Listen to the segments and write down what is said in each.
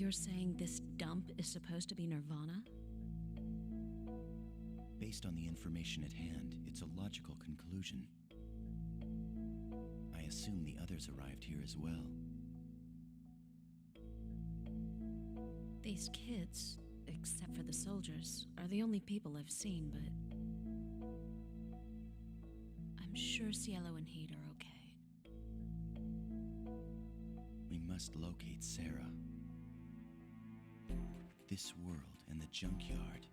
you're saying this dump is supposed to be Nirvana? Based on the information at hand, it's a logical conclusion. I assume the others arrived here as well. These kids, except for the soldiers, are the only people I've seen, but I'm sure Cielo and Heat are okay. We must locate Sarah. This world and the junkyard,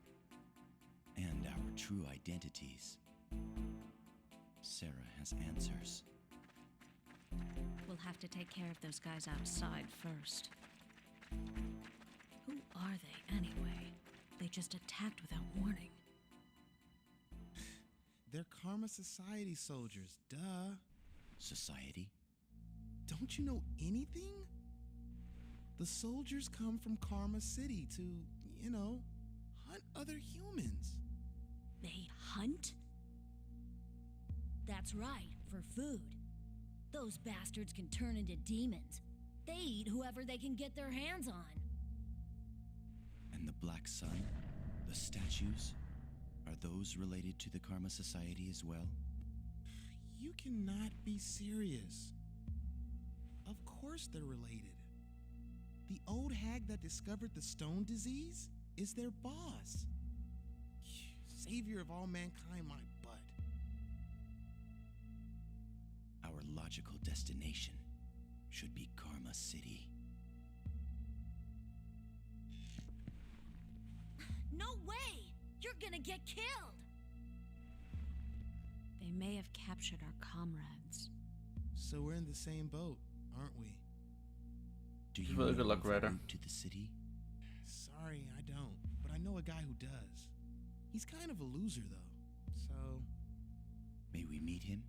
and our true identities. Sarah has answers. We'll have to take care of those guys outside first. Who are they, anyway? They just attacked without warning. They're Karma Society soldiers, duh. Society? Don't you know anything? The soldiers come from Karma City to, hunt other humans. They hunt? That's right, for food. Those bastards can turn into demons. They eat whoever they can get their hands on. And the Black Sun? The statues? Are those related to the Karma Society as well? You cannot be serious. Of course they're related. The old hag that discovered the stone disease is their boss. Savior of all mankind, my butt. Our logical destination should be Karma City. No way! You're gonna get killed! They may have captured our comrades. So we're in the same boat, aren't we? Do you Well, know good luck, of a Ryder. route to the city? Sorry, I don't. But I know a guy who does. He's kind of a loser, though. So... May we meet him?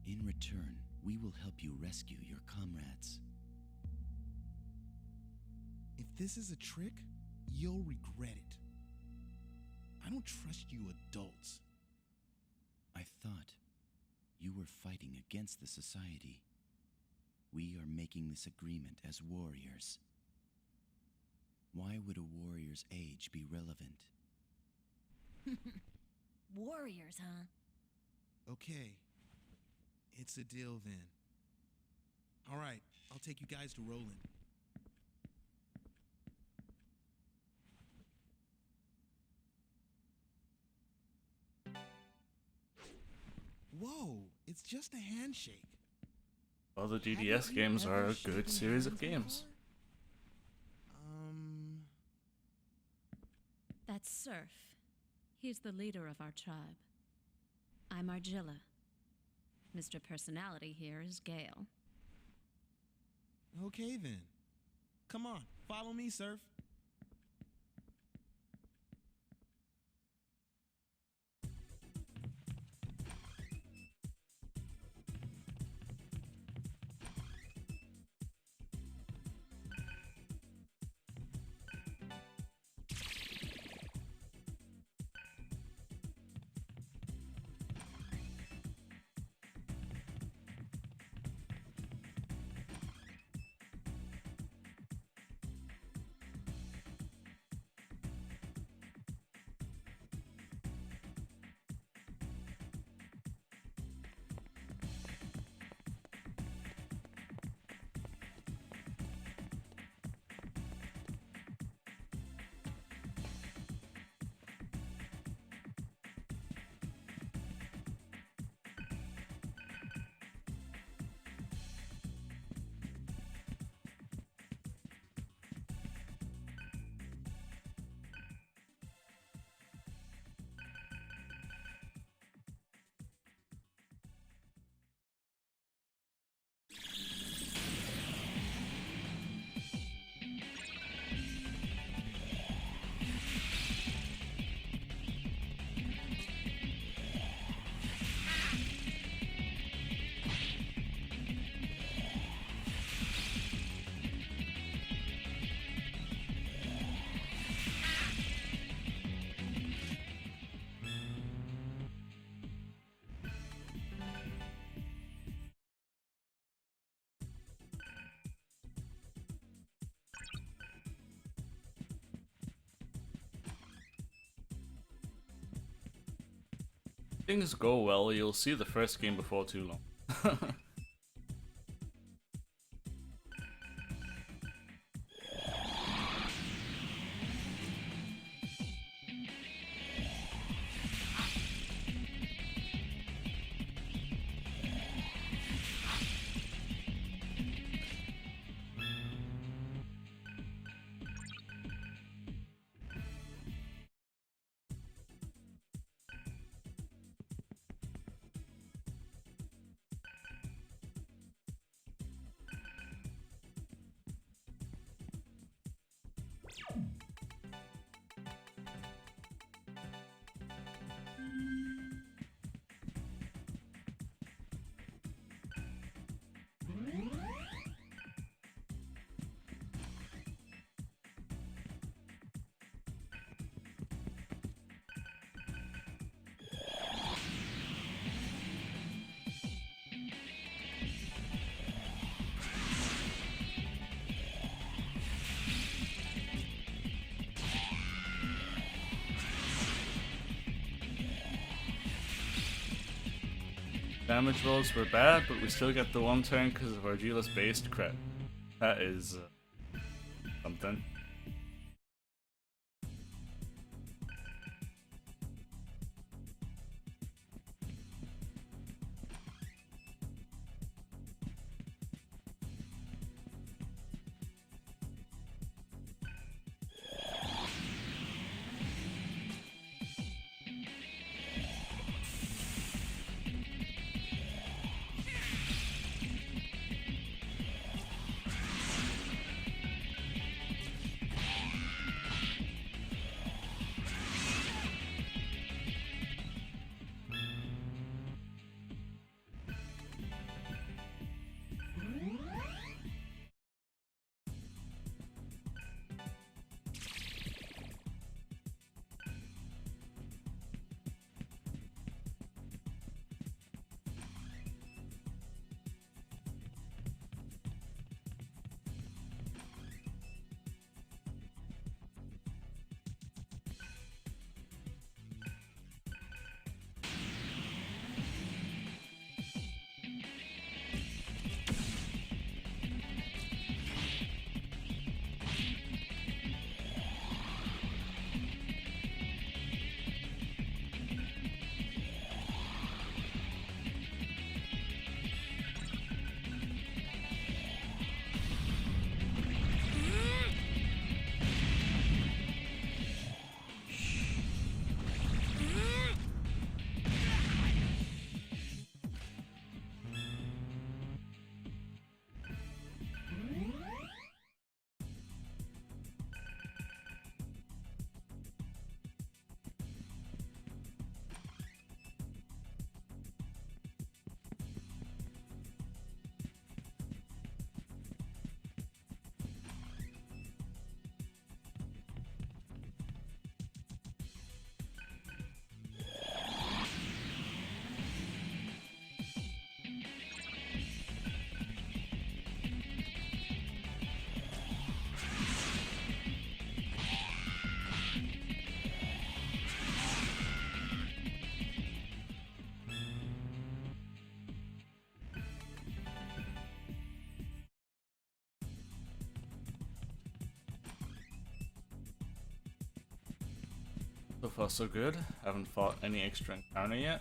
In return, we will help you rescue your comrades. if this is a trick, you'll regret it. I don't trust you adults. I thought you were fighting against the society. We are making this agreement as warriors. Why would a warrior's age be relevant? Warriors, huh? Okay. It's a deal then. All right, I'll take you guys to Roland. Whoa, it's just a handshake. All the Haven't GDS you games ever are a shaken good series of hands games. before? That's Surf. He's the leader of our tribe. I'm Argilla. Mr. Personality here is Gale. Okay then. Come on, follow me, Surf. Things go well, you'll see the first game before too long. Damage rolls were bad, but we still get the one turn because of Argila's based crit. That is something. So far so good. Haven't fought any extra encounter yet.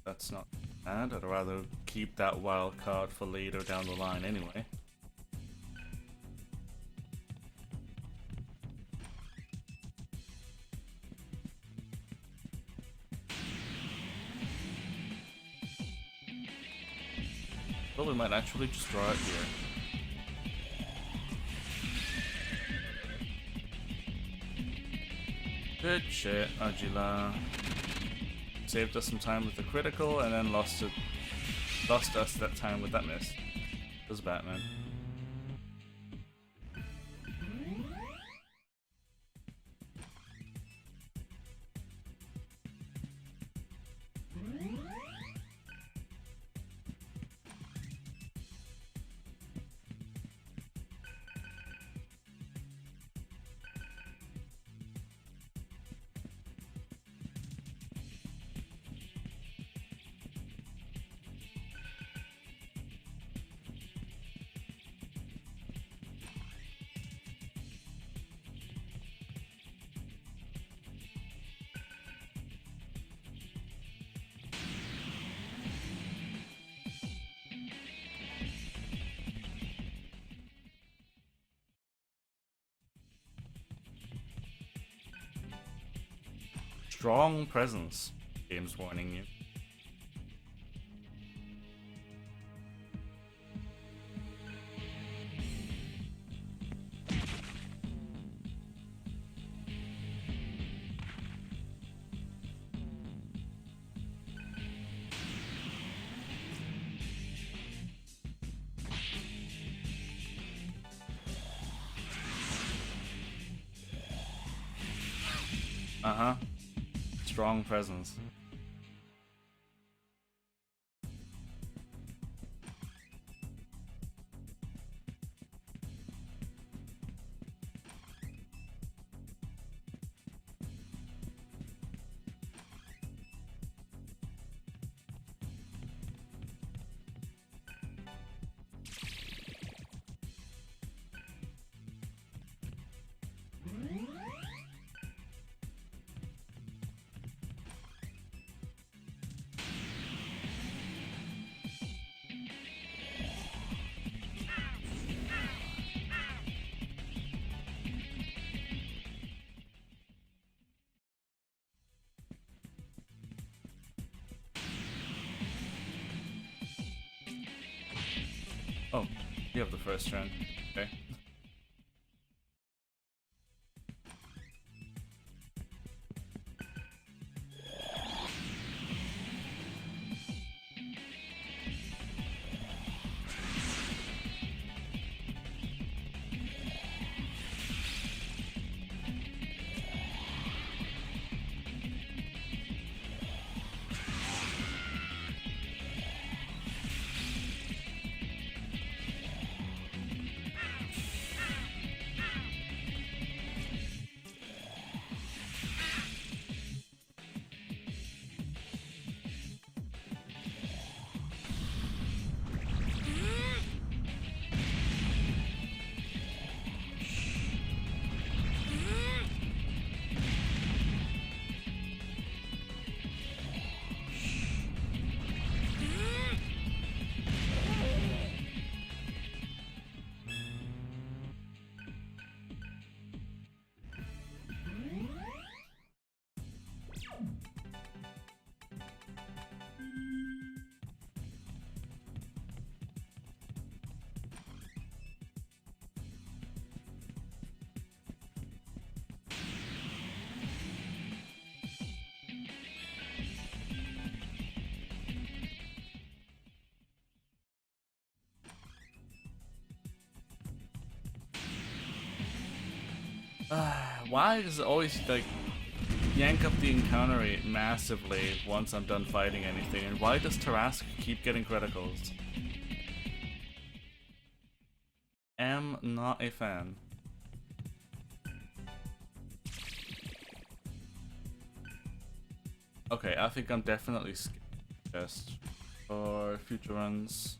That's not bad. I'd rather keep that wild card for later down the line anyway. Well, we might actually just draw it here. Good shit, Agila. Saved us some time with the critical and then lost us that time with that miss. It was Batman. strong presence. Game's warning you. Uh-huh. Strong presence. Oh, you have the first turn. Okay. Why does it always like yank up the encounter rate massively once I'm done fighting anything? And why does Tarask keep getting criticals? Am not a fan. Okay, I think I'm definitely skipping just for future runs.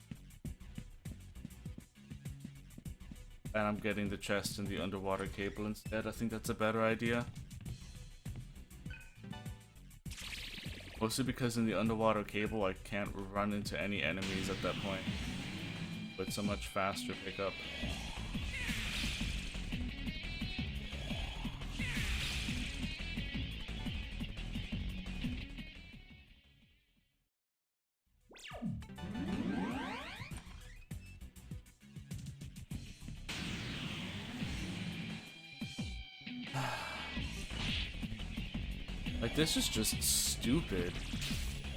And I'm getting the chest in the underwater cable instead. I think that's a better idea. Mostly because in the underwater cable I can't run into any enemies at that point. But it's a much faster pickup. Like, this is just stupid.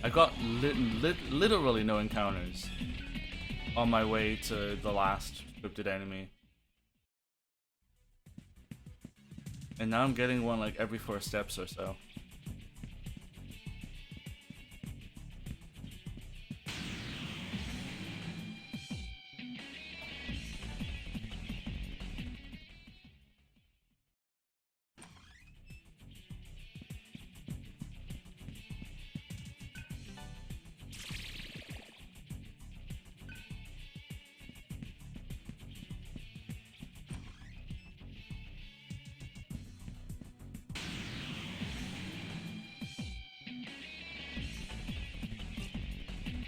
I got literally no encounters on my way to the last scripted enemy. And now I'm getting one like every 4 steps or so.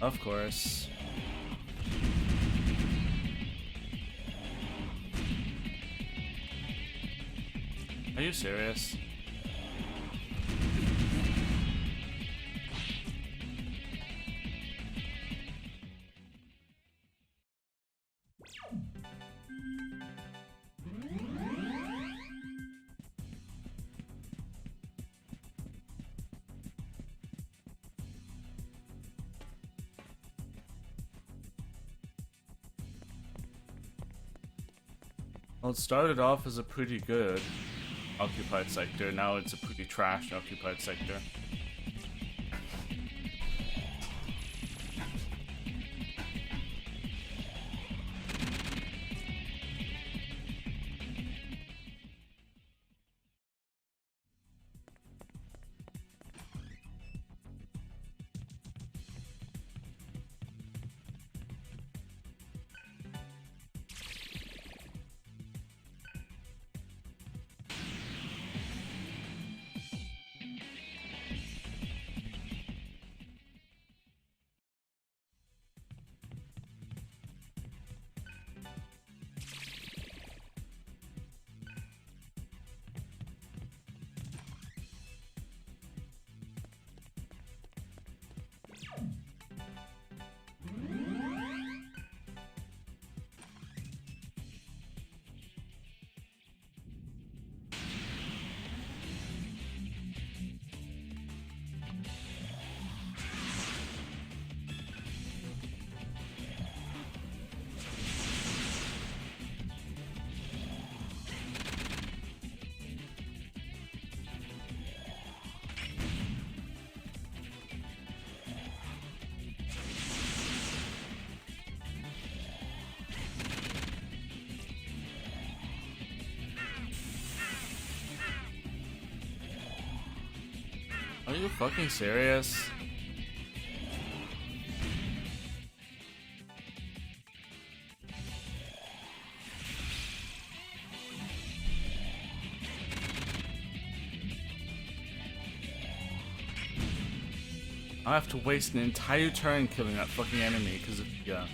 Of course. Are you serious? Well, it started off as a pretty good occupied sector, now it's a pretty trash occupied sector. Are you fucking serious? I have to waste an entire turn killing that fucking enemy because of yeah.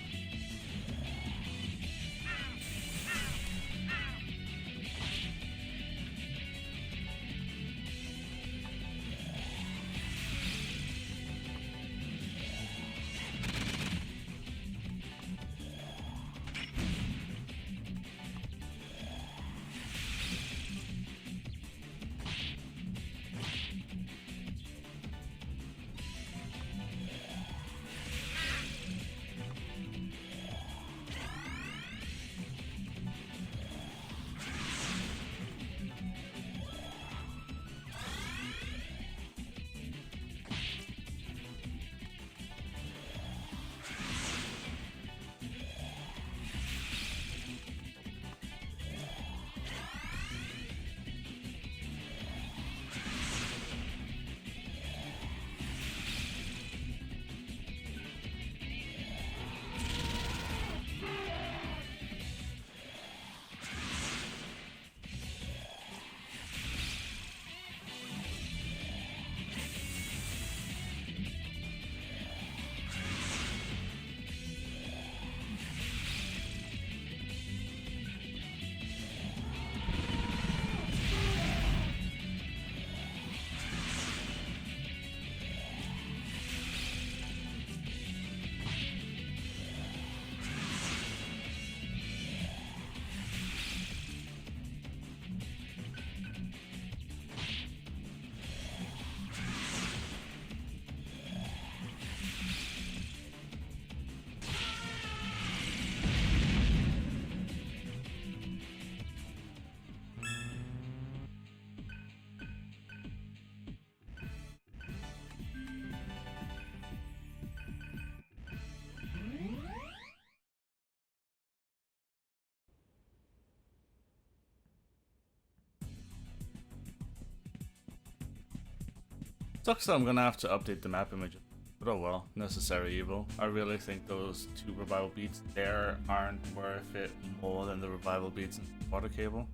Sucks that I'm gonna have to update the map image, but oh well, necessary evil. I really think those 2 revival beats there aren't worth it more than the revival beats in water cable.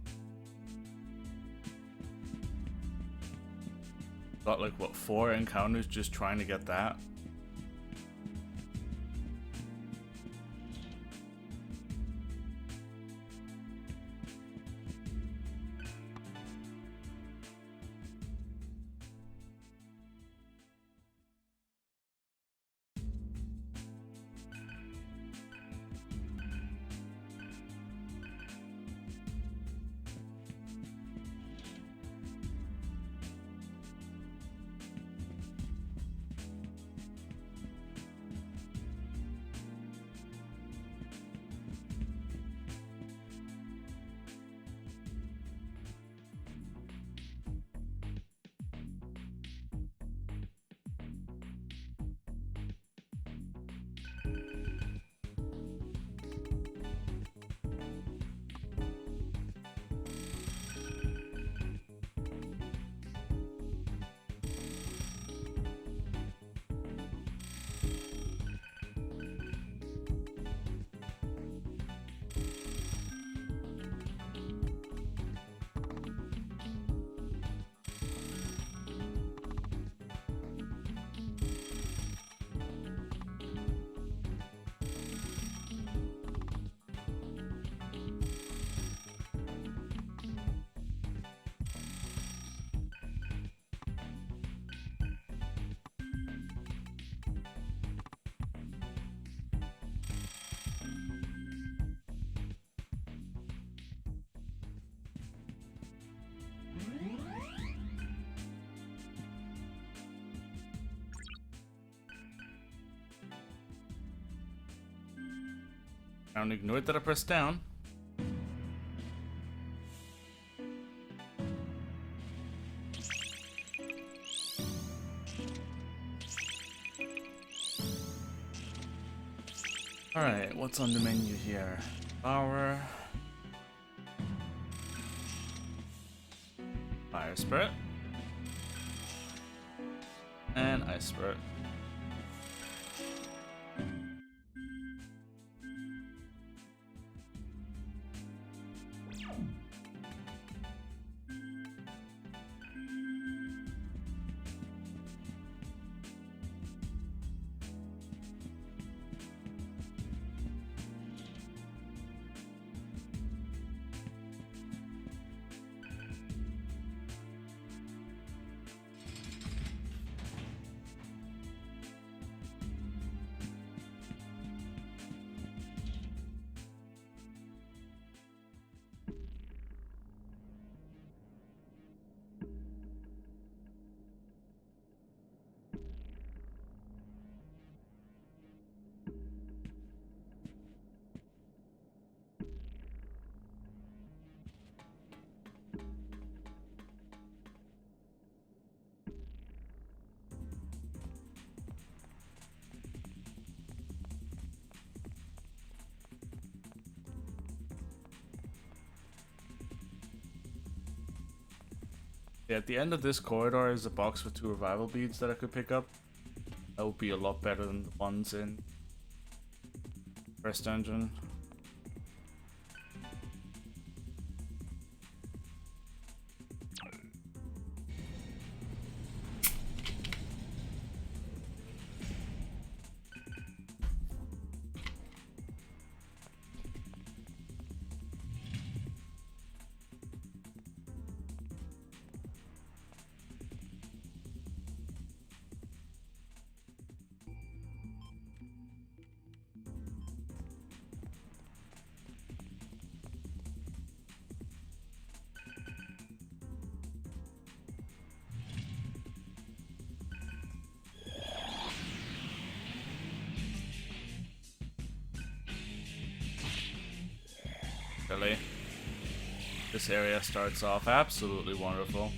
Got like what, 4 encounters just trying to get that? And ignore that I pressed down. Alright, what's on the menu here? Power. Fire Spirit. And Ice Spirit. Yeah, at the end of this corridor is a box with 2 revival beads that I could pick up. That would be a lot better than the ones in first dungeon. Really, this area starts off absolutely wonderful.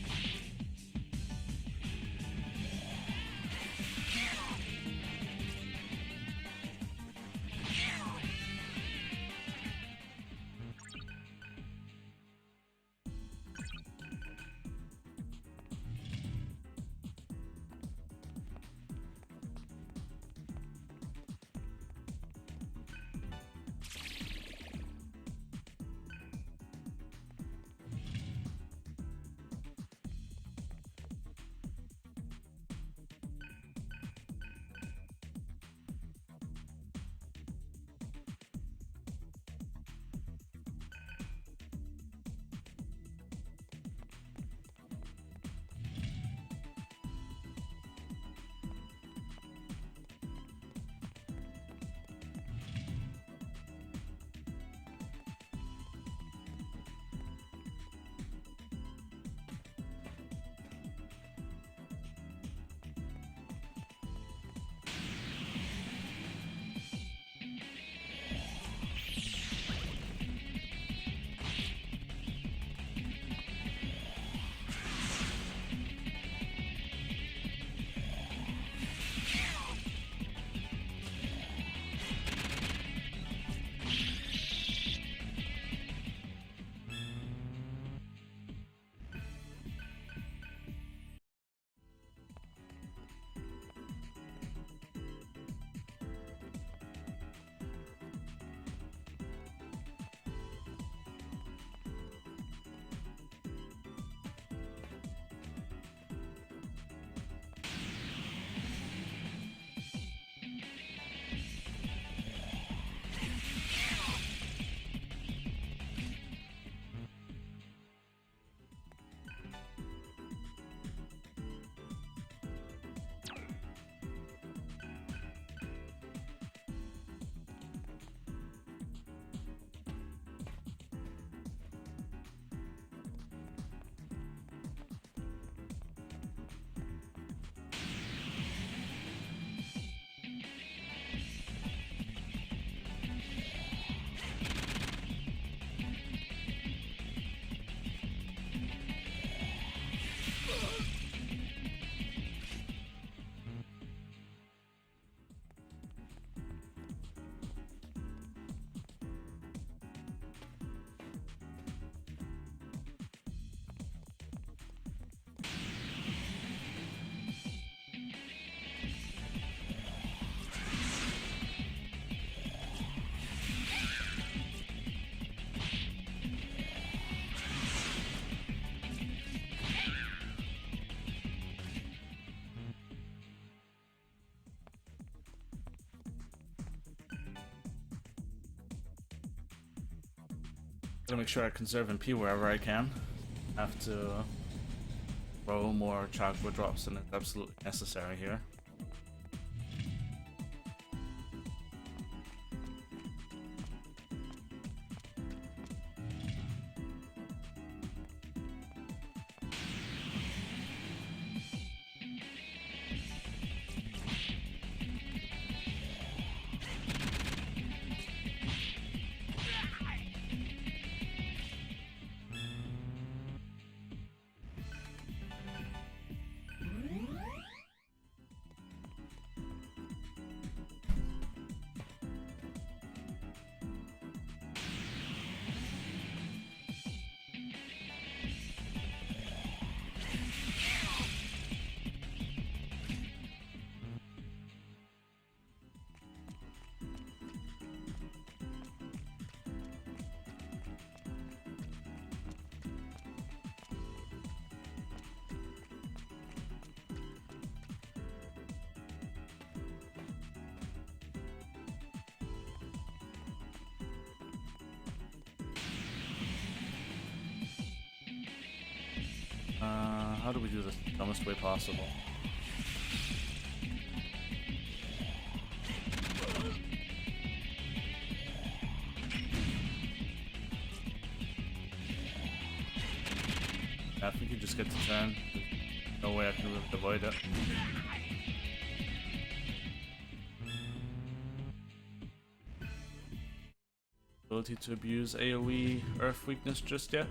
Gotta make sure I conserve MP wherever I can. Have to throw more chakra drops than is absolutely necessary here. How do we do this the dumbest way possible? I think you just get to turn. There's no way I can really avoid it. Ability to abuse AoE Earth weakness just yet?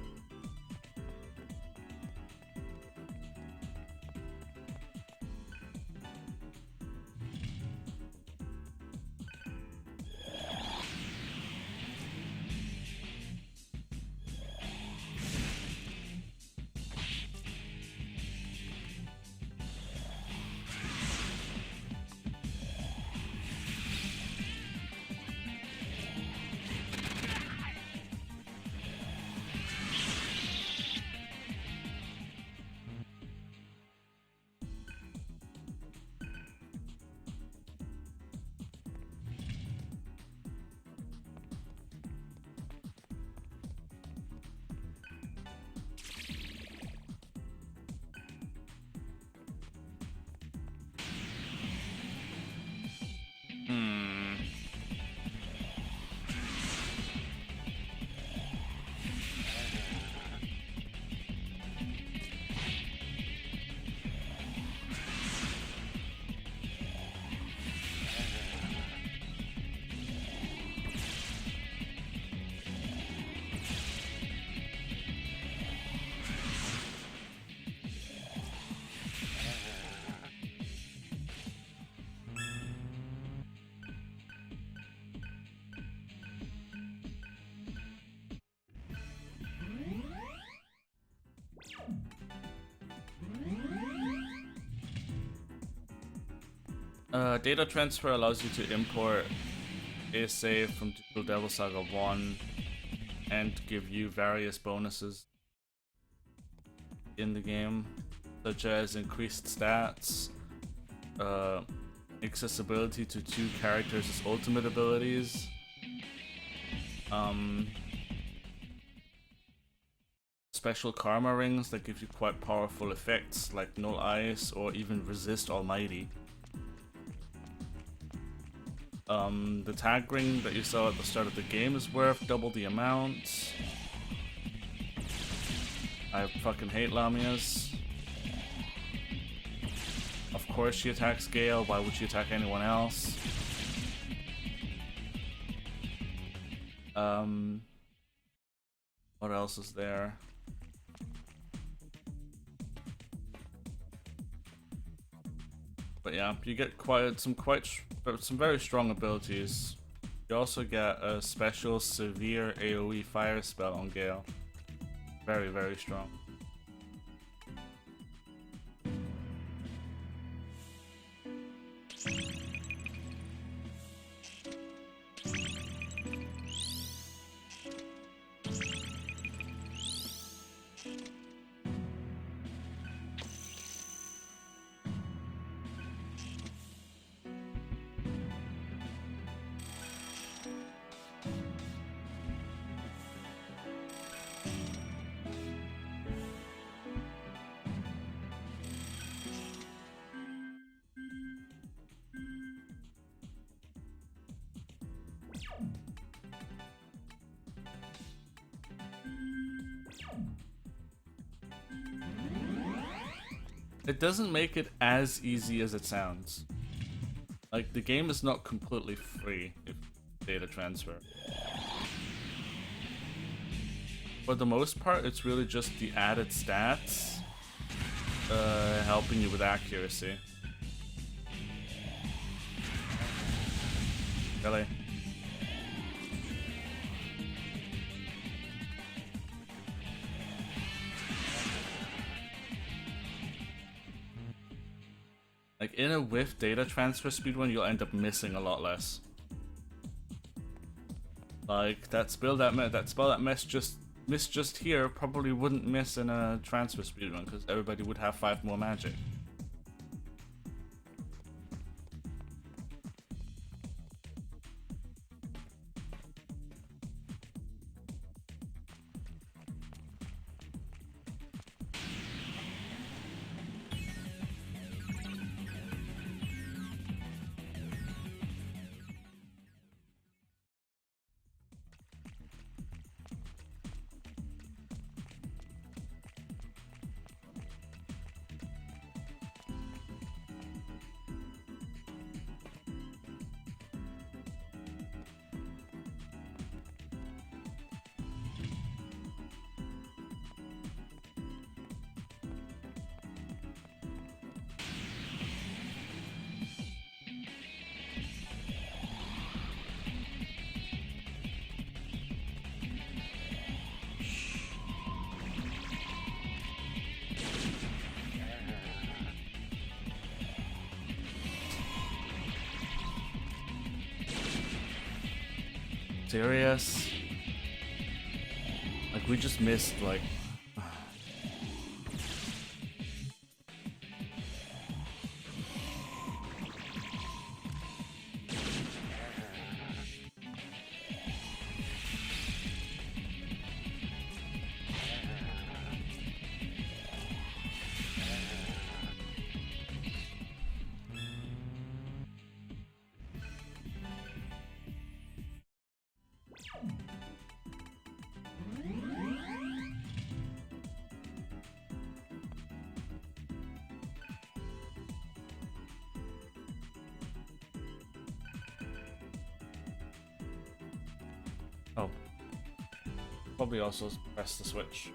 Data transfer allows you to import a save from Digital Devil Saga 1 and give you various bonuses in the game, such as increased stats, accessibility to 2 characters' ultimate abilities, special karma rings that give you quite powerful effects like Null Ice or even Resist Almighty. The tag ring that you saw at the start of the game is worth double the amount. I fucking hate Lamias. Of course she attacks Gale, why would she attack anyone else? What else is there? But yeah, you get some very strong abilities. You also get a special severe AoE fire spell on Gale. Very, very strong. it doesn't make it as easy as it sounds. Like, the game is not completely free if data transfer. For the most part, it's really just the added stats helping you with accuracy. Really? Like, in a with data transfer speedrun, you'll end up missing a lot less. Like, that spell that missed just here probably wouldn't miss in a transfer speedrun because everybody would have 5 more magic. Serious? Like, we just missed, like... Oh. Probably also press the switch.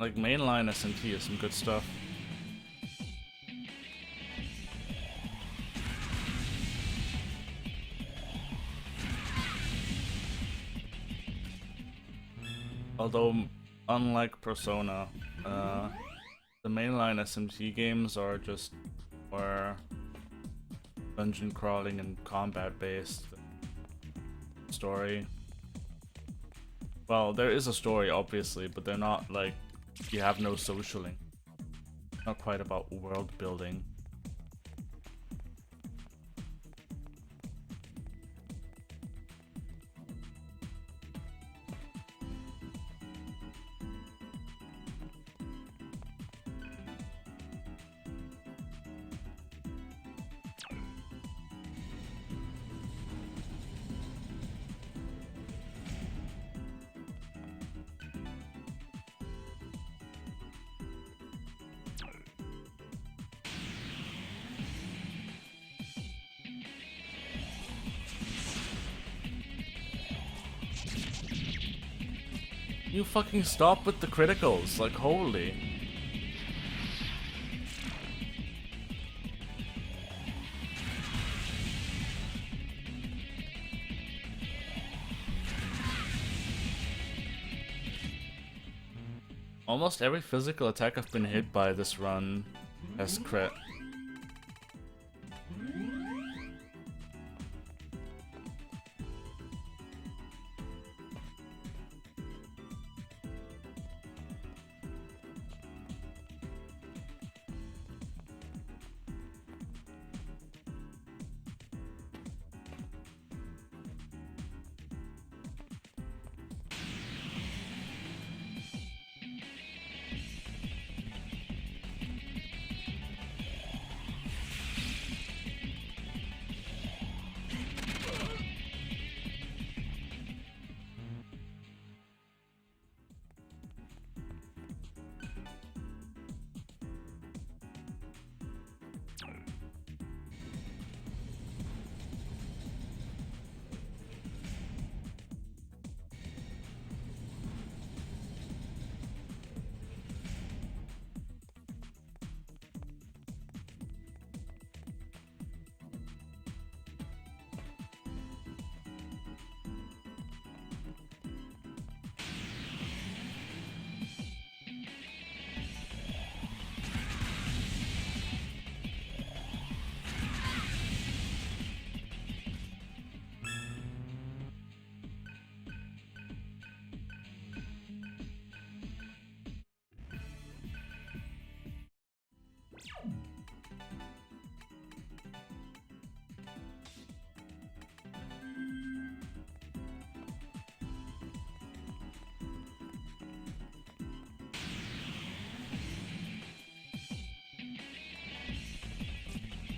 Like, mainline SMT is some good stuff. Although, unlike Persona, the mainline SMT games are just more dungeon crawling and combat based story. Well, there is a story obviously, but they're not like, you have no socialing. Not quite about world building. You fucking stop with the criticals, like, holy. Almost every physical attack I've been hit by this run has crit.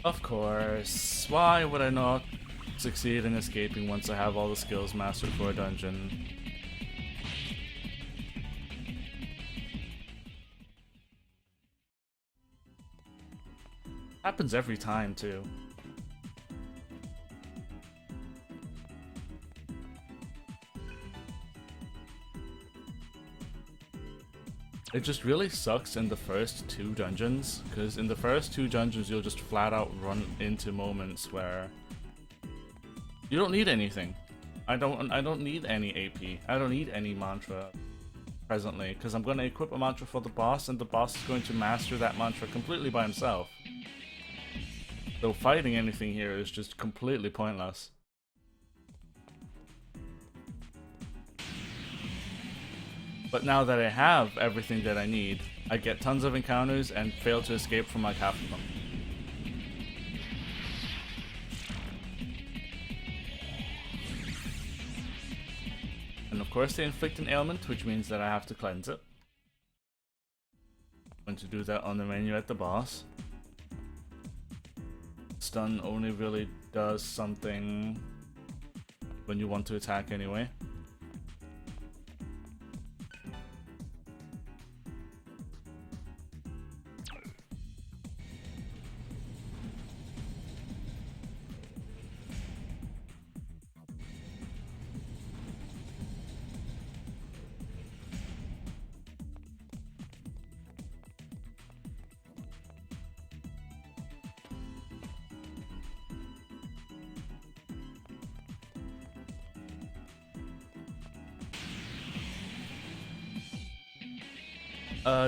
Of course. Why would I not succeed in escaping once I have all the skills mastered for a dungeon? Happens every time, too. It just really sucks in the first 2 dungeons, because in the first 2 dungeons you'll just flat out run into moments where you don't need anything. I don't need any AP. I don't need any mantra presently, because I'm going to equip a mantra for the boss, and the boss is going to master that mantra completely by himself. So fighting anything here is just completely pointless. But now that I have everything that I need, I get tons of encounters and fail to escape from like half of them. And of course they inflict an ailment, which means that I have to cleanse it. I'm going to do that on the menu at the boss. Stun only really does something when you want to attack anyway.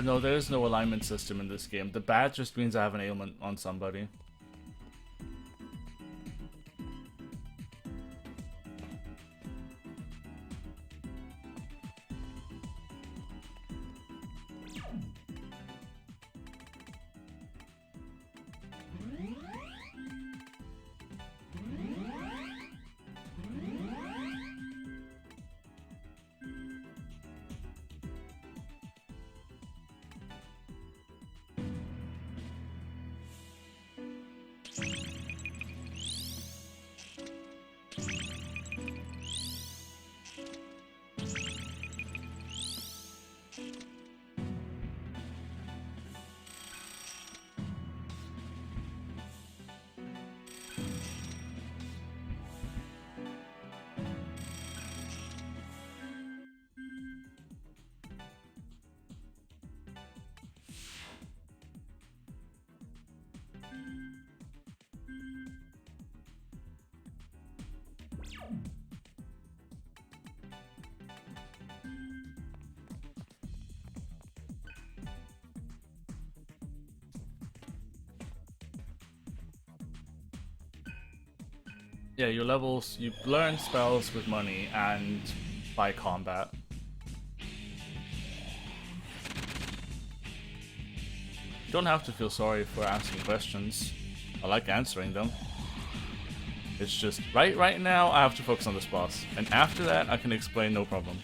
No, there is no alignment system in this game. The badge just means I have an ailment on somebody. Yeah, your levels, you learn spells with money and by combat. You don't have to feel sorry for asking questions. I like answering them. It's just, right now, I have to focus on this boss. And after that, I can explain no problem.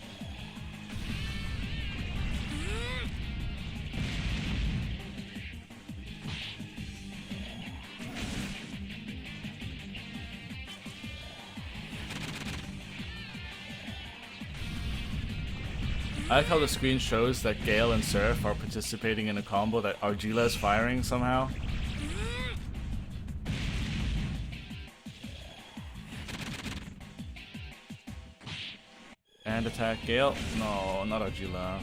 I like how the screen shows that Gale and Surf are participating in a combo that Argila is firing somehow. And attack Gale. No, not Argila.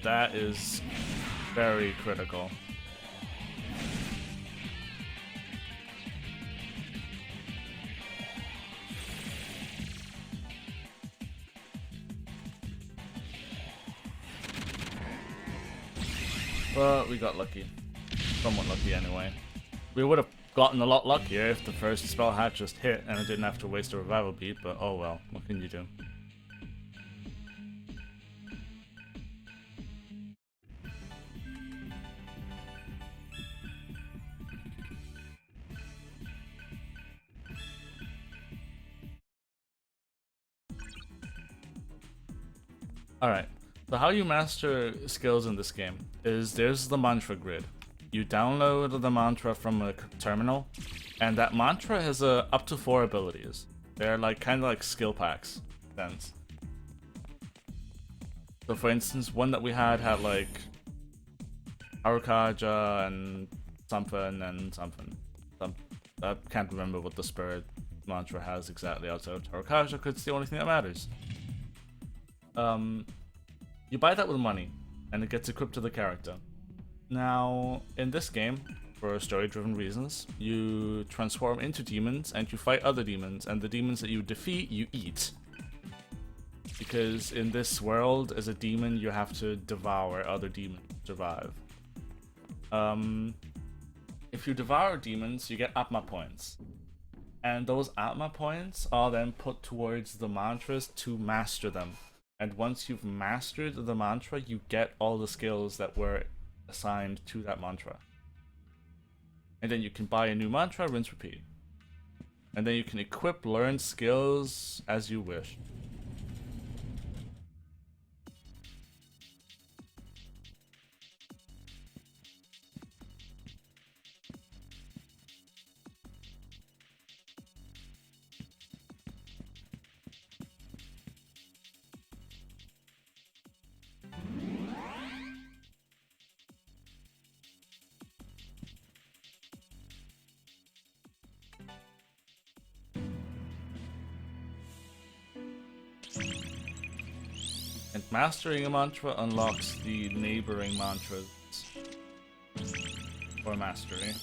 That is very critical. But we got lucky. Somewhat lucky anyway. We would have gotten a lot luckier if the first spell had just hit and I didn't have to waste a revival beat, but oh well, what can you do? Alright, so how you master skills in this game is there's the mantra grid. You download the mantra from a terminal, and that mantra has up to 4 abilities. They're like kind of like skill packs. Sense. So for instance, one that we had like Harukaja and something and something. I can't remember what the spirit mantra has exactly outside of Harukaja because it's the only thing that matters. You buy that with money, and it gets equipped to the character. Now, in this game, for story-driven reasons, you transform into demons, and you fight other demons, and the demons that you defeat, you eat. Because in this world, as a demon, you have to devour other demons to survive. If you devour demons, you get Atma points. And those Atma points are then put towards the mantras to master them. And once you've mastered the mantra, you get all the skills that were assigned to that mantra. And then you can buy a new mantra, rinse, repeat. And then you can equip learned skills as you wish. And mastering a mantra unlocks the neighboring mantras for mastery.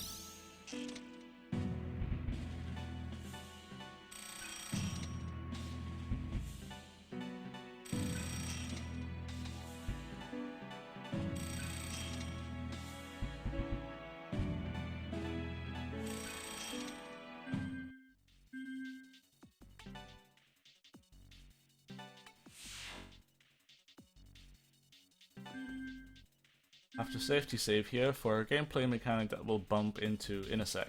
After safety save here for a gameplay mechanic that will bump into in a sec.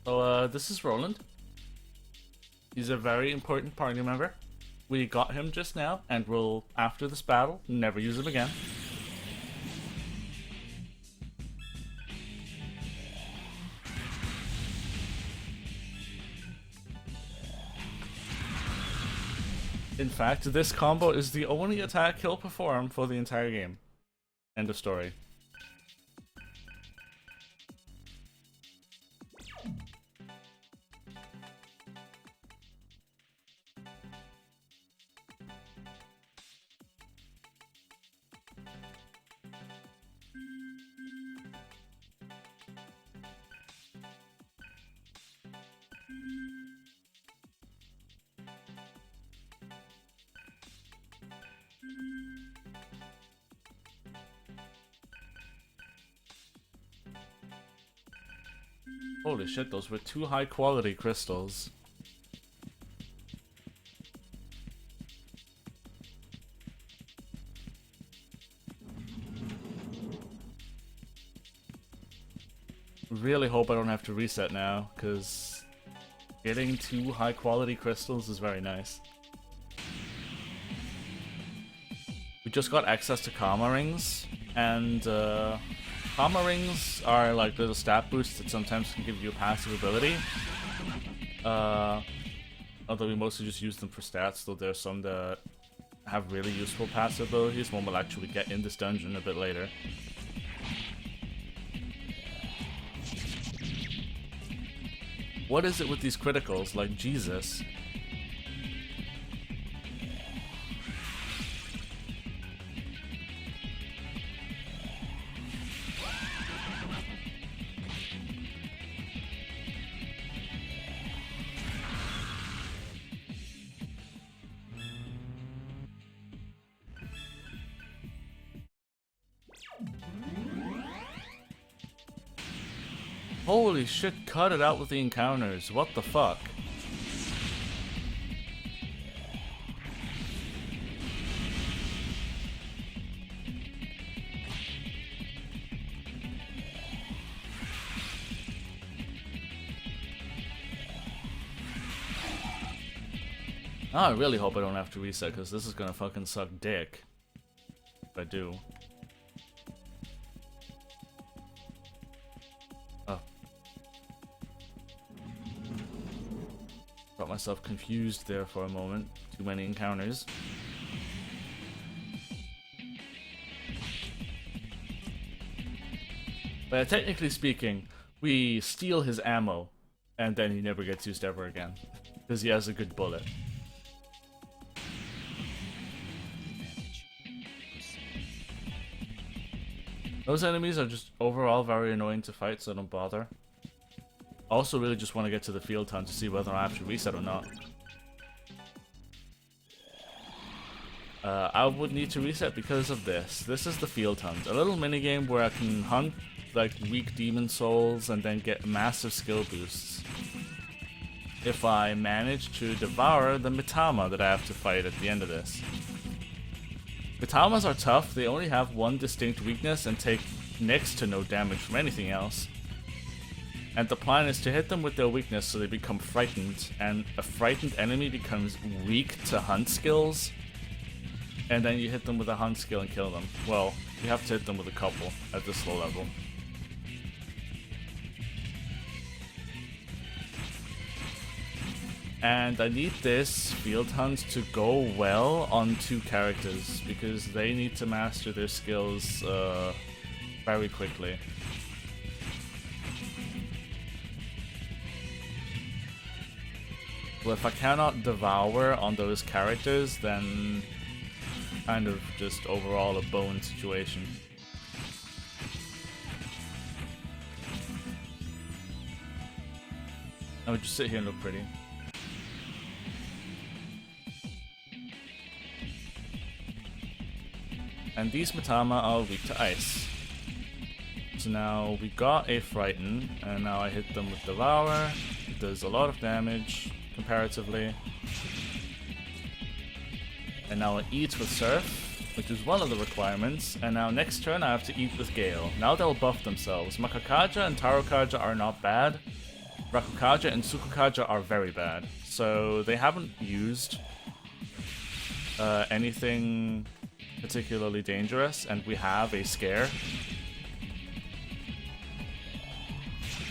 So this is Roland. He's a very important party member. We got him just now, and we'll, after this battle, never use him again. In fact, this combo is the only attack he'll perform for the entire game. End of story. Holy shit, those were 2 high quality crystals. really hope I don't have to reset now, because getting 2 high quality crystals is very nice. We just got access to Karma Rings, and Karma Rings are like little stat boosts that sometimes can give you a passive ability. Although we mostly just use them for stats, though there's some that have really useful passive abilities. One will actually get in this dungeon a bit later. What is it with these criticals? Like, Jesus. Holy shit, cut it out with the encounters. What the fuck? I really hope I don't have to reset, because this is gonna fucking suck dick. If I do. Oh. Got myself confused there for a moment. Too many encounters. But technically speaking, we steal his ammo, and then he never gets used ever again. Because he has a good bullet. Those enemies are just overall very annoying to fight, so don't bother. I also really just want to get to the field hunt to see whether I have to reset or not. I would need to reset because of this. This is the field hunt. A little minigame where I can hunt like weak demon souls and then get massive skill boosts. If I manage to devour the Mitama that I have to fight at the end of this. Mitamas are tough, they only have one distinct weakness and take next to no damage from anything else. And the plan is to hit them with their weakness so they become frightened, and a frightened enemy becomes weak to hunt skills, and then you hit them with a hunt skill and kill them. Well, you have to hit them with a couple at this low level. And I need this field hunt to go well on 2 characters, because they need to master their skills very quickly. Well, if I cannot devour on those characters, then kind of just overall a bone situation. I would just sit here and look pretty. And these Mitama are weak to ice. So now we got a Frighten, and now I hit them with Devour. It does a lot of damage, comparatively. And now I eat with Surf, which is one of the requirements. And now next turn I have to eat with Gale. Now they'll buff themselves. Makakaja and Tarokaja are not bad. Rakukaja and Tsukukaja are very bad. So they haven't used anything particularly dangerous, and we have a scare.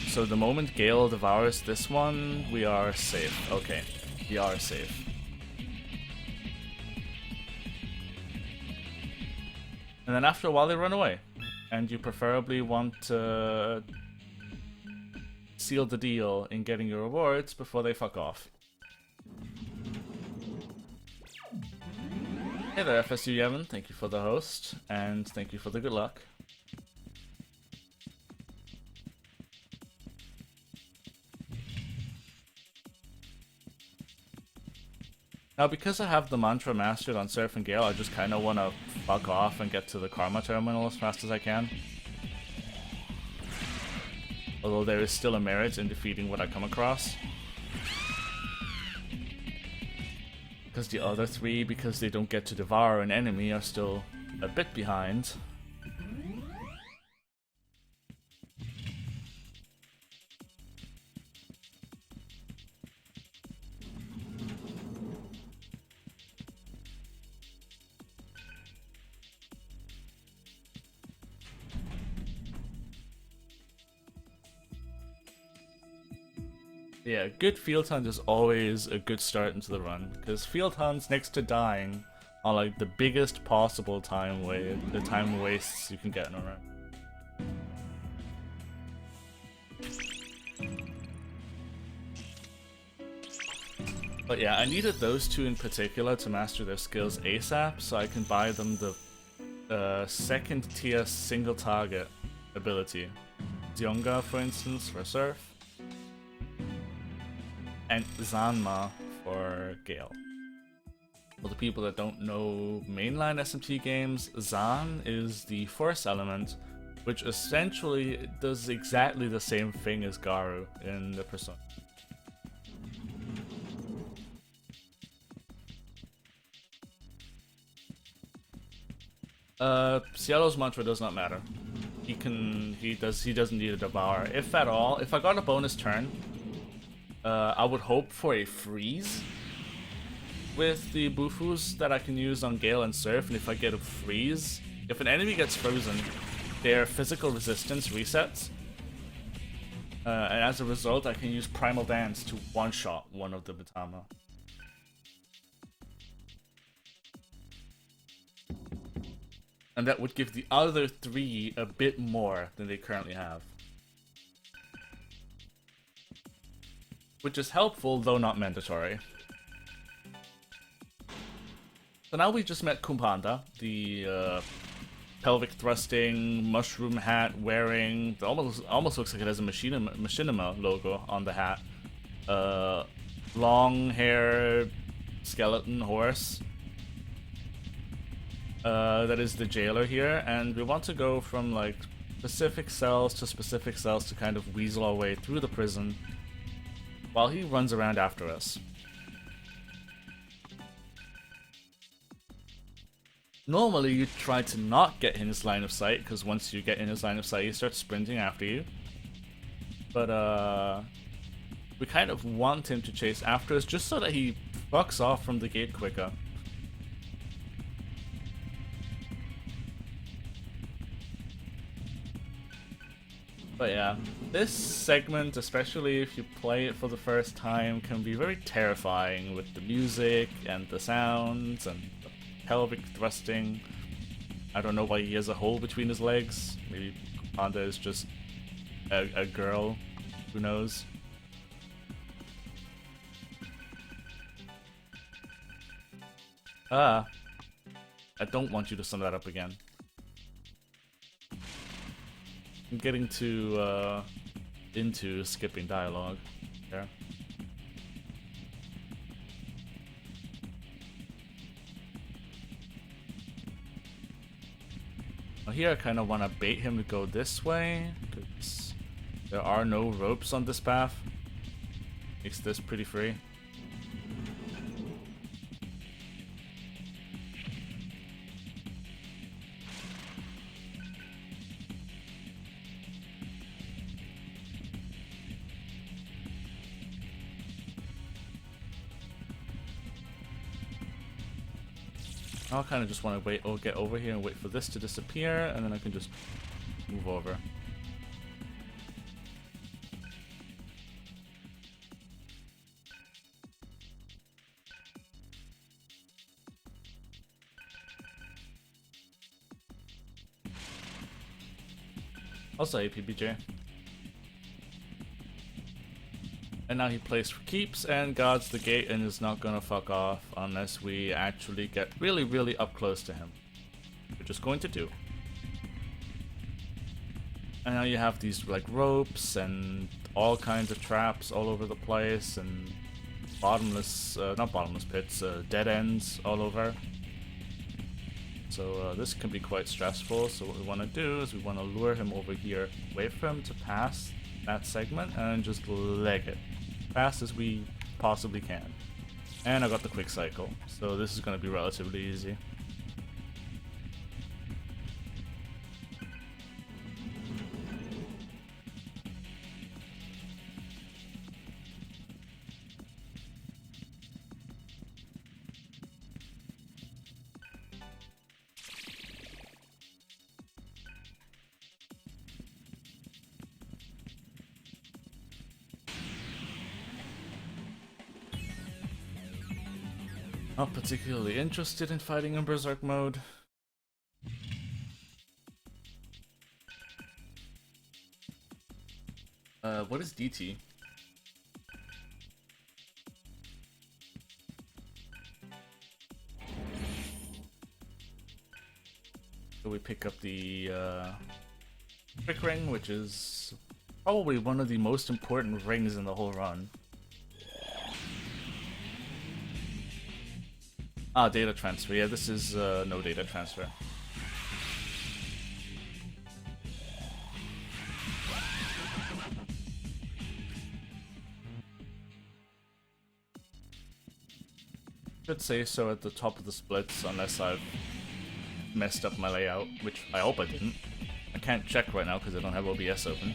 So the moment Gale devours this one, we are safe. Okay, we are safe. And then after a while they run away. And you preferably want to seal the deal in getting your rewards before they fuck off. Hey there, FSU Yevon, thank you for the host, and thank you for the good luck. Now, because I have the mantra mastered on Surf and Gale, I just kind of want to fuck off and get to the Karma Terminal as fast as I can. Although there is still a merit in defeating what I come across. Because the other 3, because they don't get to devour an enemy, are still a bit behind. Yeah, good field hunt is always a good start into the run, because field hunts next to dying are like the biggest possible time wastes you can get in a run. But yeah, I needed those two in particular to master their skills ASAP, so I can buy them the second tier single target ability. Zionga, for instance, for Surf, and Zanma for Gale. For the people that don't know mainline SMT games, Zan is the force element, which essentially does exactly the same thing as Garu in the Persona. Cielo's mantra does not matter. He doesn't need a devour. If at all, if I got a bonus turn, I would hope for a freeze with the Bufus that I can use on Gale and Surf, and if I get a freeze, if an enemy gets frozen, their physical resistance resets. And as a result, I can use Primal Dance to one-shot one of the Batama. And that would give the other three a bit more than they currently have. Which is helpful, though not mandatory. So now we just met Kumpanda, the pelvic thrusting, mushroom hat wearing, almost looks like it has a machinima logo on the hat. Long hair skeleton horse. That is the jailer here, and we want to go from like specific cells to kind of weasel our way through the prison while he runs around after us. Normally you try to not get in his line of sight, because once you get in his line of sight he starts sprinting after you. But we kind of want him to chase after us just so that he fucks off from the gate quicker. But yeah, this segment, especially if you play it for the first time, can be very terrifying with the music and the sounds and the pelvic thrusting. I don't know why he has a hole between his legs. Maybe Panda is just a girl. Who knows? I don't want you to sum that up again. I'm getting too into skipping dialogue there. Well, here I kind of want to bait him to go this way, because there are no ropes on this path. Makes this pretty free. I'll kind of just want to wait or get over here and wait for this to disappear, and then I can just move over. Also APBJ. And now he plays for keeps and guards the gate and is not gonna fuck off unless we actually get really, really up close to him. We're just going to do. And now you have these like ropes and all kinds of traps all over the place and bottomless, not bottomless pits, dead ends all over. So this can be quite stressful. So what we want to do is we want to lure him over here, wait for him to pass that segment and just leg it fast as we possibly can. And I got the quick cycle, so this is going to be relatively easy. Not particularly interested in fighting in Berserk mode. What is DT? So we pick up the Quick Ring, which is probably one of the most important rings in the whole run. Ah, data transfer. Yeah, this is no data transfer. Should say so at the top of the splits, unless I've messed up my layout, which I hope I didn't. I can't check right now because I don't have OBS open.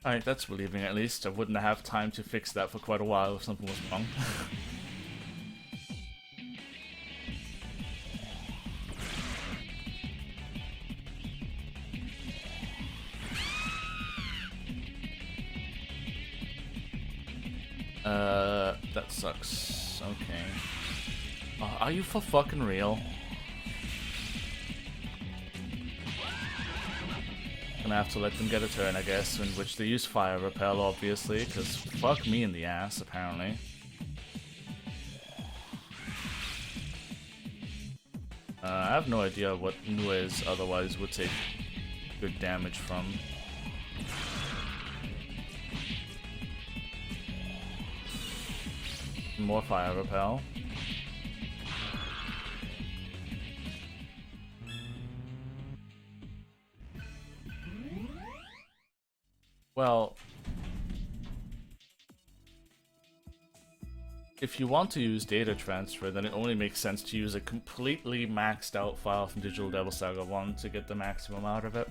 Alright, that's relieving at least. I wouldn't have time to fix that for quite a while if something was wrong. That sucks. Okay. Are you for fucking real? Gonna have to let them get a turn, I guess, in which they use fire repel, obviously, because fuck me in the ass, apparently. I have no idea what Nuez otherwise would take good damage from. More fire repel. Well, if you want to use data transfer, then it only makes sense to use a completely maxed out file from Digital Devil Saga 1 to get the maximum out of it.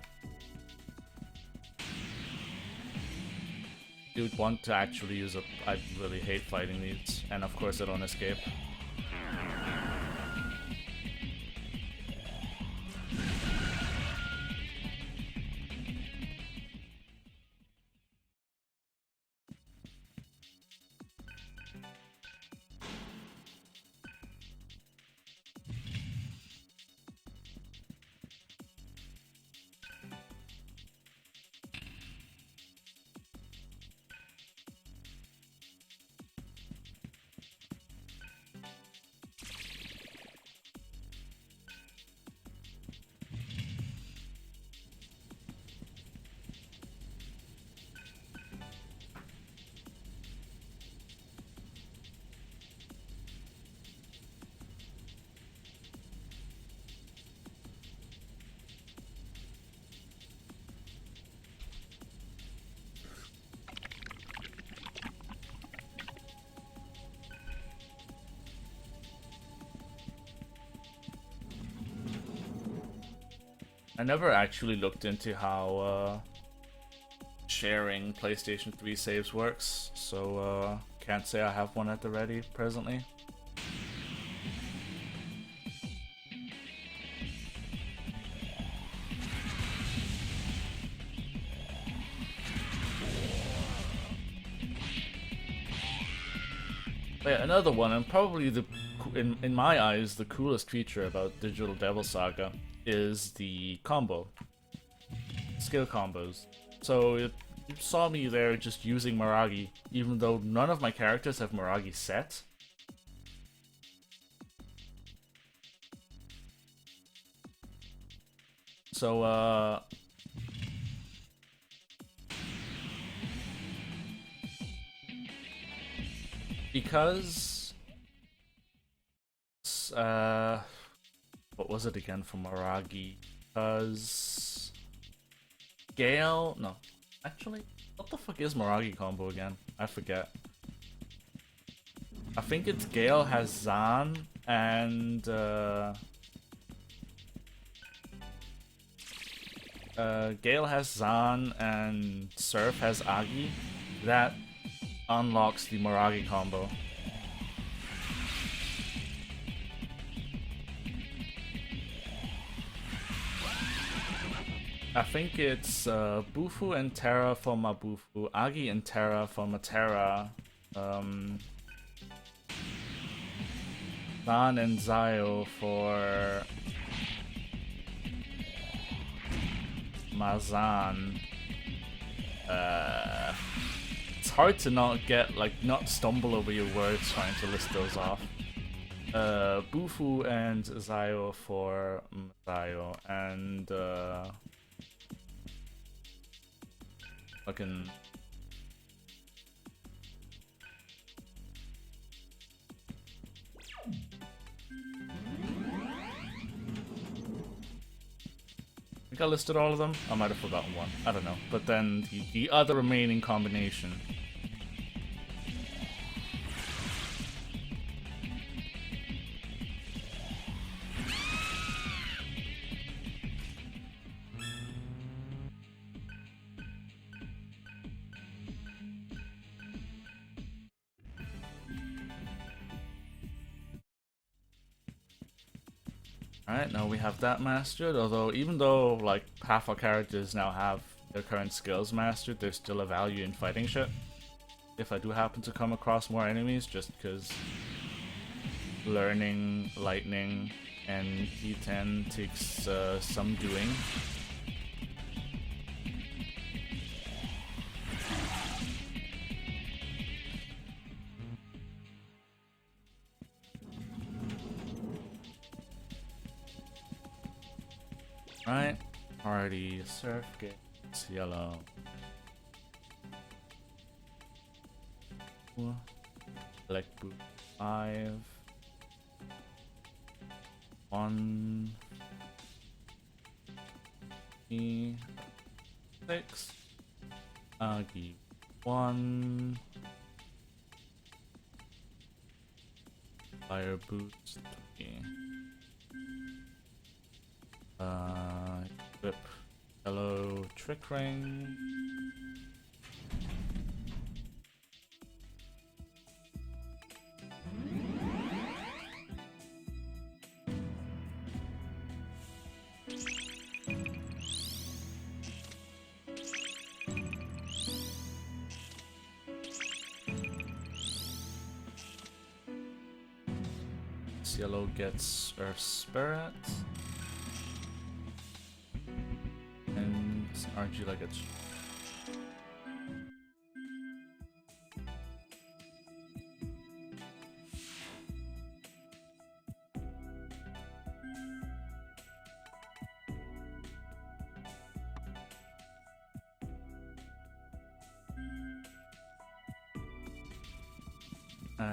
You would want to actually use a... I really hate fighting these, and of course I don't escape. I never actually looked into how sharing PlayStation 3 saves works, so can't say I have one at the ready presently. But yeah, another one, and probably the in my eyes the coolest feature about Digital Devil Saga is the combo. Skill combos. So you saw me there just using Miragi, even though none of my characters have Miragi set. So, because what was it again for Miragi? Because Gale, no, actually, what the fuck is Miragi combo again? I forget. I think it's Gale has Zan and Gale has Zan and Surf has Agi. That unlocks the Moragi combo. I think it's Bufu and Terra for Mabufu, Agi and Terra for Matera, Ban and Zayo for Mazan. It's hard to not stumble over your words trying to list those off. Bufu and Zayo for Zayo, and fucking I think I listed all of them. I might have forgotten one. I don't know. But then the other remaining combination. Alright, now we have that mastered, although even though like half our characters now have their current skills mastered, there's still a value in fighting shit. If I do happen to come across more enemies, just because learning lightning and E10 takes some doing. Right, already Surf gets yellow. Black boot 5. 1 6. Agi 1. Fire boots 3. Whip yellow trick ring. This yellow gets Earth Spirit. And RG like it's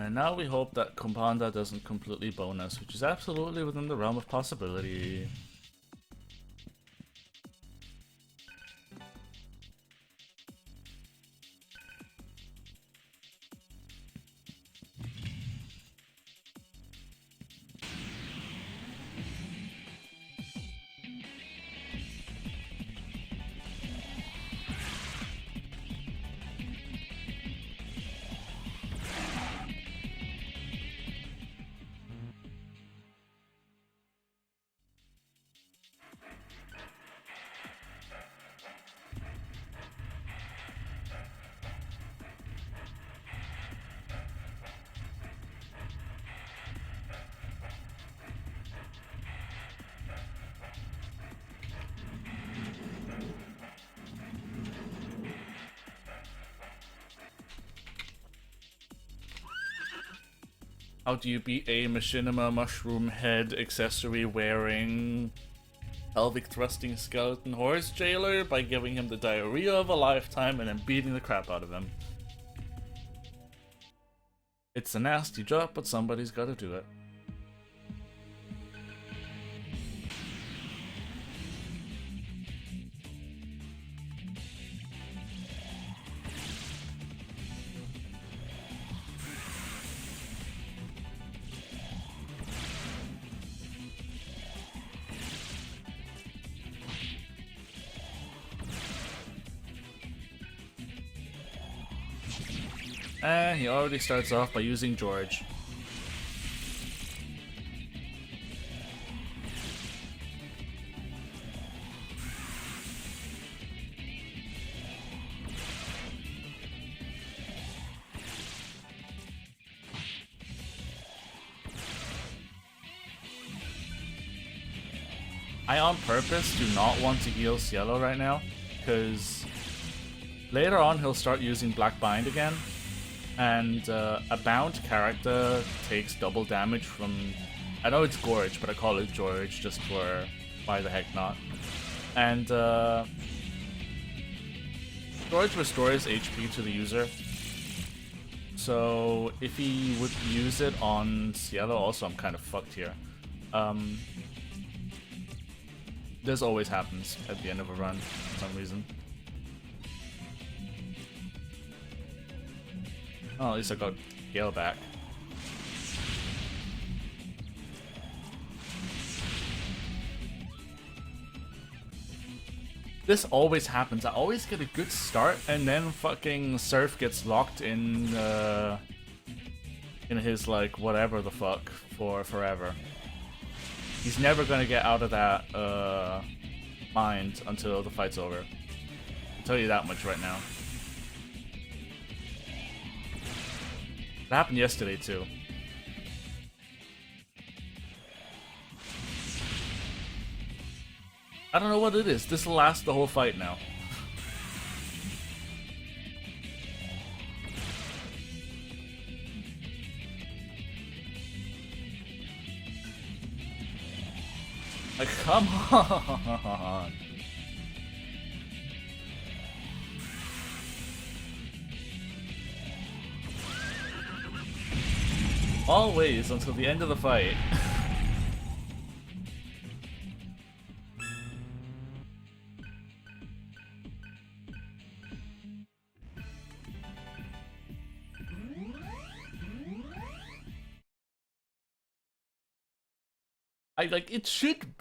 now we hope that Kumbanda doesn't completely bone us, which is absolutely within the realm of possibility. How do you beat a Machinima mushroom head accessory wearing pelvic thrusting skeleton horse jailer? By giving him the diarrhea of a lifetime and then beating the crap out of him. It's a nasty job, but somebody's gotta do it. And he already starts off by using George. I on purpose do not want to heal Cielo right now, because later on he'll start using Black Bind again, and a bound character takes double damage from... I know it's Gorge, but I call it George just for why the heck not. And George restores HP to the user, so if he would use it on Cielo, also I'm kind of fucked here. This always happens at the end of a run for some reason. Oh, at least I got Gale back. This always happens. I always get a good start, and then fucking Surf gets locked in his, like, whatever the fuck for forever. He's never gonna get out of that mind until the fight's over. I'll tell you that much right now. It happened yesterday too. I don't know what it is. This will last the whole fight now. Like, come on. Always until the end of the fight.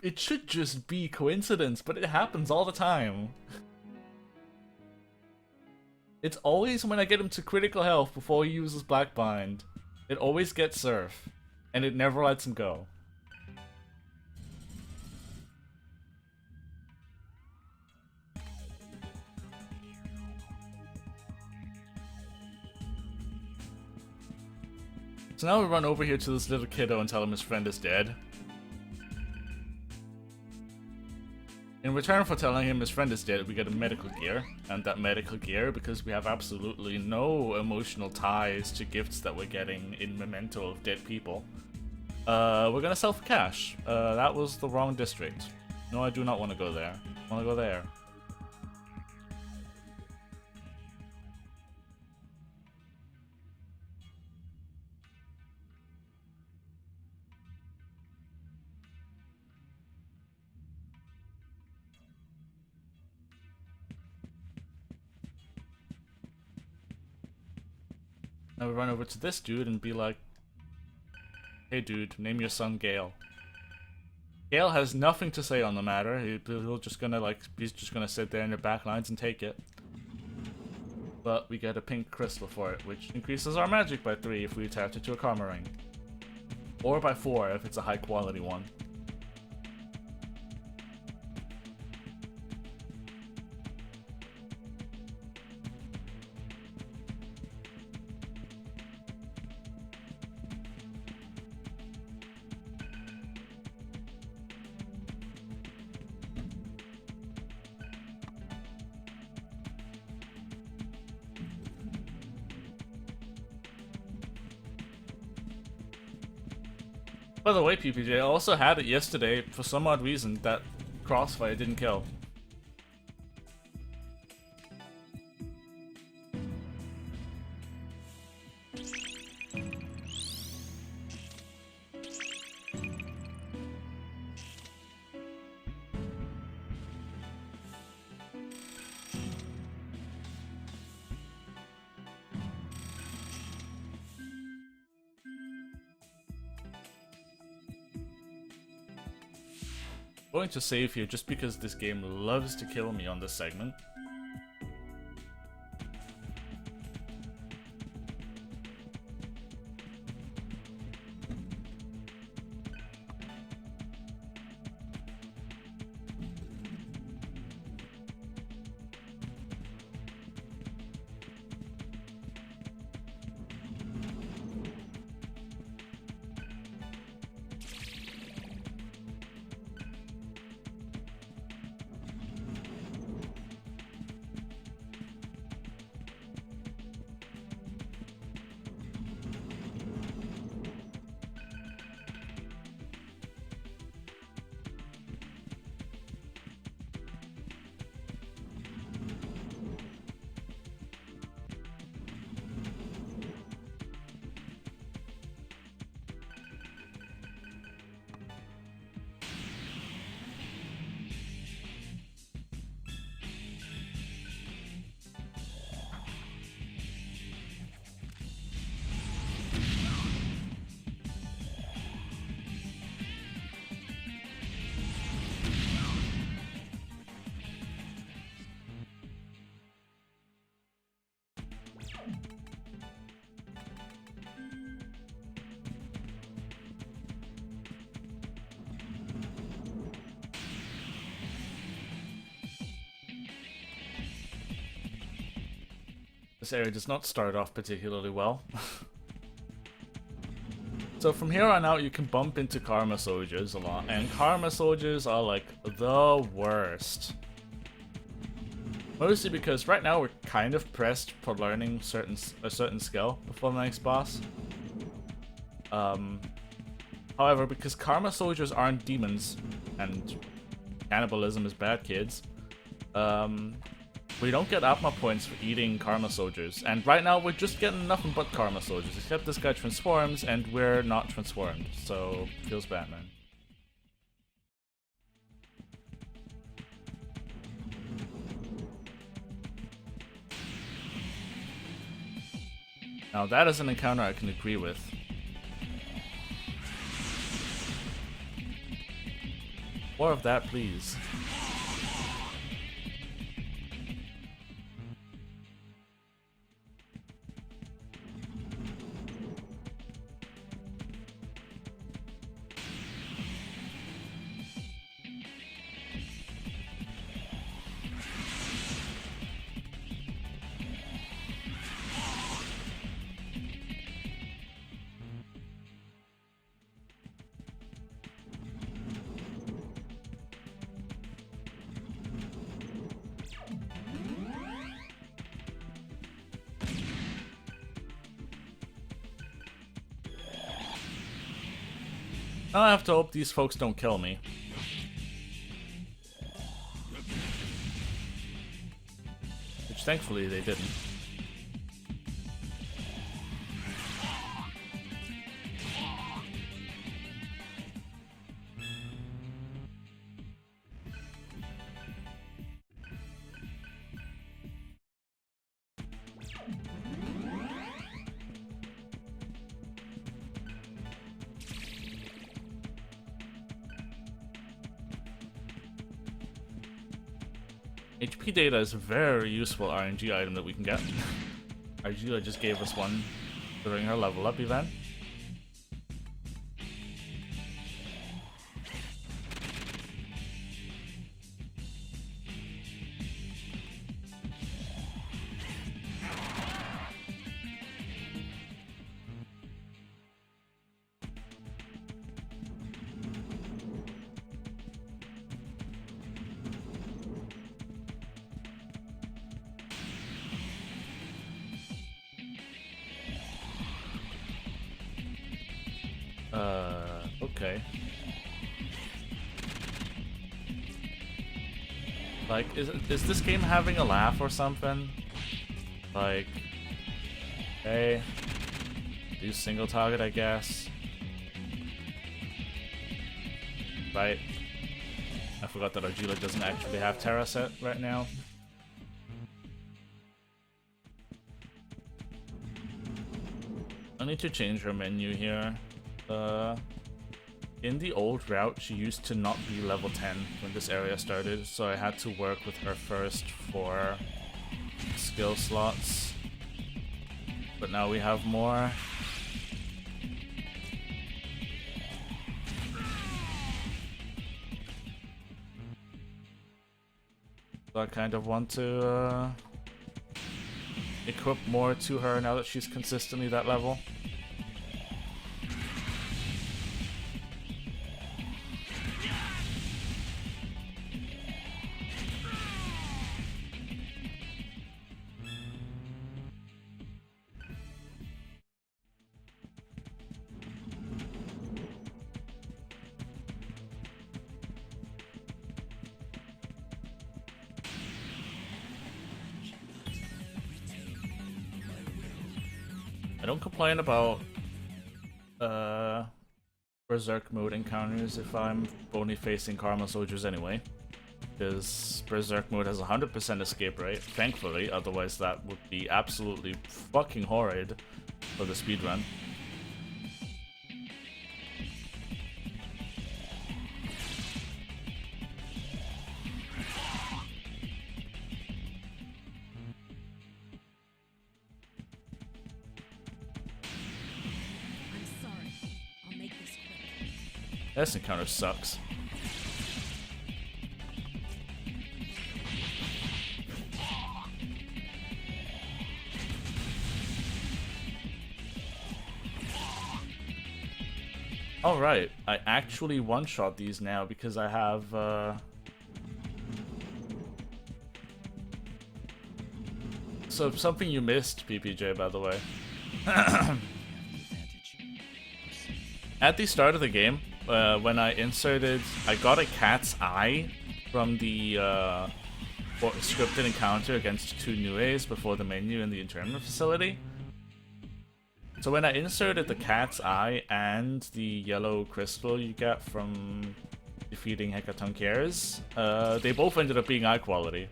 It should just be coincidence, but it happens all the time. It's always when I get him to critical health before he uses Black Bind. It always gets Surf, and it never lets him go. So now we run over here to this little kiddo and tell him his friend is dead. In return for telling him his friend is dead, we get a medical gear, and that medical gear, because we have absolutely no emotional ties to gifts that we're getting in memento of dead people, we're gonna sell for cash. That was the wrong district. No, I do not want to go there. I want to go there. Now we run over to this dude and be like, hey dude, name your son Gale. Gale has nothing to say on the matter. He's just gonna sit there in the back lines and take it. But we get a pink crystal for it, which increases our magic by 3 if we attach it to a karma ring. Or by 4 if it's a high quality one. By the way, PPJ, I also had it yesterday. For some odd reason, that crossfire didn't kill. Going to save here just because this game loves to kill me on this segment. This area does not start off particularly well. So from here on out, you can bump into Karma Soldiers a lot, and Karma Soldiers are like the worst. Mostly because right now we're kind of pressed for learning a certain skill before the next boss. However, because Karma Soldiers aren't demons, and cannibalism is bad, kids, we don't get Atma points for eating Karma Soldiers. And right now we're just getting nothing but Karma Soldiers, except this guy transforms, and we're not transformed, so feels bad, man. Now that is an encounter I can agree with. More of that, please. I have to hope these folks don't kill me. Which thankfully they didn't. HP data is a very useful RNG item that we can get. Argila just gave us one during her level up event. Okay. Like, is this game having a laugh or something? Like, okay, do single target, I guess. Right. I forgot that Argila doesn't actually have Terra set right now. I need to change her menu here. In the old route, she used to not be level 10 when this area started, so I had to work with her first for skill slots. But now we have more. So I kind of want to equip more to her now that she's consistently that level. I don't complain about Berserk mode encounters if I'm only facing Karma Soldiers anyway, because Berserk mode has 100% escape rate, thankfully, otherwise that would be absolutely fucking horrid for the speedrun. This encounter sucks. All right, I actually one-shot these now because I have So something you missed, PPJ, by the way. At the start of the game, when I got a cat's eye from the scripted encounter against 2 Nues before the menu in the internment facility. So when I inserted the cat's eye and the yellow crystal you get from defeating Hekatonkeres, they both ended up being eye quality.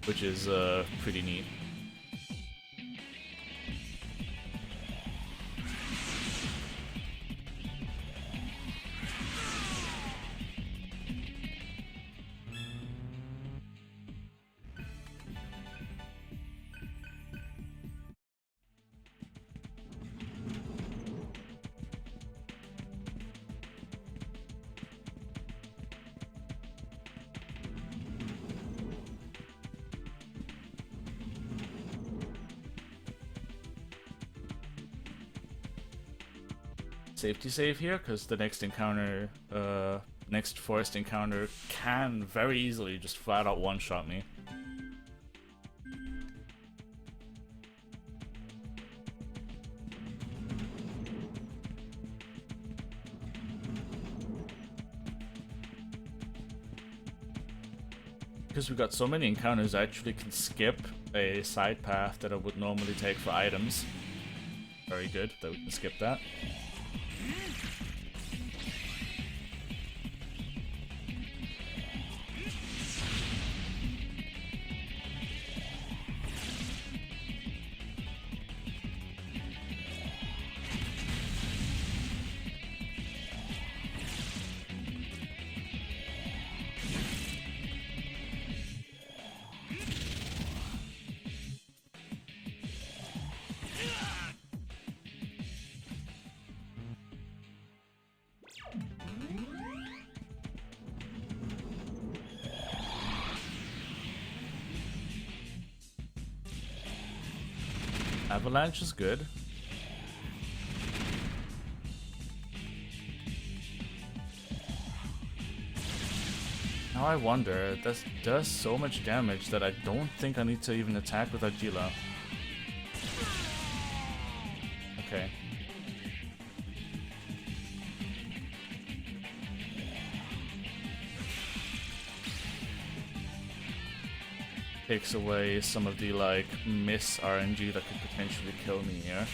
Which is pretty neat. Safety save here, because the next encounter, next forest encounter can very easily just flat out one-shot me. Because we've got so many encounters, I actually can skip a side path that I would normally take for items. Very good that we can skip that. Avalanche is good. Now I wonder, this does so much damage that I don't think I need to even attack with Agila. Okay. Takes away some of the, like, miss RNG that could potentially kill me here.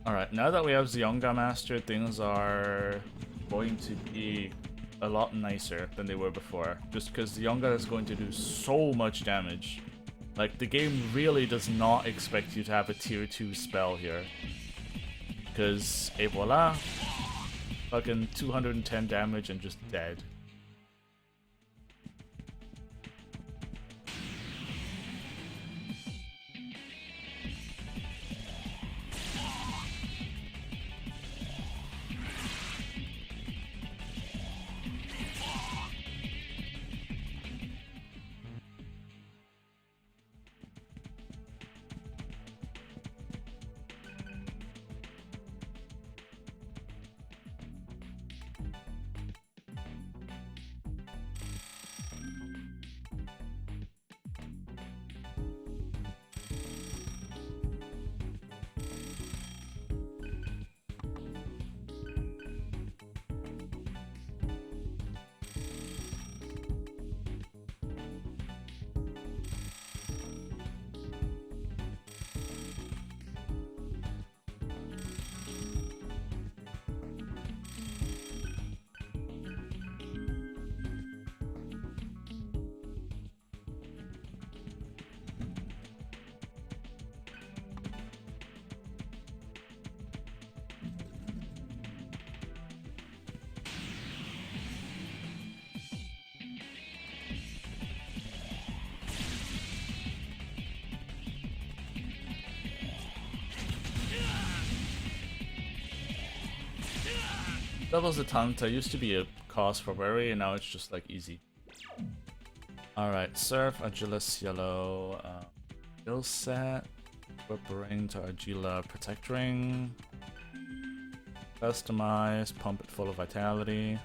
Alright, now that we have Zyonga mastered, things are going to be a lot nicer than they were before. Just because Zyonga is going to do so much damage. Like, the game really does not expect you to have a tier 2 spell here. Because, et voila, fucking 210 damage and just dead. Doubles the Tanta used to be a cause for worry, and now it's just like easy. Alright, Surf, Agilis, Yellow, skill set. Equip ring to Agila Protect Ring. Customize, pump it full of vitality.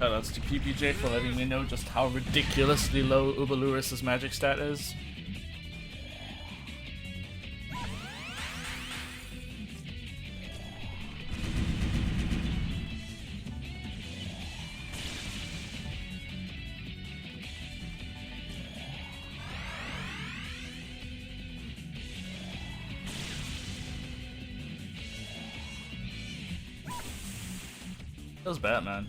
Shoutouts to PPJ for letting me know just how ridiculously low Ubaluris' magic stat is. Feels bad, man.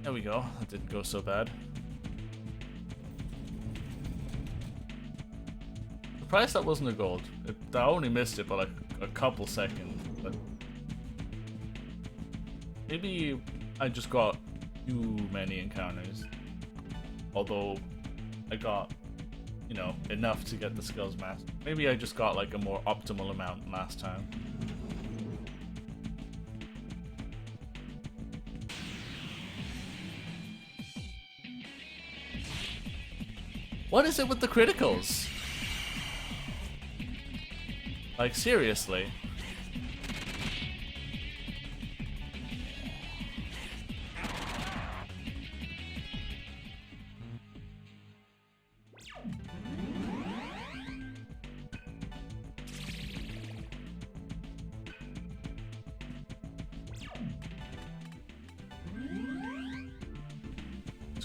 There we go. That didn't go so bad. Surprised that wasn't a gold. I only missed it by like a couple seconds, but maybe I just got too many encounters. Although I got, you know, enough to get the skills mastered. Maybe I just got like a more optimal amount last time. What is it with the criticals? Like, seriously.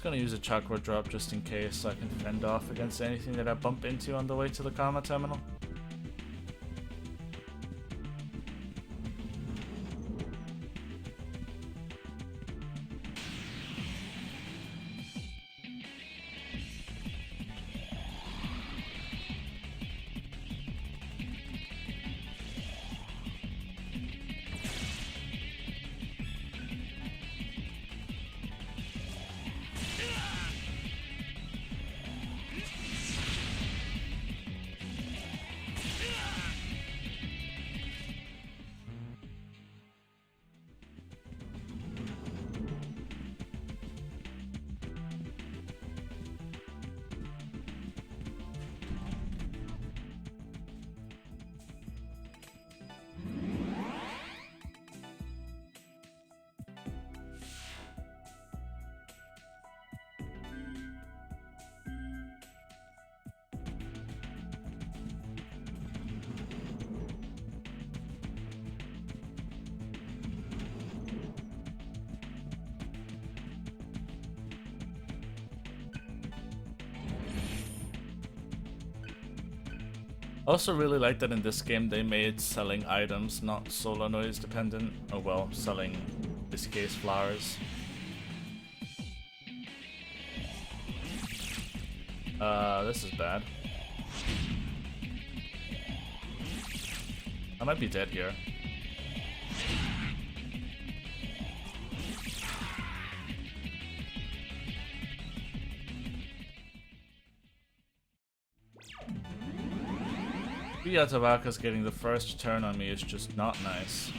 Gonna use a chakra drop just in case so I can fend off against anything that I bump into on the way to the Karma terminal. Also really like that in this game they made selling items not solar noise dependent. Oh well, selling, in this case, flowers. This is bad. I might be dead here. Tavaka's getting the first turn on me is just not nice.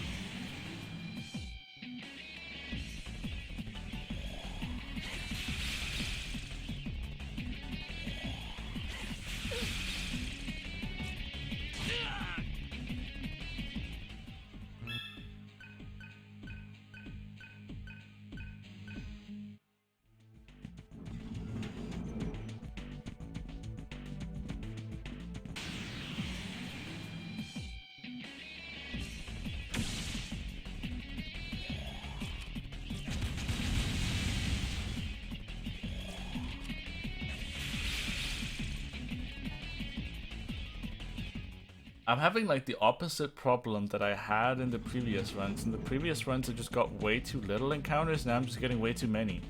I'm having like the opposite problem that I had in the previous runs. In the previous runs I just got way too little encounters, now I'm just getting way too many.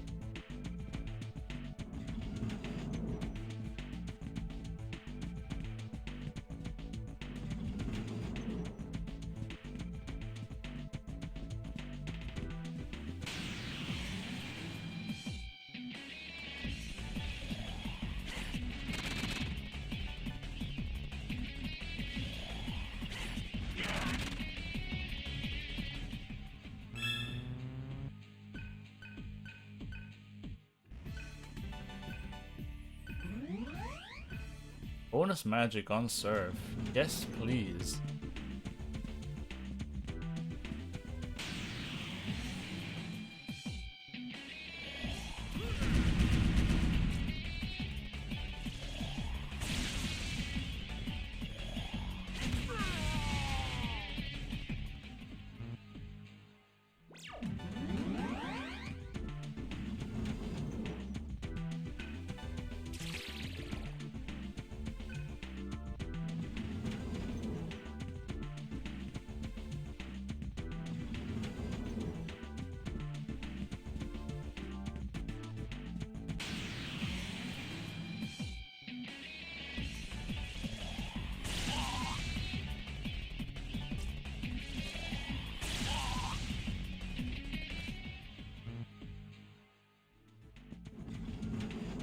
Bonus magic on Surf. Yes, please.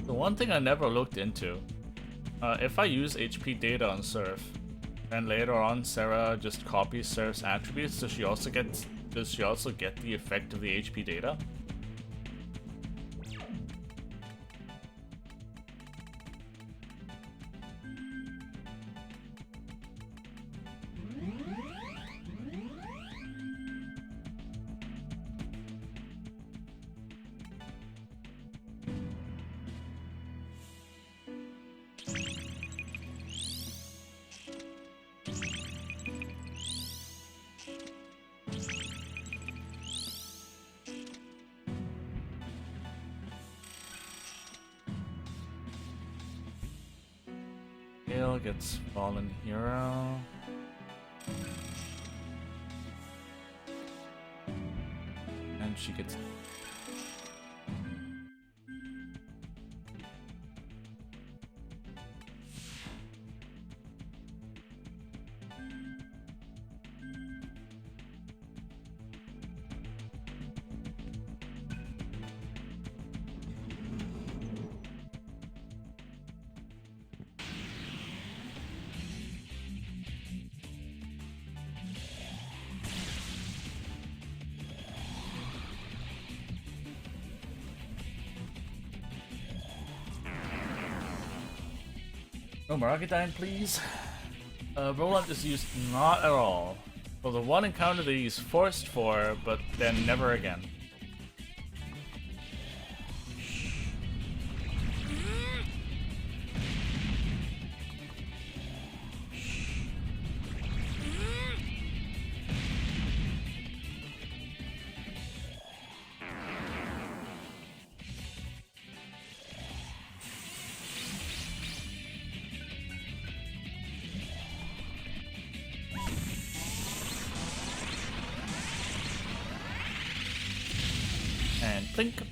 The one thing I never looked into, if I use HP data on Surf, and later on Sarah just copies Surf's attributes, does she also get the effect of the HP data? Gale gets Fallen Hero. And she gets... No more Archetype, please. Roland is used not at all. For the one encounter that he's forced for, but then never again. Blink.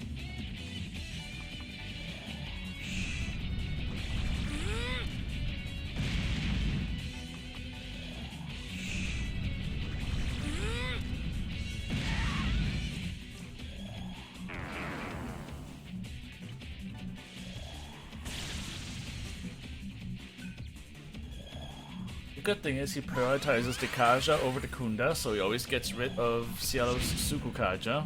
The good thing is he prioritizes the Kaja over the Kunda, so he always gets rid of Cielo's Suku Kaja.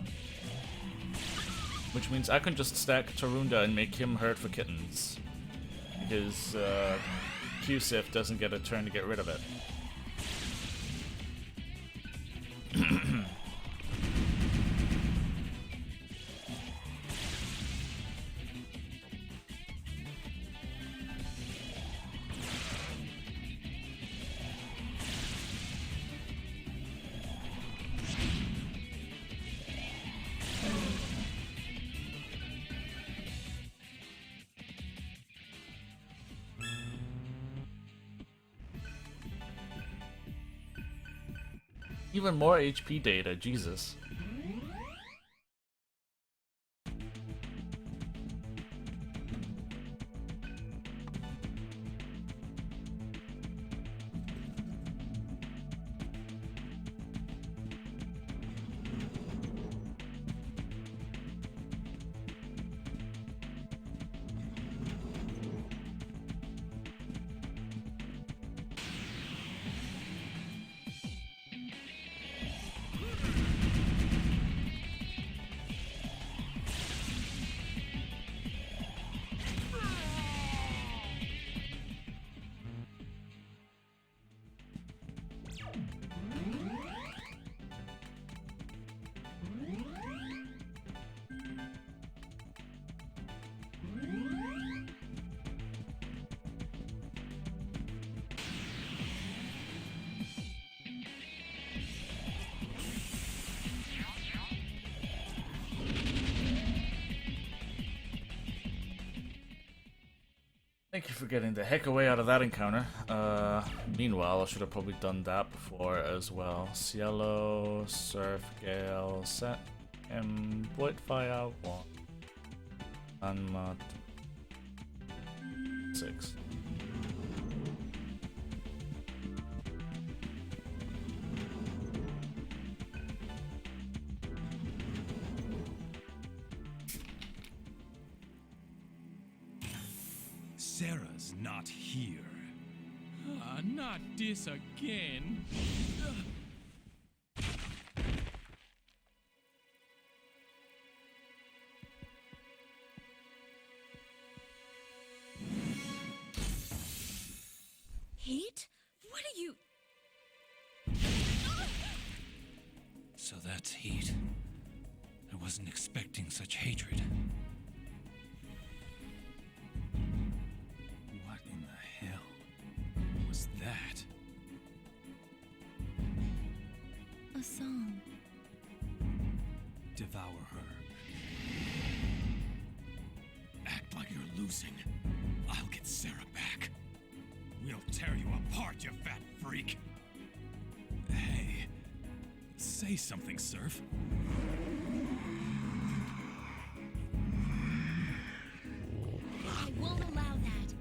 Which means I can just stack Tarunda and make him hurt for kittens. Because Q-Sif doesn't get a turn to get rid of it. Even more HP data, Jesus. Thank you for getting the heck away out of that encounter. Meanwhile, I should have probably done that before as well. Cielo, Surf, Gale, Set, Fire, 1. Unmat. 6. Sarah's not here. Not this again. Heat? What are you... So that's Heat. I wasn't expecting such hatred. What in the hell was that? A song. Devour her. Act like you're losing. I'll get Sarah back. We'll tear you apart, you fat freak. Hey, say something, Surf. I won't allow that.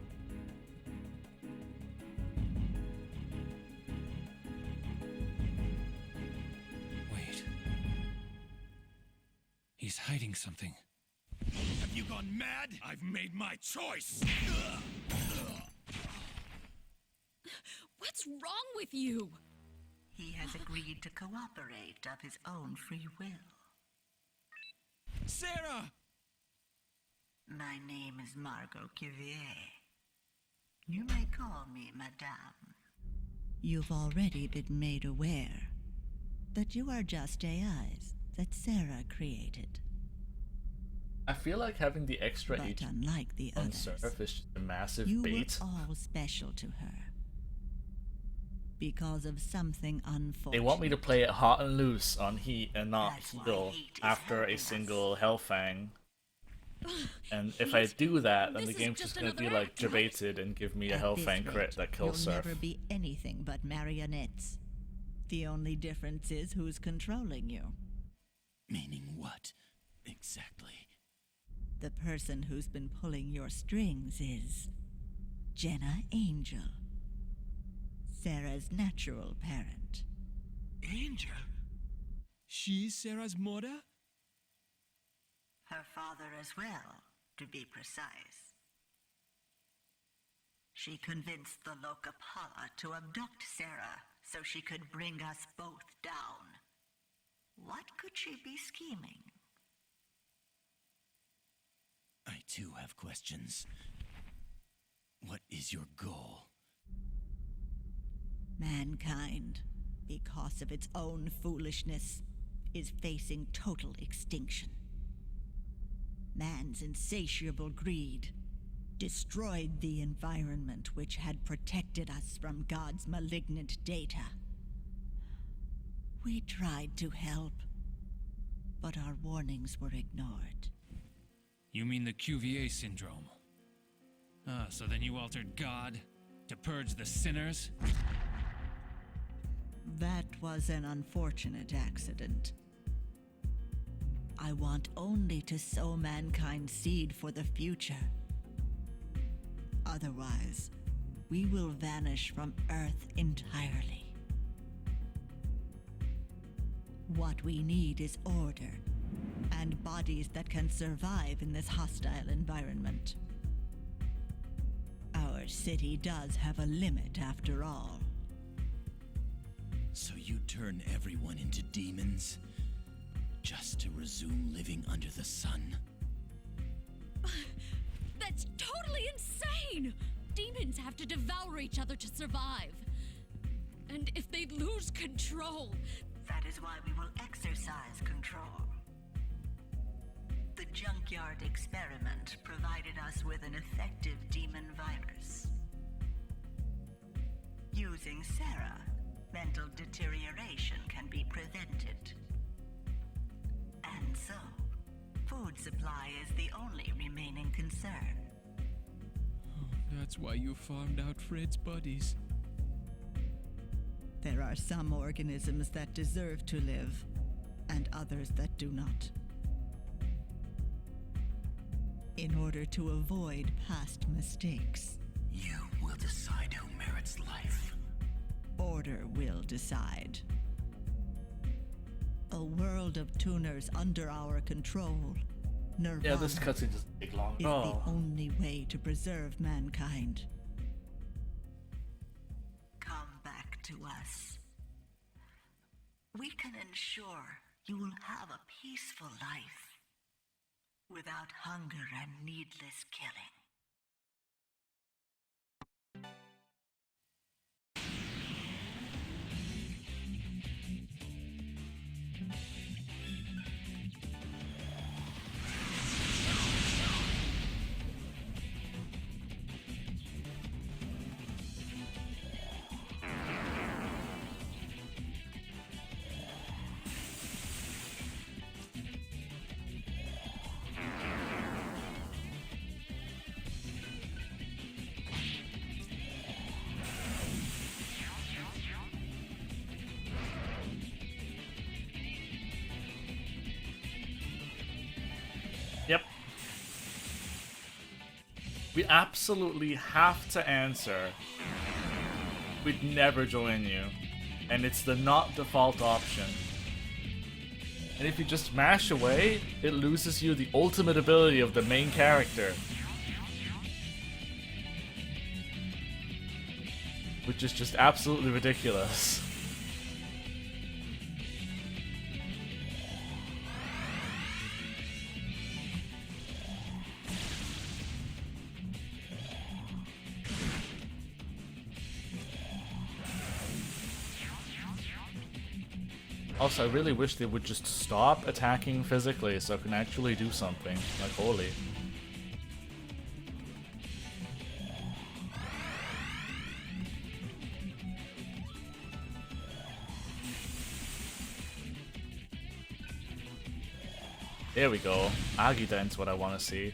Wait. He's hiding something. Have you gone mad? I've made my choice! What's wrong with you? He has agreed to cooperate of his own free will. Sarah! My name is Margot Cuvier. You may call me Madame. You've already been made aware that you are just AIs that Sarah created. I feel like having the extra But HP unlike the on others, Surf is just a massive you bait. were all special to her. Because of something unfortunate. They want me to play it hot and loose on Heat and not That's why heal Heat is after a helping us. single Hellfang. And if I do that, then the This is game's just just gonna be another like act, right? debated and give me a At Hellfang this crit rate, that kills you'll Surf. never be anything but marionettes. The only difference is who's controlling you. Meaning what? exactly? The person who's been pulling your strings is Jenna Angel, Sarah's natural parent. Angel? She's Sarah's mother? Her father as well, to be precise. She convinced the Lokapala to abduct Sarah so she could bring us both down. What could she be scheming? I too have questions. What is your goal? Mankind, because of its own foolishness, is facing total extinction. Man's insatiable greed destroyed the environment which had protected us from God's malignant data. We tried to help, but our warnings were ignored. You mean the QVA syndrome? Ah, so then you altered God to purge the sinners? That was an unfortunate accident. I want only to sow mankind's seed for the future. Otherwise, we will vanish from Earth entirely. What we need is order, and bodies that can survive in this hostile environment. Our city does have a limit after all. So you turn everyone into demons? Just to resume living under the sun? That's totally insane! Demons have to devour each other to survive. And if they lose control... That is why we will exercise control. The junkyard experiment provided us with an effective demon virus. Using Sarah, mental deterioration can be prevented. And so, food supply is the only remaining concern. That's why you farmed out Fred's buddies. There are some organisms that deserve to live, and others that do not. In order to avoid past mistakes, You will decide who merits life. order will decide. A world of tuners under our control, Nirvana, Yeah, this cutscene doesn't take long. is the only way to preserve mankind. Come back to us. We can ensure you will have a peaceful life without hunger and needless killing. Yep. We absolutely have to answer. We'd never join you. And it's the not default option. And if you just mash away, it loses you the ultimate ability of the main character. Which is just absolutely ridiculous. Also, I really wish they would just stop attacking physically so I can actually do something. Like, holy. There we go. Agident's what I want to see.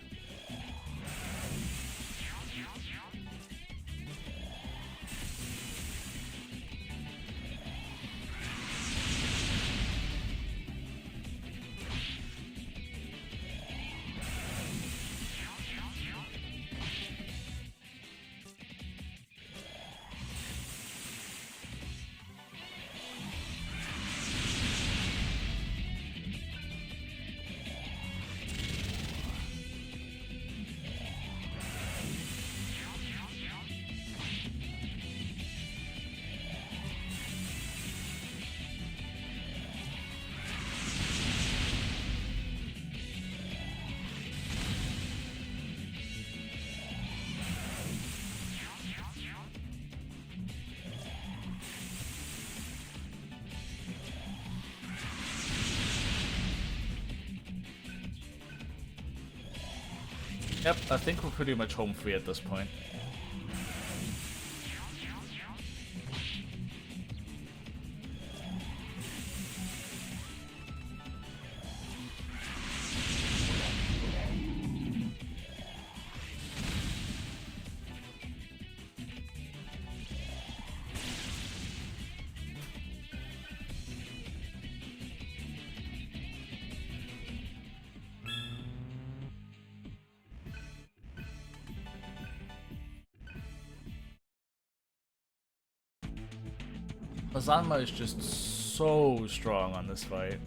Yep, I think we're pretty much home free at this point. Azanma is just so strong on this fight.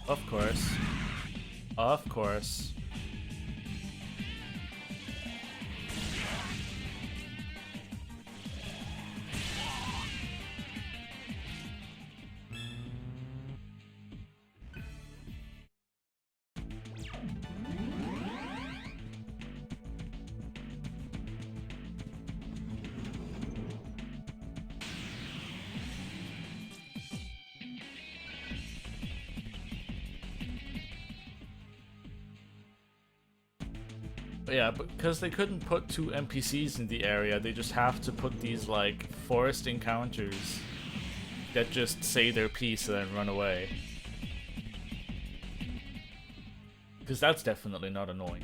Of course. Of course. Yeah, because they couldn't put 2 NPCs in the area, they just have to put these, like, forest encounters that just say their piece and then run away. Because that's definitely not annoying.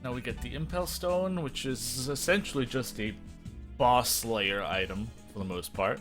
Now we get the Impel Stone, which is essentially just a boss slayer item for the most part.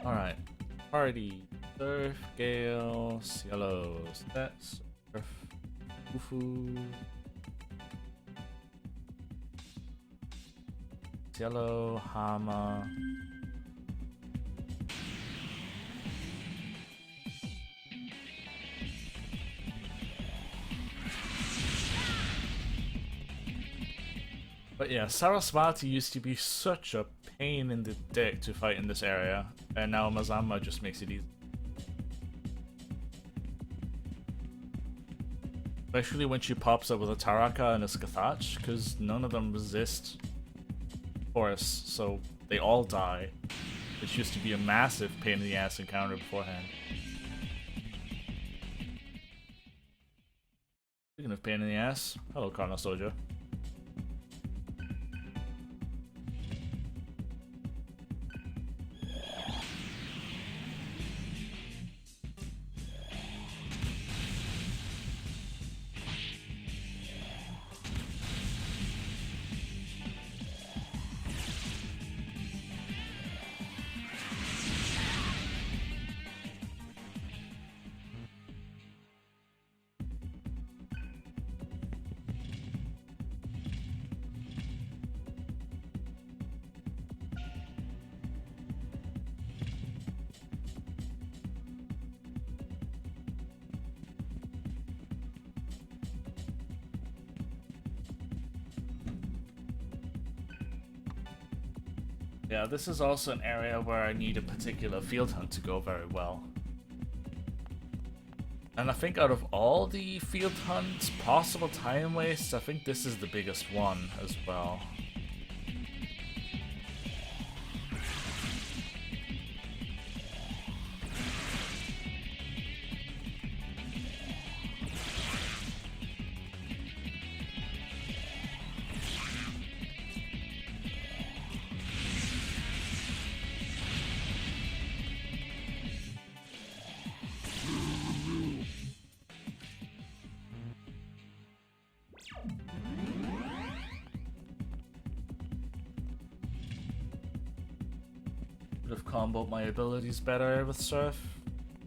Alright. Party. Surf, Gale, Cielo, Set, Surf, Ufu. Cielo, Hama. But yeah, Sarasvati used to be such a pain in the dick to fight in this area, and now Mazama just makes it easy. Especially when she pops up with a Taraka and a Skathach, because none of them resist Force, so they all die. Which used to be a massive pain in the ass encounter beforehand. Speaking of pain in the ass, hello Karna Soja. Yeah, this is also an area where I need a particular field hunt to go very well. And I think out of all the field hunts, possible time wastes, I think this is the biggest one as well. Would have comboed my abilities better with Surf.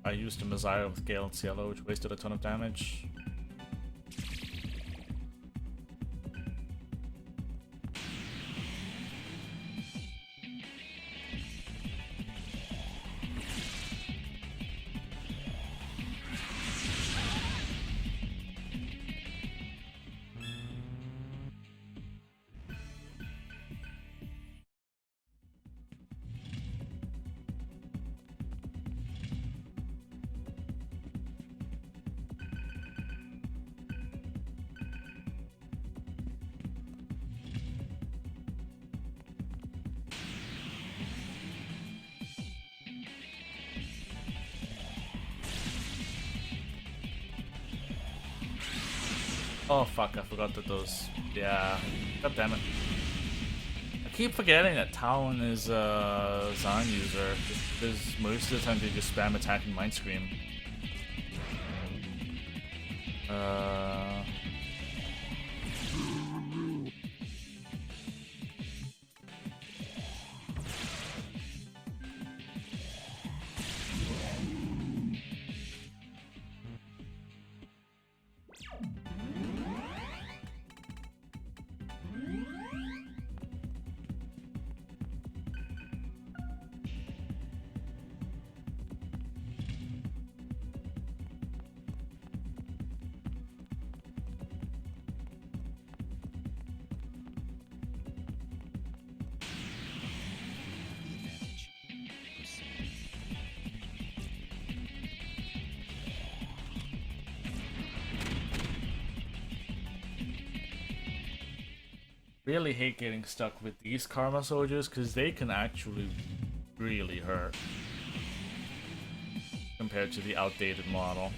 I used a Messiah with Gale and Cielo, which wasted a ton of damage. Oh fuck, I forgot that those... Yeah, god damn it. I keep forgetting that Talon is a Zan user, because most of the time they just spam attacking Mind Scream. Really hate getting stuck with these Karma Soldiers because they can actually really hurt compared to the outdated model.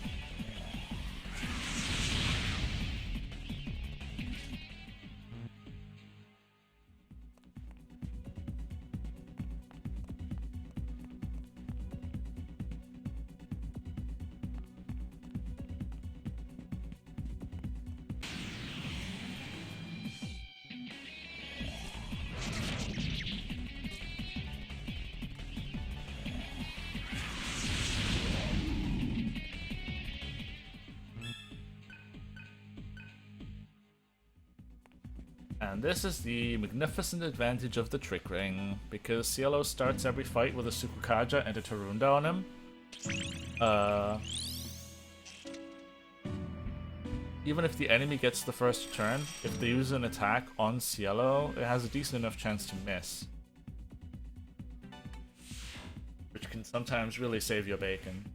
And this is the magnificent advantage of the Trick Ring, because Cielo starts every fight with a Sukukaja and a Tarunda on him. Even if the enemy gets the first turn, if they use an attack on Cielo, it has a decent enough chance to miss. Which can sometimes really save your bacon.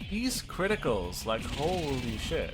These criticals, like, holy shit.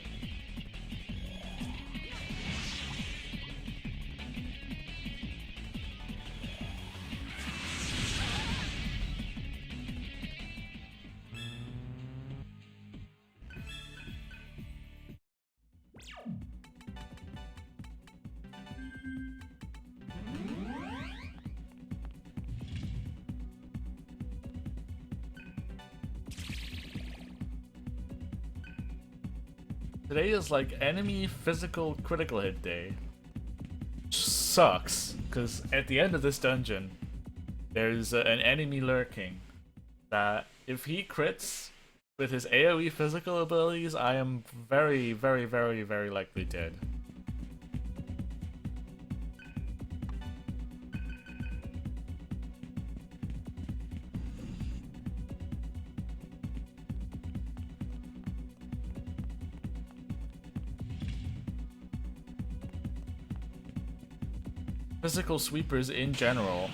Today is like enemy physical critical hit day. Sucks, because at the end of this dungeon, there's an enemy lurking that if he crits with his AoE physical abilities, I am very, very, very, very likely dead. Physical sweepers in general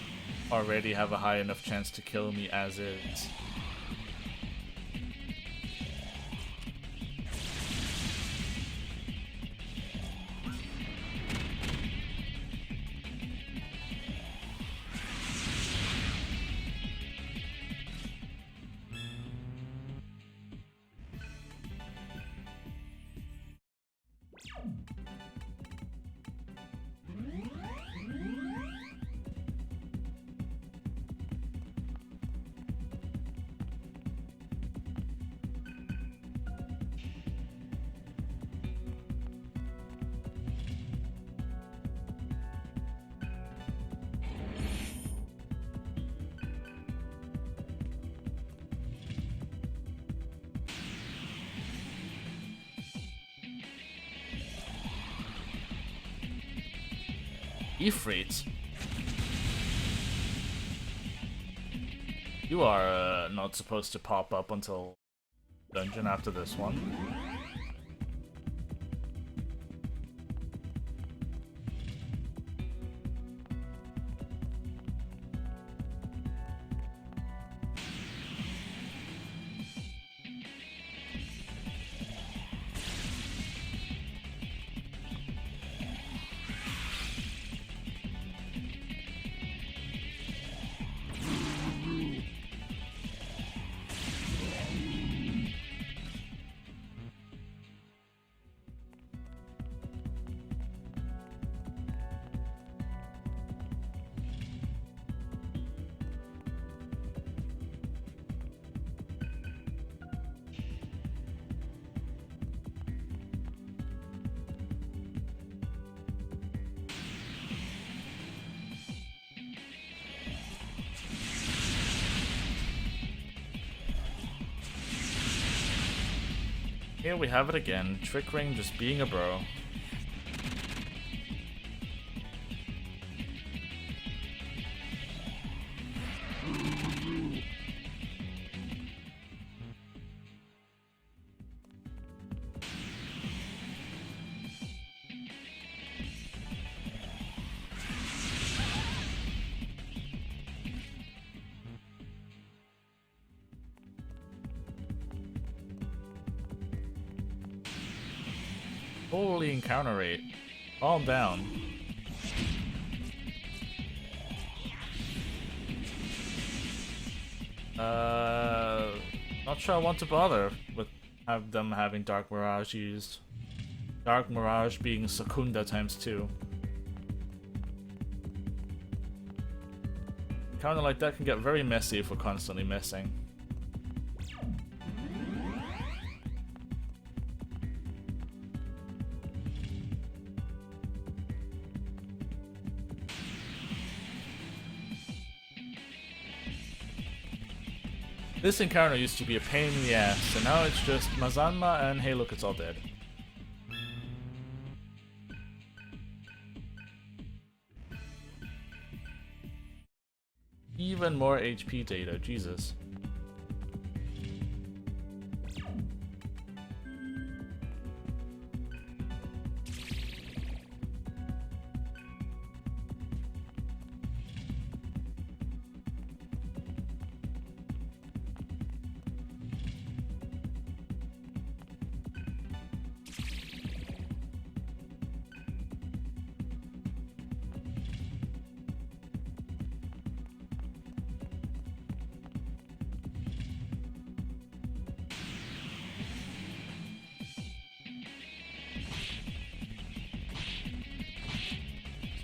already have a high enough chance to kill me as is. Ifrit, you are not supposed to pop up until dungeon after this one. Here we have it again, Trick Ring just being a bro. Holy encounter rate. Calm down. Not sure I want to bother with them having Dark Mirage used. Dark Mirage being Secunda times 2. Encounter like that can get very messy if we're constantly missing. This encounter used to be a pain in the ass, and now it's just Mazanma and hey look, it's all dead. Even more HP data, Jesus.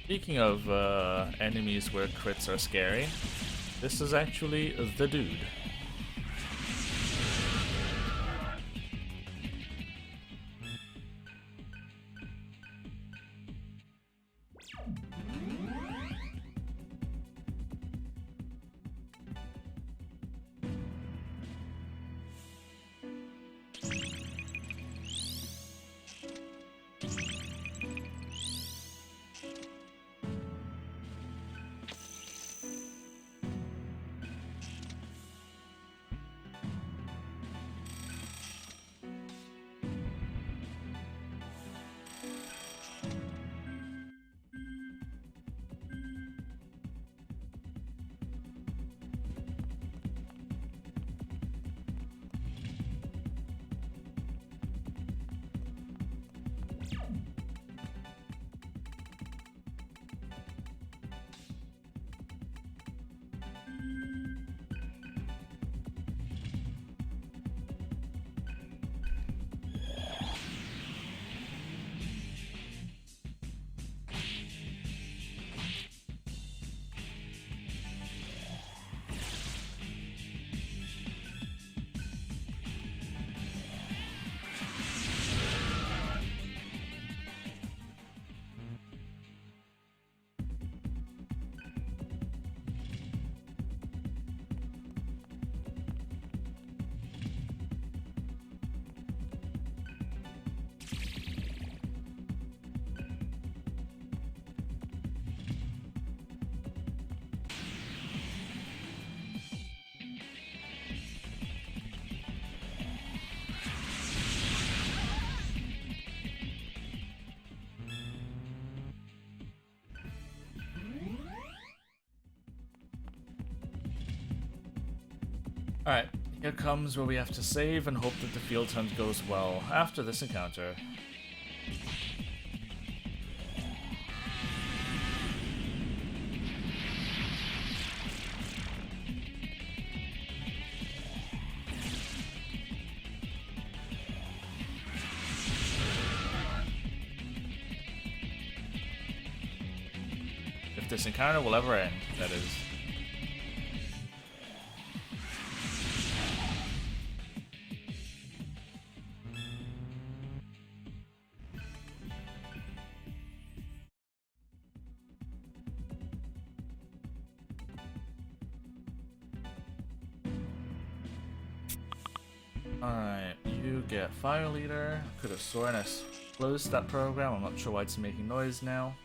Speaking of enemies where crits are scary, this is actually the dude. Alright, here comes where we have to save and hope that the field hunt goes well after this encounter. If this encounter will ever end, that is. Alright, you get Fire Leader. Could have sworn I closed that program. I'm not sure why it's making noise now.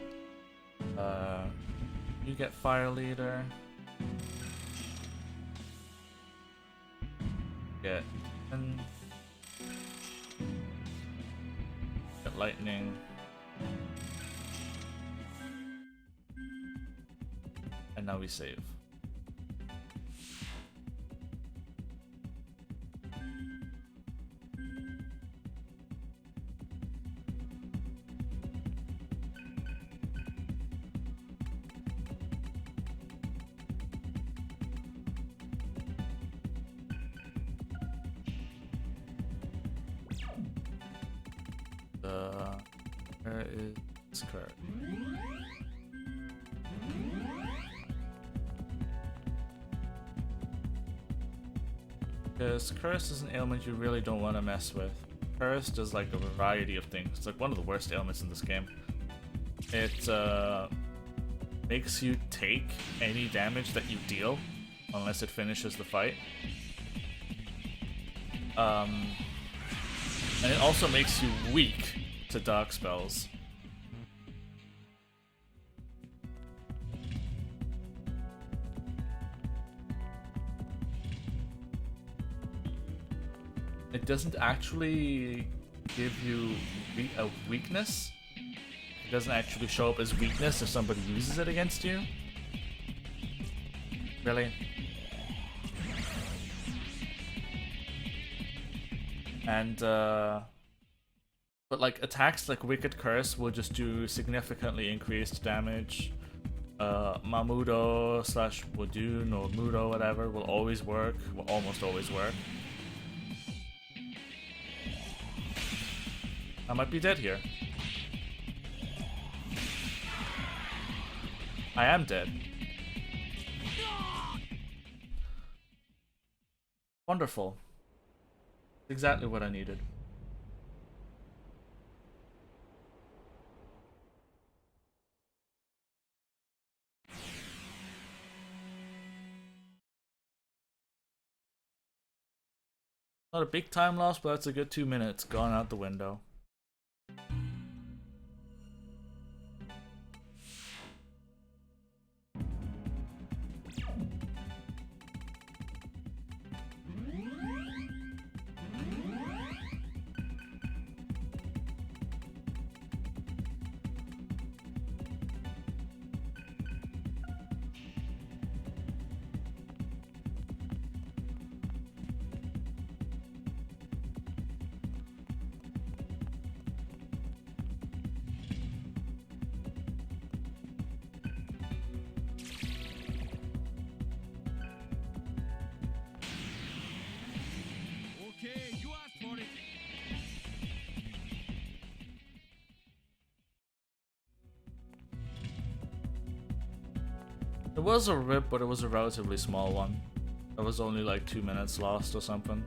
You get Fire Leader. Get Lightning. And now we save. Where is Kurt? Because curse is an ailment you really don't want to mess with. Curse does like a variety of things. It's like one of the worst ailments in this game. It makes you take any damage that you deal unless it finishes the fight. And it also makes you weak to dark spells. It doesn't actually give you a weakness. It doesn't actually show up as weakness if somebody uses it against you. Really? And, but like attacks like Wicked Curse will just do significantly increased damage. Mamudo slash Wudun or Mudo, whatever, will always work, will almost always work. I might be dead here. I am dead. Wonderful. Exactly what I needed. Not a big time loss, but that's a good 2 minutes gone out the window. It was a rip, but it was a relatively small one. It was only like 2 minutes lost or something.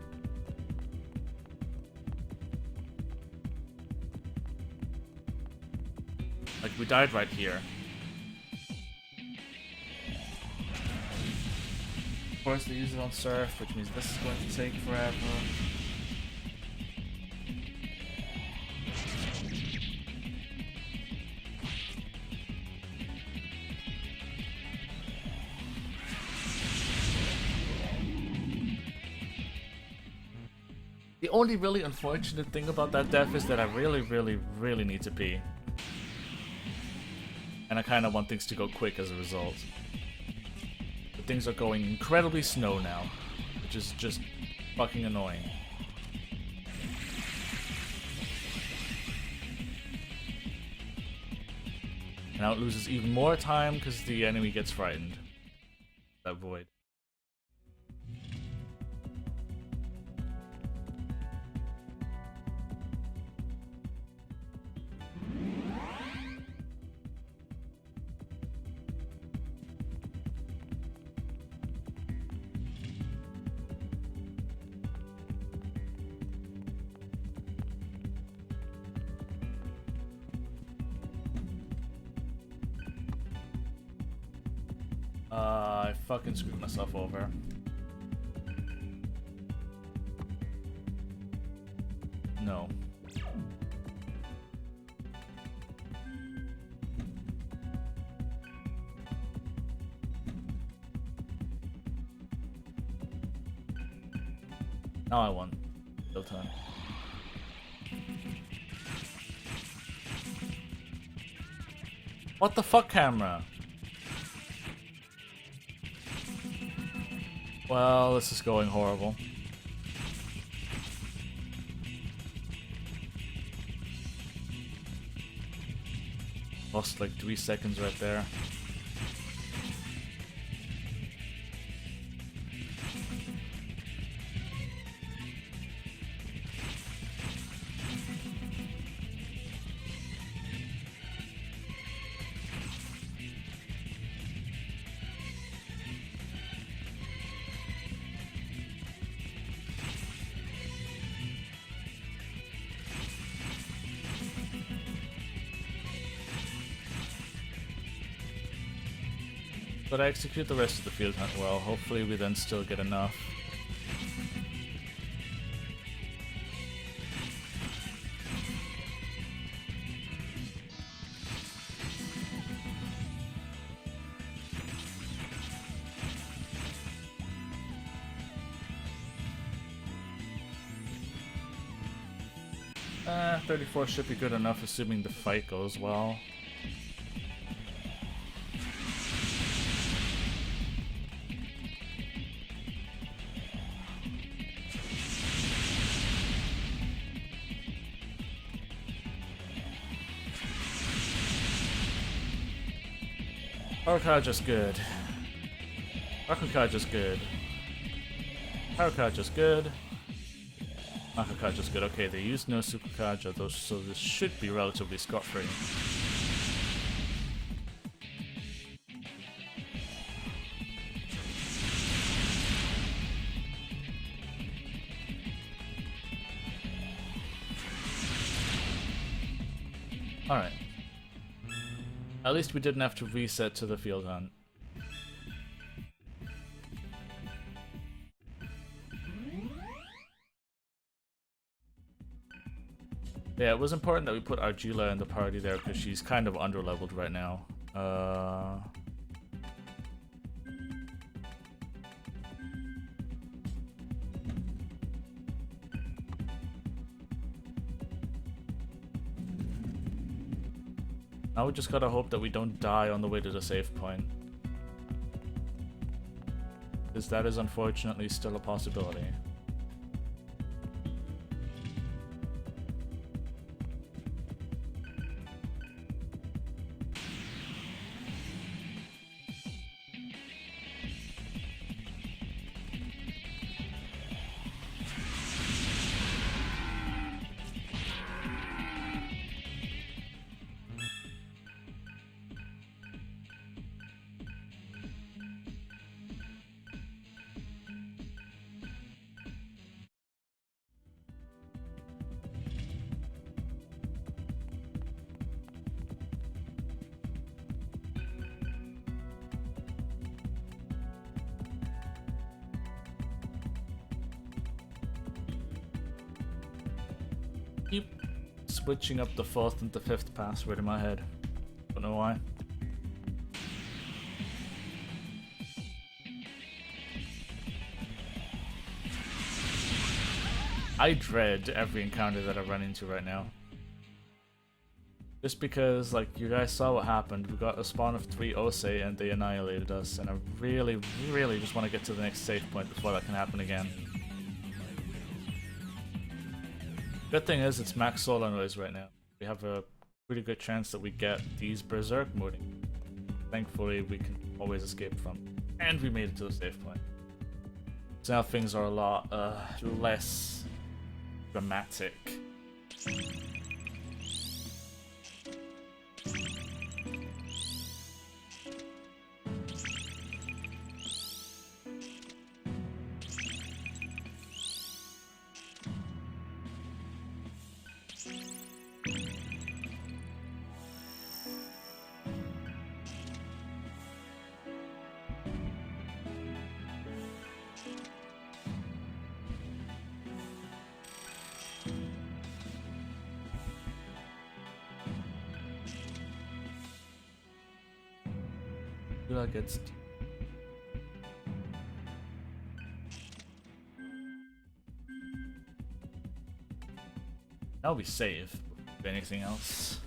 Like, we died right here. Of course, they use it on Surf, which means this is going to take forever. The only really unfortunate thing about that death is that I really need to pee. And I kind of want things to go quick as a result. But things are going incredibly slow now, which is just fucking annoying. Now it loses even more time because the enemy gets frightened. That void. I fucking screwed myself over. No. Now I won. Still time. What the fuck, camera? Well, this is going horrible. Lost like 3 seconds right there. but I execute the rest of the field hunt well. Hopefully we then still get enough. 34 should be good enough, assuming the fight goes well. Haruka just good. Haruka just good. Haruka just good. Haruka just good. Okay, they used no Sukukaja, though, so this should be relatively scot-free. Alright. At least we didn't have to reset to the field hunt. Yeah, it was important that we put Argila in the party there because she's kind of underleveled right now. Now we just gotta hope that we don't die on the way to the save point. Because that is unfortunately still a possibility. Keep switching up the 4th and the 5th password in my head. Don't know why. I dread every encounter that I run into right now. Just because, like, you guys saw what happened. We got a spawn of 3 Osei and they annihilated us, and I really, really just want to get to the next save point before that can happen again. Good thing is it's max solar noise right now. We have a pretty good chance that we get these berserk mooding. Thankfully we can always escape from. And we made it to the save point. So now things are a lot less dramatic. Gets now we save if anything else.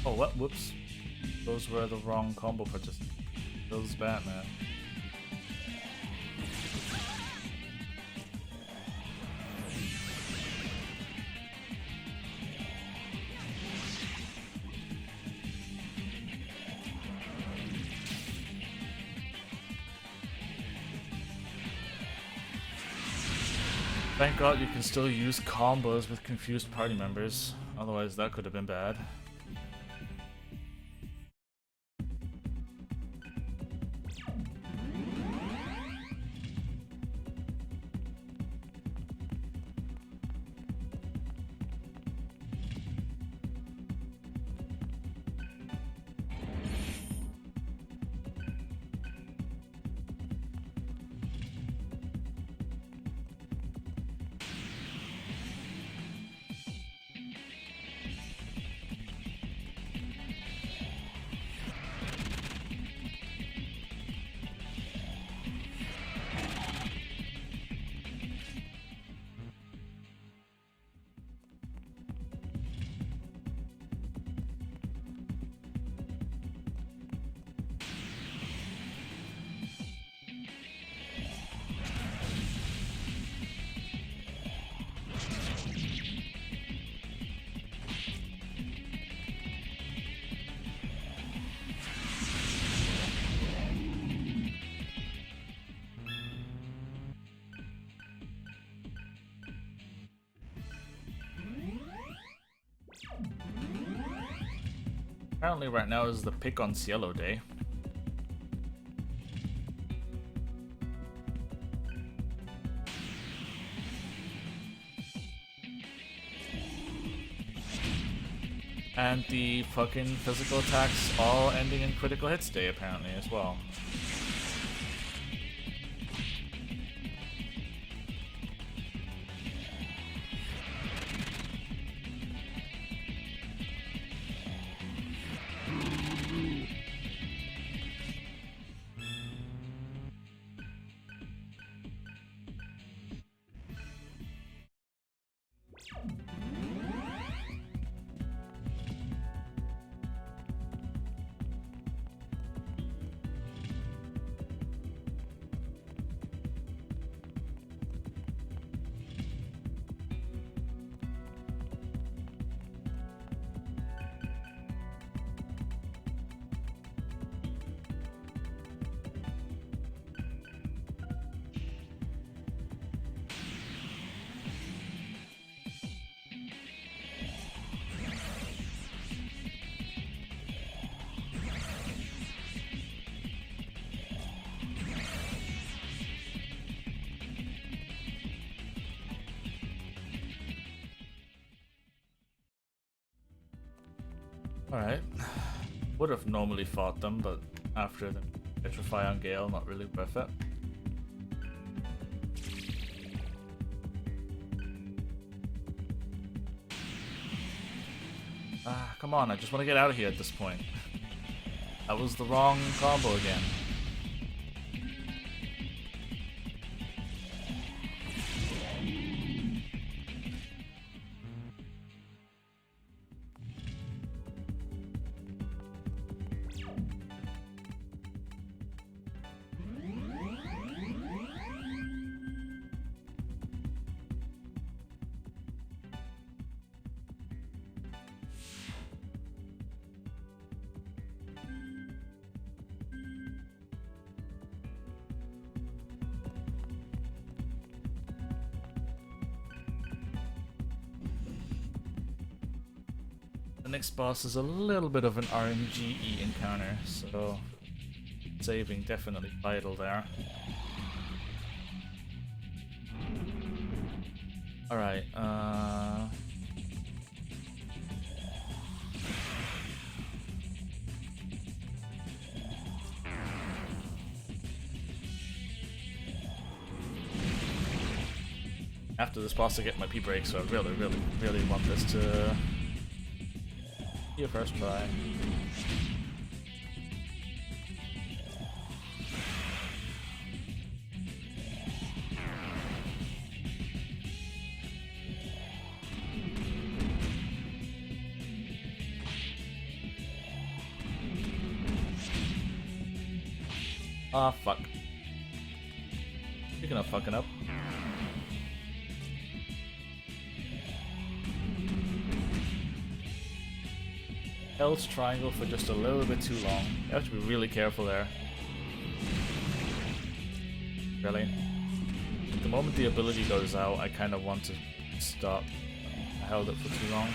Oh, what? Whoops. Those were the wrong combo participants. Those Batman. Thank God you can still use combos with confused party members. Otherwise, that could have been bad. Apparently right now is the pick on Cielo day. And the fucking physical attacks all ending in critical hits day apparently as well. Alright. Would have normally fought them, but after the Petrify on Gale, not really worth it. Ah, come on, I just want to get out of here at this point. That was the wrong combo again. The next boss is a little bit of an RNGE encounter, so saving definitely vital there. Alright, after this boss I get my P-break, so I really want this to be a first try. Ah, fuck. Speaking of fucking up. Held triangle for just a little bit too long. You have to be really careful there. Really. The moment the ability goes out, I kind of want to stop. I held it for too long.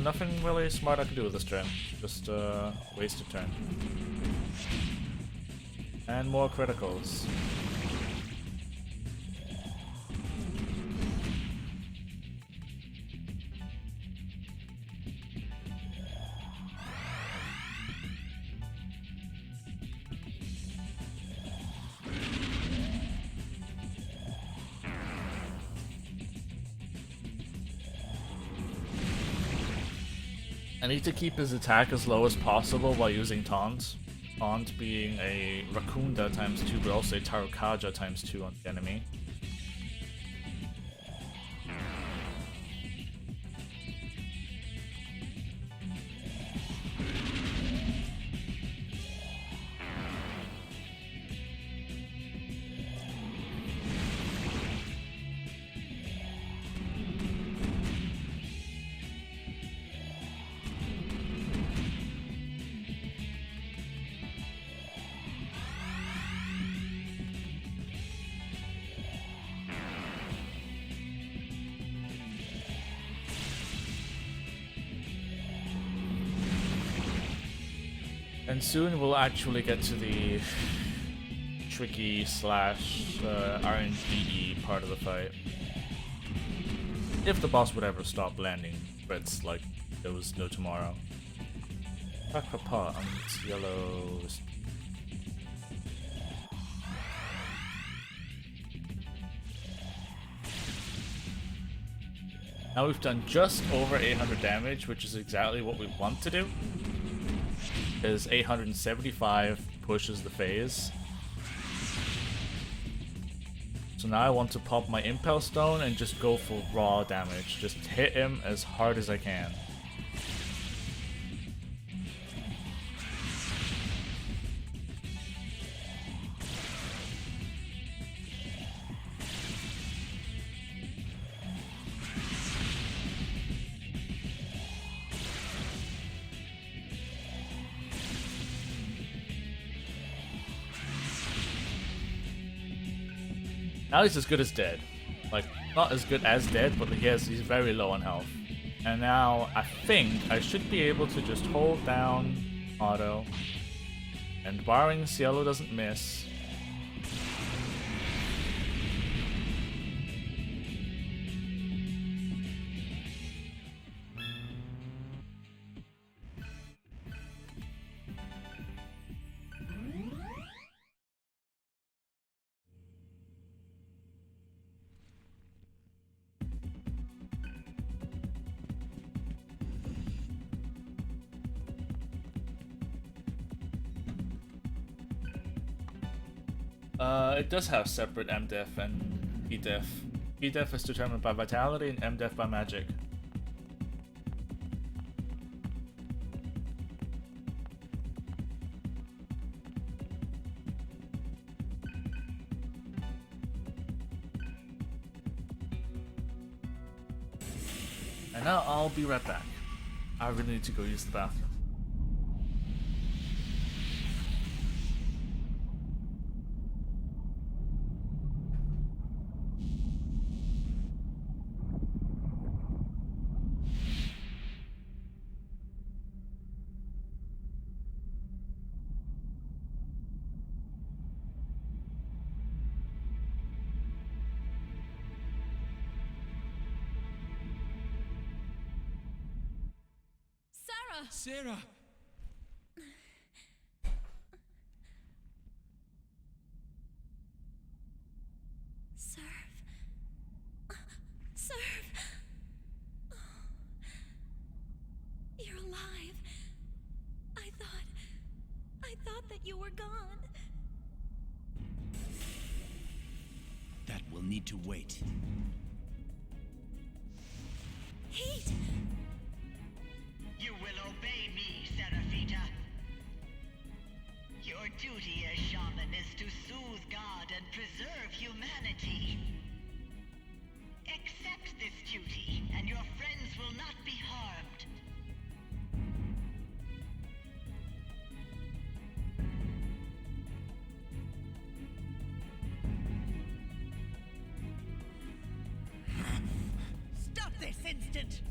Nothing really smart I can do with this turn. Just wasted turn. And more criticals. I need to keep his attack as low as possible while using taunt. Taunt being a Rakunda times 2, but also a Tarukaja times 2 on the enemy. And soon we'll actually get to the tricky slash RNGE part of the fight. If the boss would ever stop landing crits like there was no tomorrow. Papa, it's yellow. Now we've done just over 800 damage, which is exactly what we want to do. Because 875 pushes the phase. So now I want to pop my Impel Stone and just go for raw damage. Just hit him as hard as I can. Now he's as good as dead. Like, not as good as dead, but he's very low on health. And now I think I should be able to just hold down auto. And barring Cielo doesn't miss. It does have separate MDef and PDef. PDef is determined by vitality and MDef by magic. And now I'll be right back. I really need to go use the bathroom. Sarah! Serve. Serve. You're alive. I thought that you were gone. That will need to wait. Heat! You will obey me, Seraphita. is to soothe God and preserve humanity. Accept this duty, and your friends will not be harmed. Stop this instant!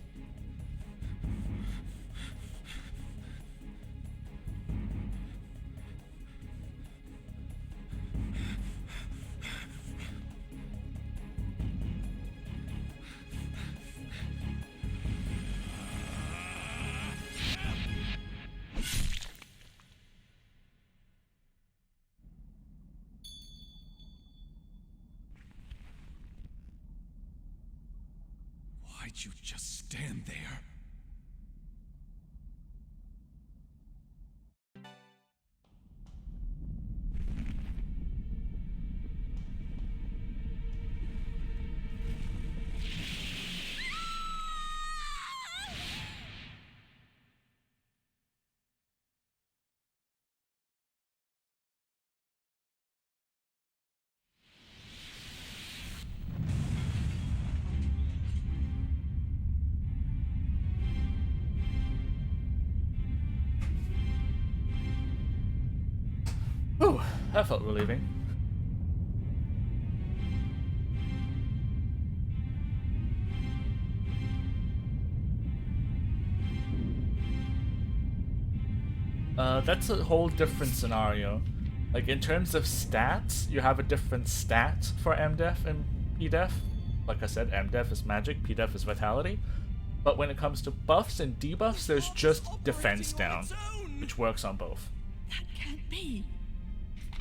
Why'd you just stand there? Whew, that felt relieving. That's a whole different scenario. Like, in terms of stats, you have a different stat for MDef and PDef. Like I said, MDef is magic, PDef is vitality. But when it comes to buffs and debuffs, there's just defense down, which works on both. That can't be.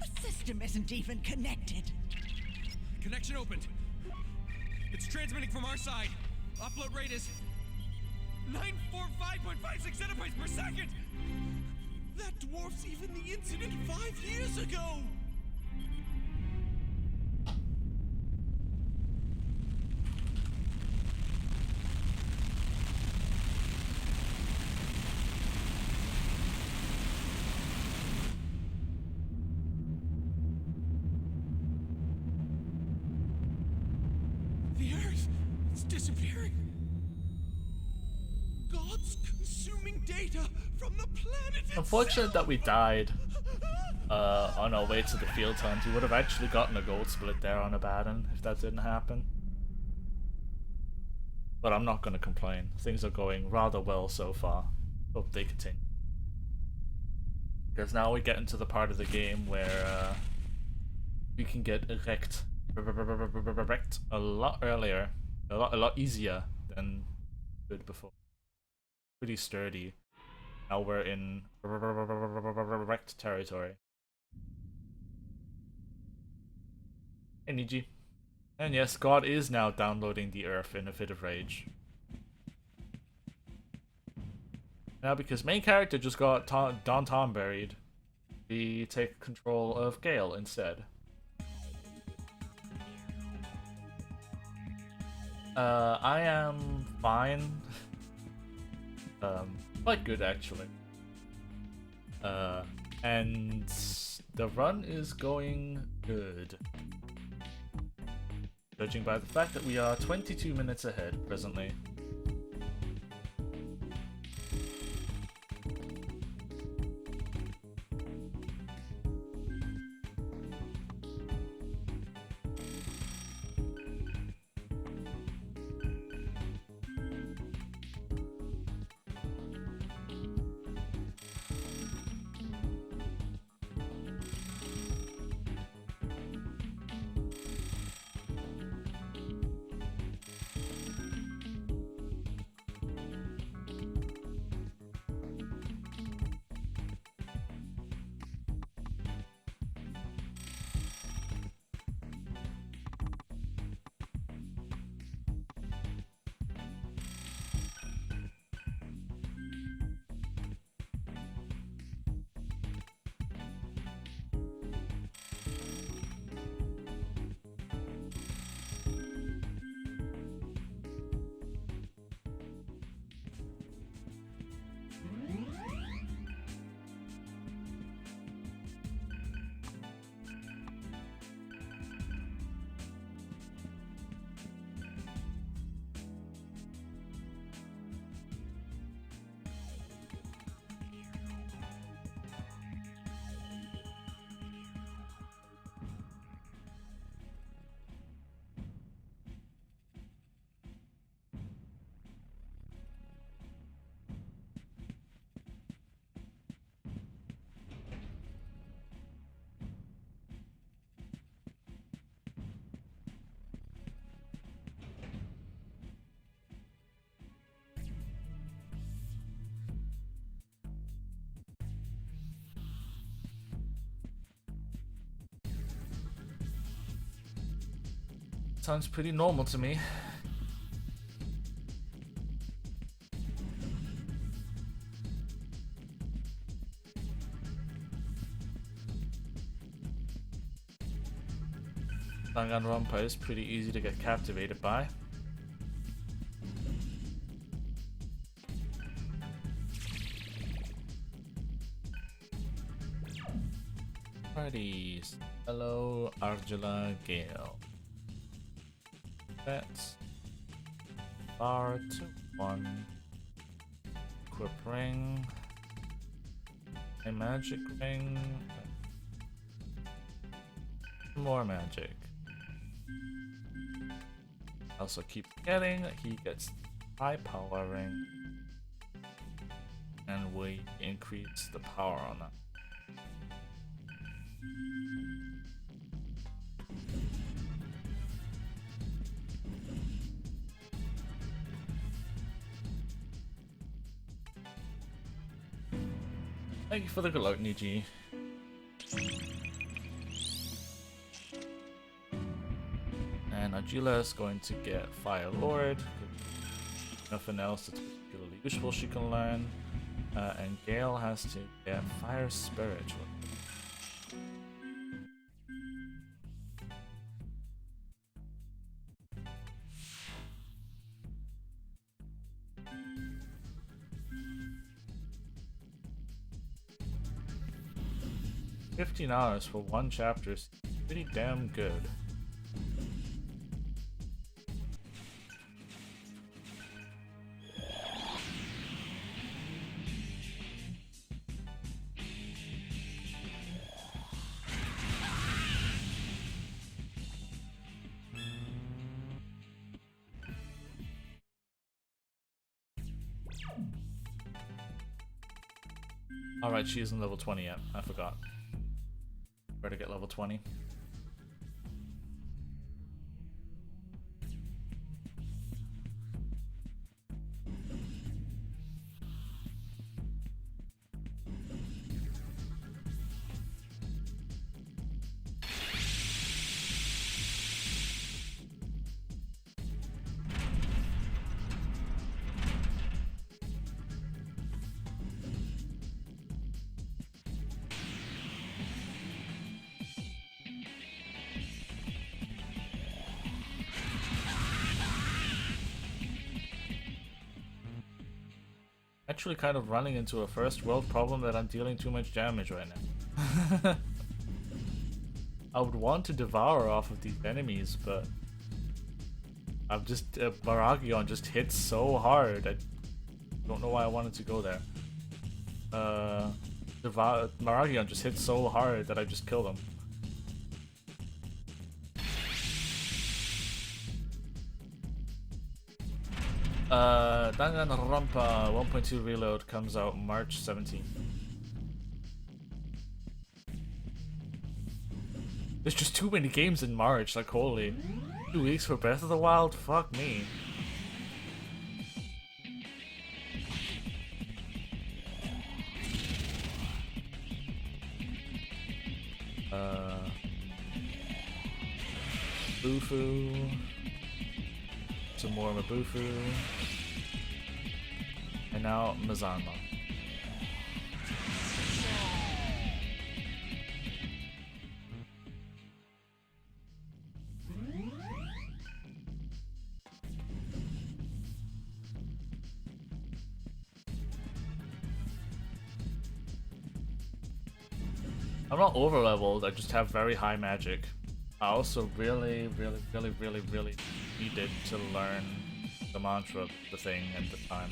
The system isn't even connected. Connection opened. It's transmitting from our side. Upload rate is 945.56 zettabytes per second. That dwarfs even the incident 5 years ago! The Earth, it's disappearing. God's consuming data from the planet itself. Unfortunate that we died on our way to the field hunt. We would have actually gotten a gold split there on Abaddon if that didn't happen. But I'm not going to complain. Things are going rather well so far. Hope they continue. Because now we get into the part of the game where we can get wrecked a lot earlier, a lot easier than we did before. Pretty sturdy. Now we're in wrecked territory. Hey, Niji. And yes, God is now downloading the Earth in a fit of rage. Now, because main character just got Don Tom buried, we take control of Gale instead. I am fine. Quite good actually. And the run is going good. Judging by the fact that we are 22 minutes ahead presently. sounds pretty normal to me. Danganronpa is pretty easy to get captivated by. Parties. Hello, Argela Gale. That's bar to 1. Equip ring. A magic ring. More magic. Also keep forgetting he gets high power ring. And we increase the power on that. Thank you for the good luck, Niji. And Agila is going to get Fire Lord. Nothing else that's particularly useful she can learn. And Gale has to get Fire Spirit. 15 hours for one chapter is pretty damn good. Alright, she isn't level 20 yet. I forgot. Where to get level 20. Actually kind of running into a first world problem that I'm dealing too much damage right now. I would want to devour off of these enemies, but I've just Baragion just hits so hard. I don't know why I wanted to go there. Baragion just hits so hard that I just killed him. Danganronpa 1.2 Reload comes out March 17th. There's just too many games in March, like holy. 2 weeks for Breath of the Wild? Fuck me. Bufu. Some more Mabufu. And now Mazanma. I'm not over leveled, I just have very high magic. I also really needed to learn the mantra of the thing at the time.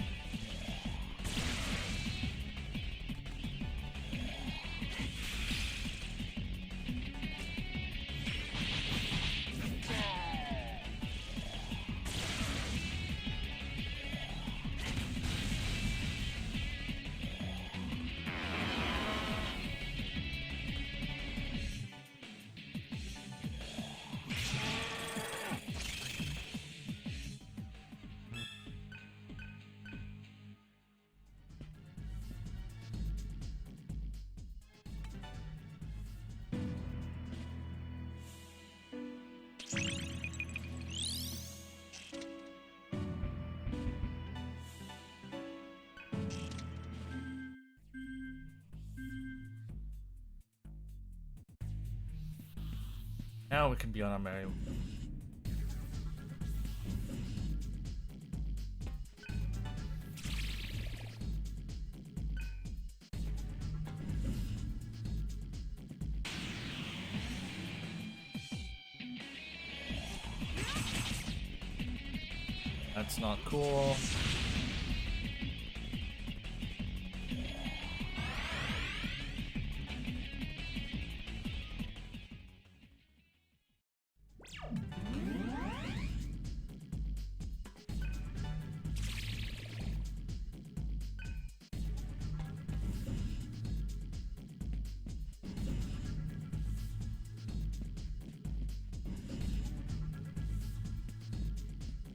Now we can be on our merry. That's not cool.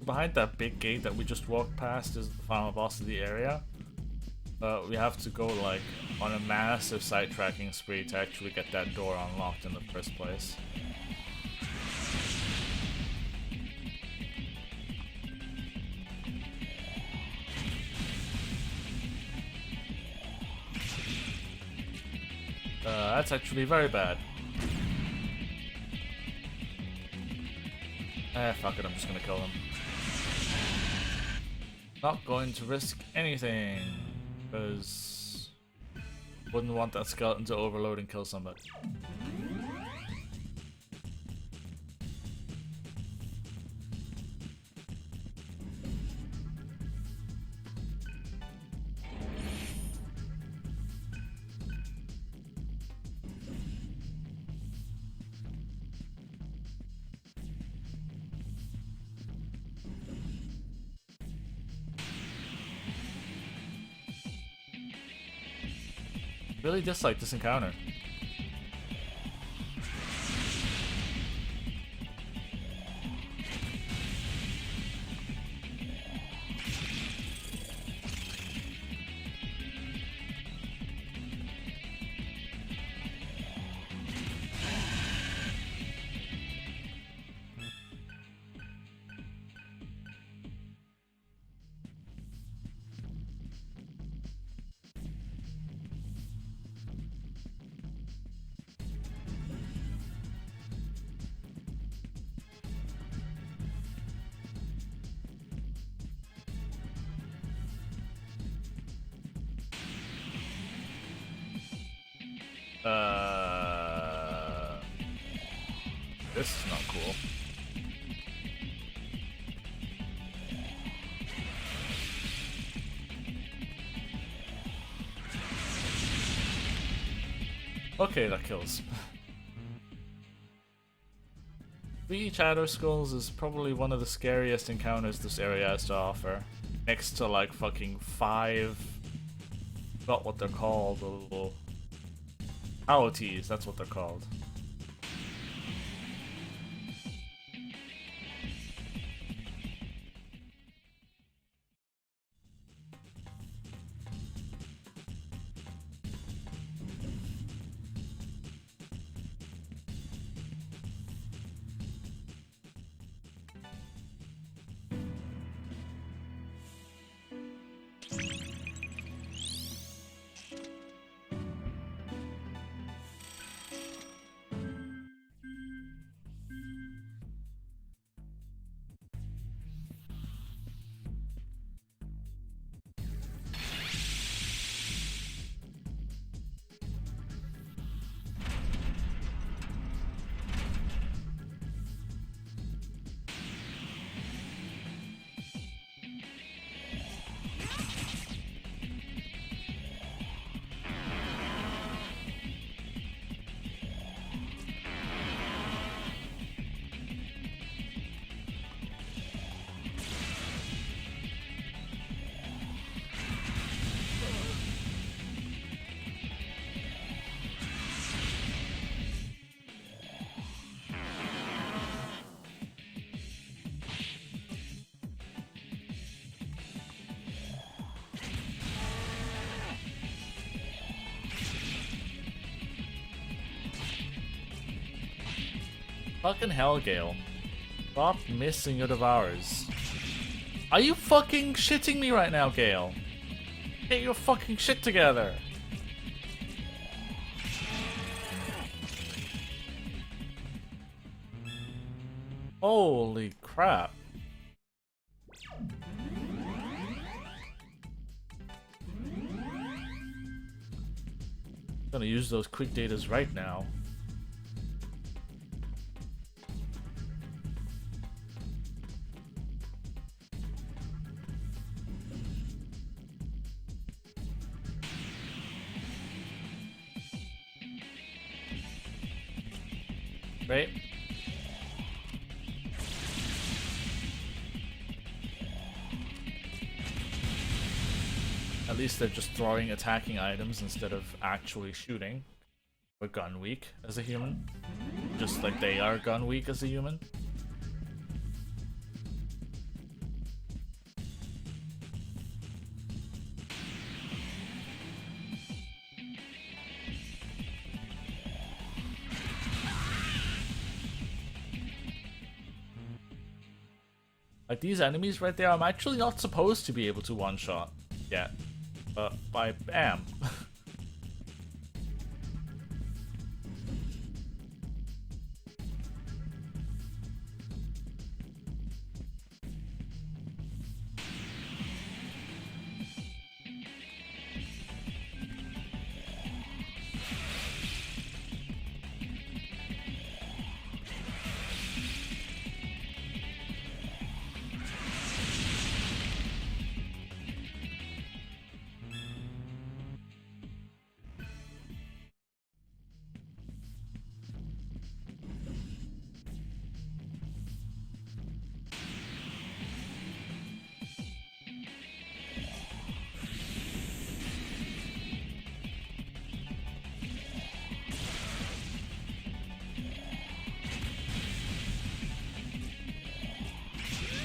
Behind that big gate that we just walked past is the final boss of the area. We have to go like on a massive sidetracking spree to actually get that door unlocked in the first place. That's actually very bad. Fuck it, I'm just gonna kill him. Not going to risk anything, because wouldn't want that skeleton to overload and kill somebody. Really dislike this encounter. This is not cool. Okay, that kills. 3 Shadow Skulls is probably one of the scariest encounters this area has to offer. Next to like fucking 5... Not what they're called, the little... AOTs, that's what they're called. Fucking hell, Gale. Stop missing your devours. Are you fucking shitting me right now, Gale? Get your fucking shit together. Holy crap. Gonna use those quick datas right now. Right? At least they're just throwing attacking items instead of actually shooting. We're gun weak as a human. Just like they are gun weak as a human. Like these enemies right there, I'm actually not supposed to be able to one-shot yet. But I am.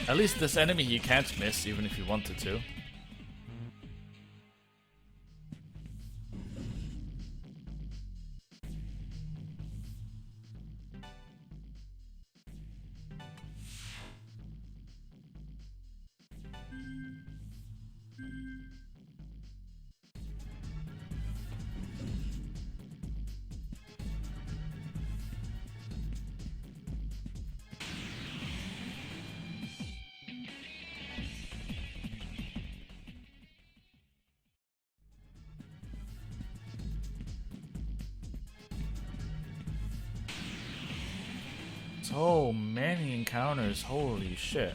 At least this enemy you can't miss even if you wanted to. So many encounters, holy shit.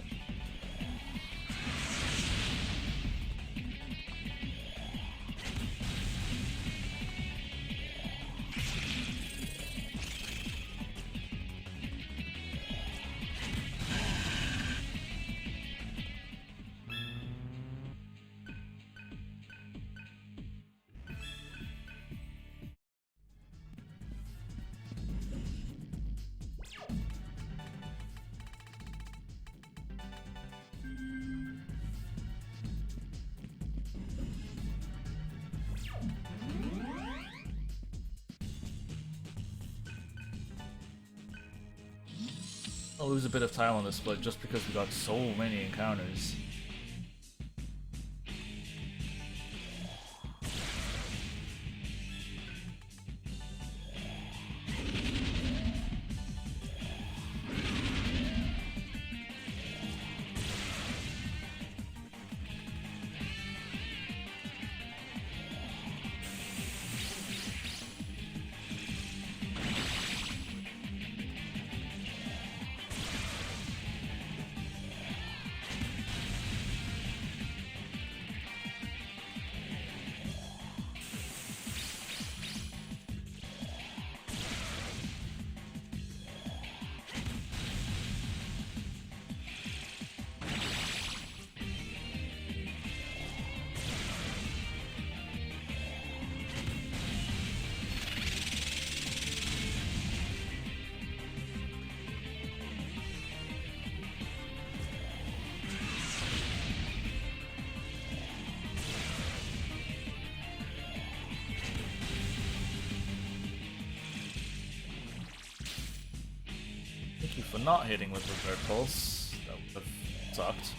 I'll lose a bit of time on this split just because we got so many encounters. Thank you for not hitting with Revert Pulse. That would have sucked.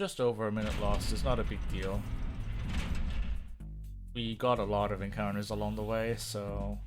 just over a minute lost. It's not a big deal. We got a lot of encounters along the way, so...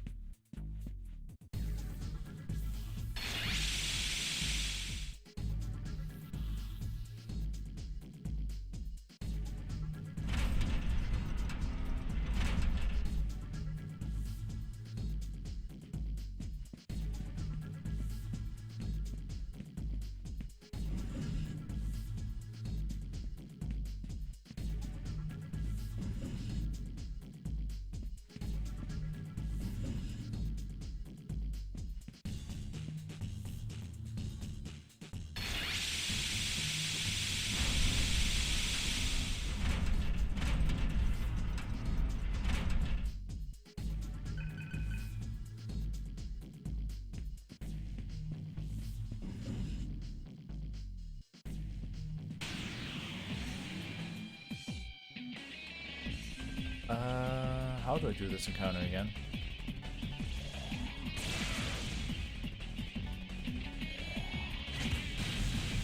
How do I do this encounter again?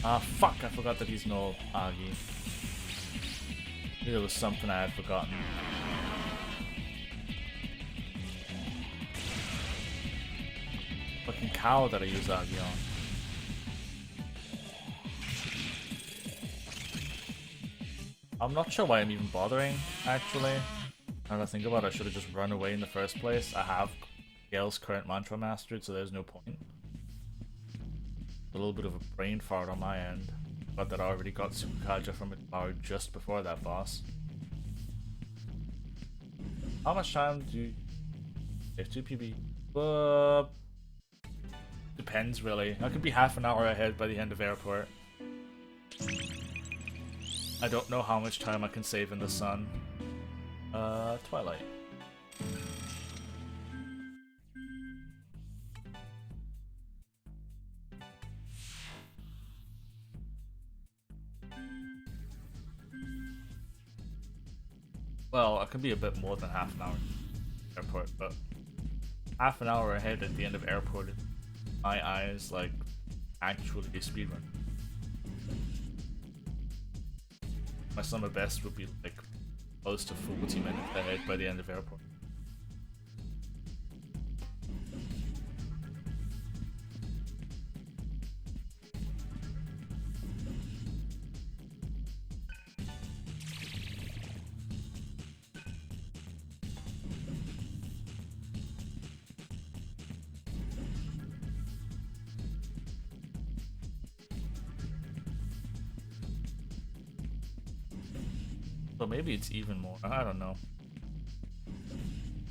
Ah, fuck, I forgot that he's no Agi. There was something I had forgotten. Fucking cow that I use Agi on. I'm not sure why I'm even bothering, actually. Now that I think about it, I should have just run away in the first place. I have Gale's current mantra mastered, so there's no point. A little bit of a brain fart on my end. But that I already got Super Kaja from Itamaru just before that boss. How much time do you... If 2 PB... Depends, really. I could be half an hour ahead by the end of airport. I don't know how much time I can save in the sun. Twilight. Well, I could be a bit more than half an hour airport, but half an hour ahead at the end of airport, in my eyes, like, actually a speedrun. My summer best would be like close to 40 minutes ahead by the end of airport. So maybe it's even more. I don't know.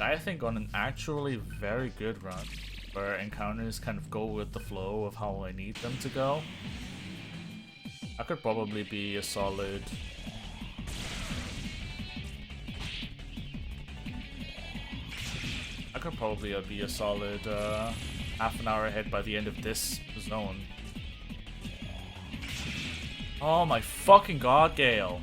I think on an actually very good run, where encounters kind of go with the flow of how I need them to go, I could probably be a solid... I could probably be a solid half an hour ahead by the end of this zone. Oh my fucking god, Gale!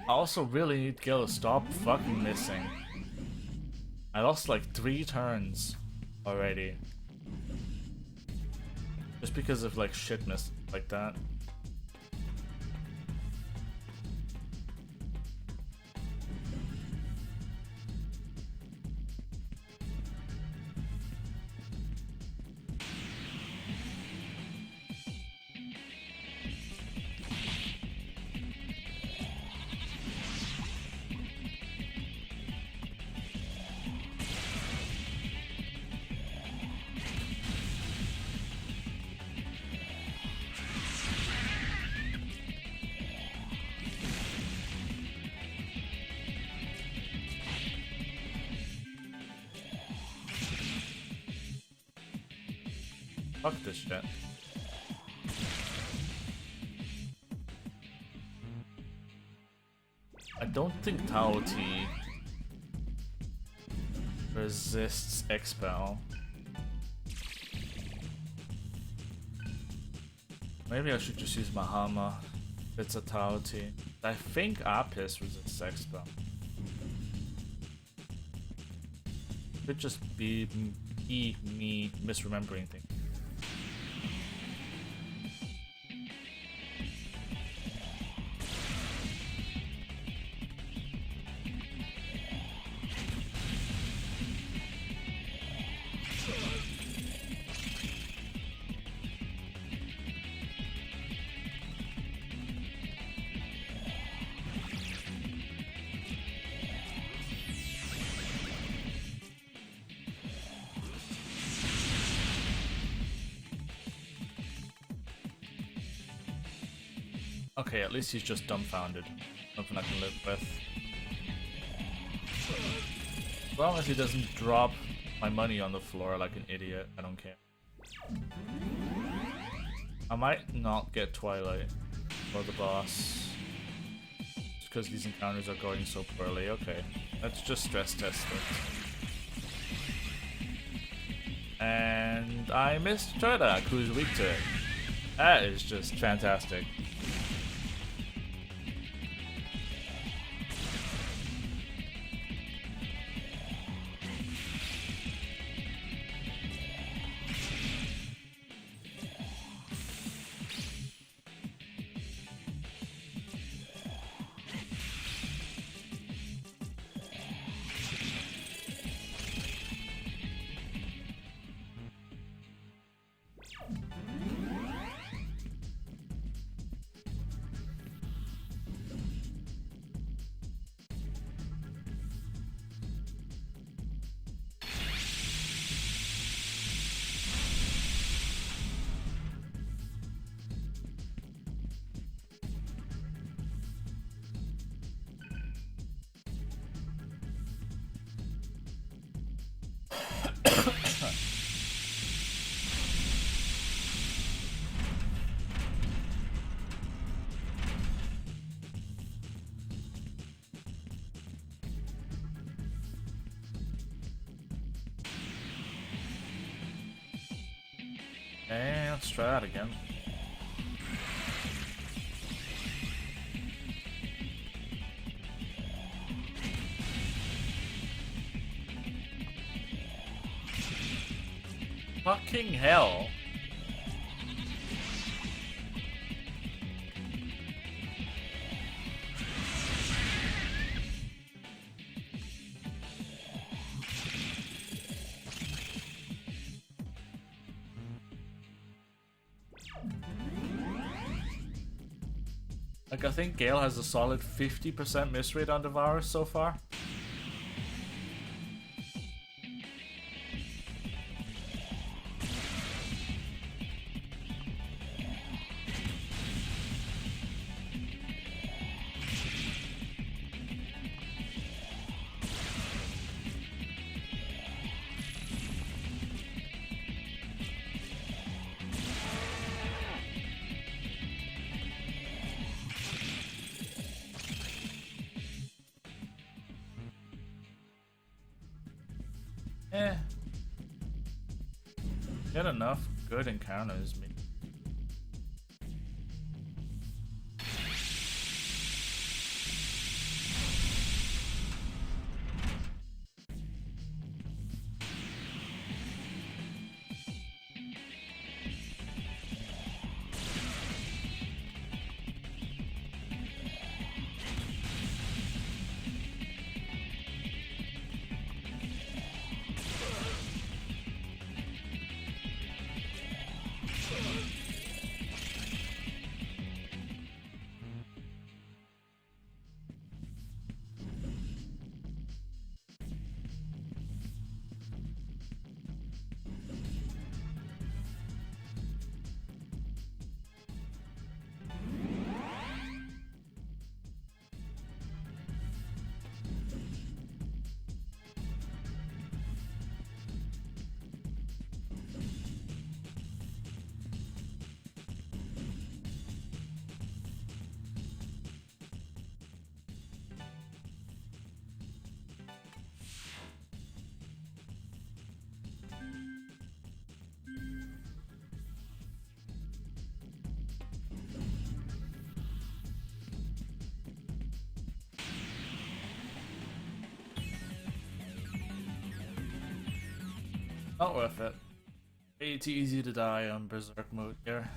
I also really need Gale to stop fucking missing. I lost like 3 turns already. Just because of like shit miss like that. Fuck this shit. I don't think Tao T resists Expel. Maybe I should just use Mahama if it's a Tao T. I think Apis resists Expel. Could just be me misremembering things. Okay, at least he's just dumbfounded. Nothing I can live with. As long as he doesn't drop my money on the floor like an idiot, I don't care. I might not get Twilight for the boss. Just because these encounters are going so poorly. Okay, let's just stress test it. And I missed Trodak, who's weak to it. That is just fantastic. Hey, let's try that again. Fucking hell. Like, I think Gale has a solid 50% miss rate on Devour so far. Get enough good encounters, maybe. Not worth it. Way too easy to die on Berserk mode here.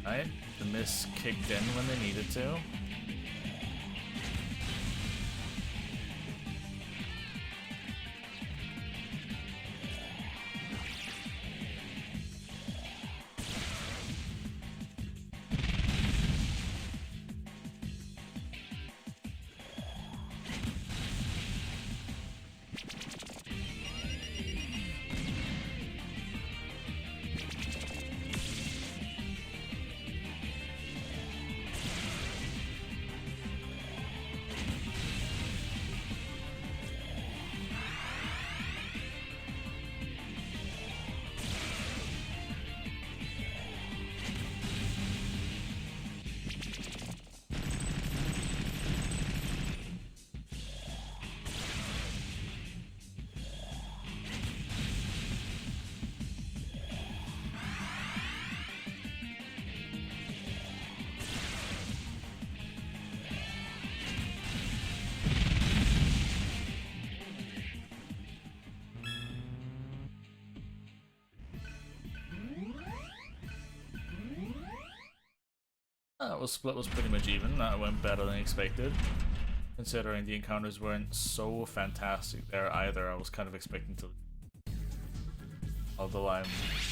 Right? The miss kicked in when they needed to. Split was pretty much even. That went better than expected, considering the encounters weren't so fantastic there either. I was kind of expecting to, although I'm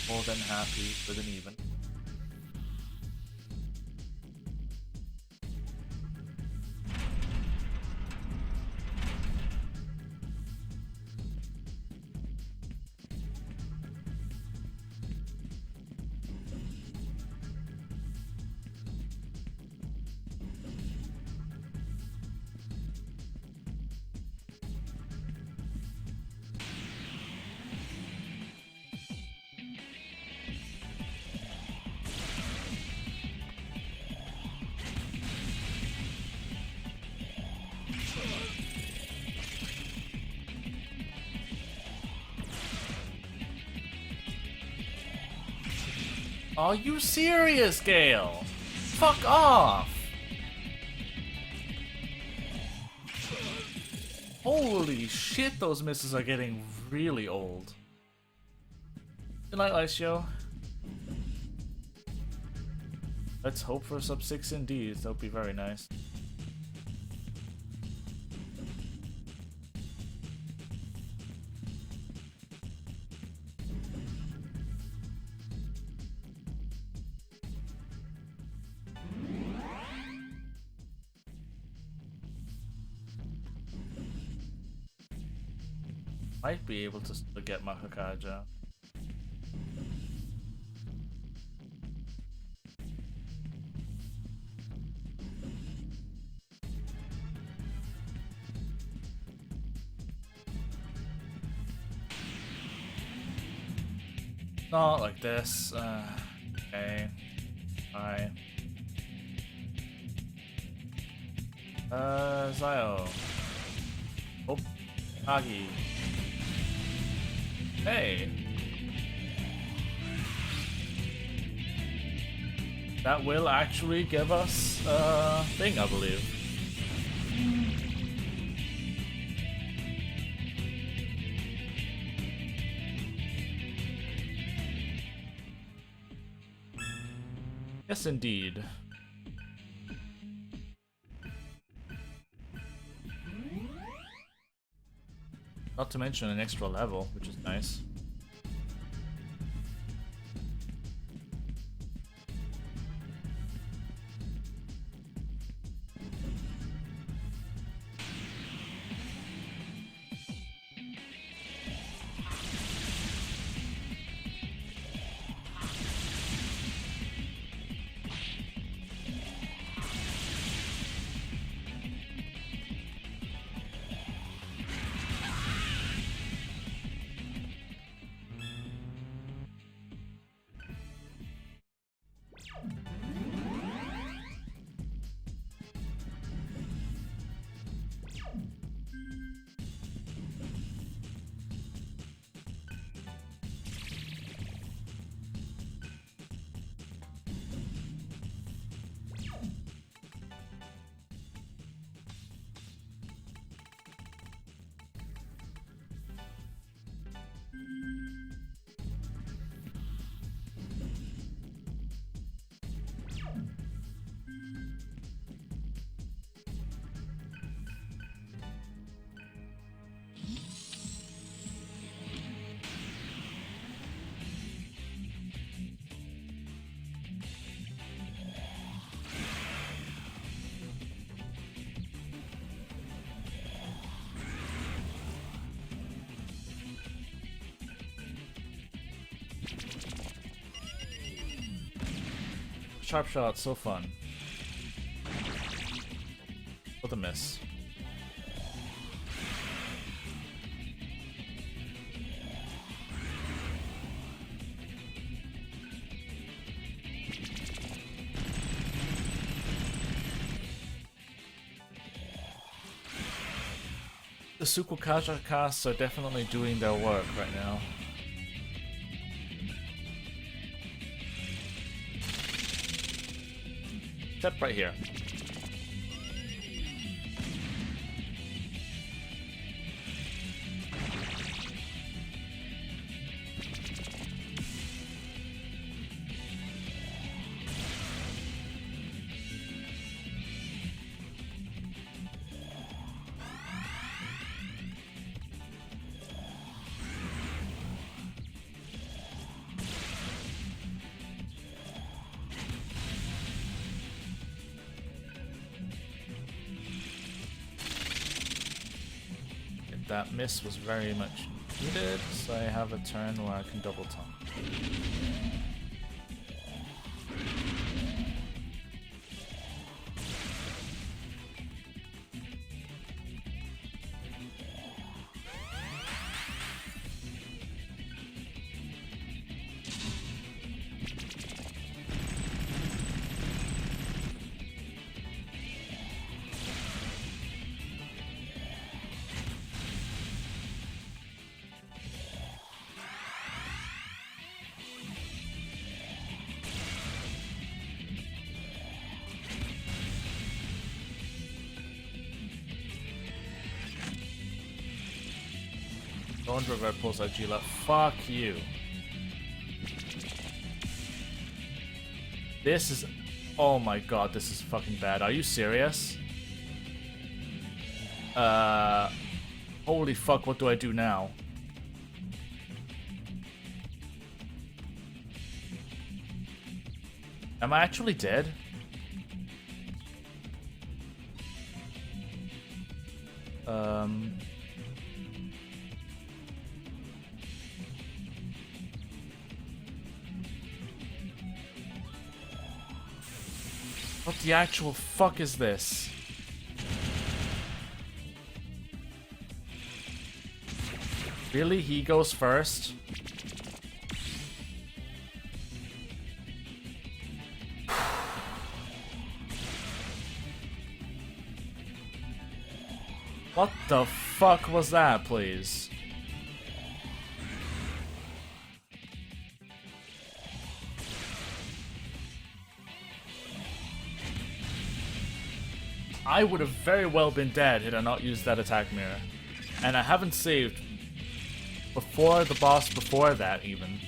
more than happy with an even. Are you serious, Gale? Fuck off! Holy shit, those misses are getting really old. Good night, Lycio. Let's hope for sub 6 indeed. That would be very nice. Might be able to still get my Hokage. Not like this. Okay. Hi. Zio. Oh, Agi. Hey. That will actually give us a thing, I believe. Yes, indeed. Not to mention an extra level, which is nice. Sharp shot, so fun. What a miss. The Sukukaja casts are definitely doing their work right now. Except right here. That miss was very much needed, so I have a turn where I can double taunt. Don't revert pulse Agila. Fuck you. This is... Oh my god, this is fucking bad. Are you serious? Holy fuck, what do I do now? Am I actually dead? What the actual fuck is this? Really? He goes first? What the fuck was that, please? I would have very well been dead had I not used that attack mirror. And I haven't saved before the boss before that, even.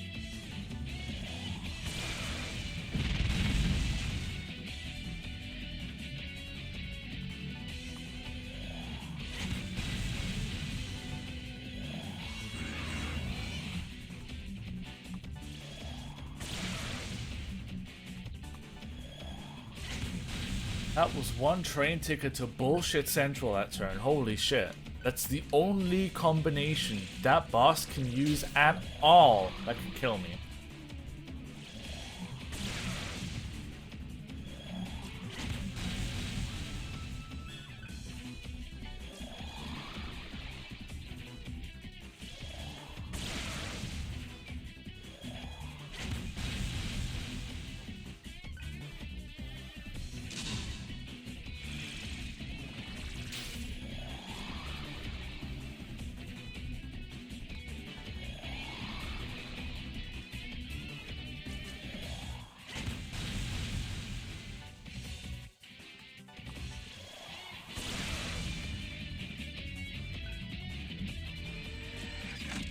That was one train ticket to bullshit central that turn. Holy shit. That's the only combination that boss can use at all that can kill me.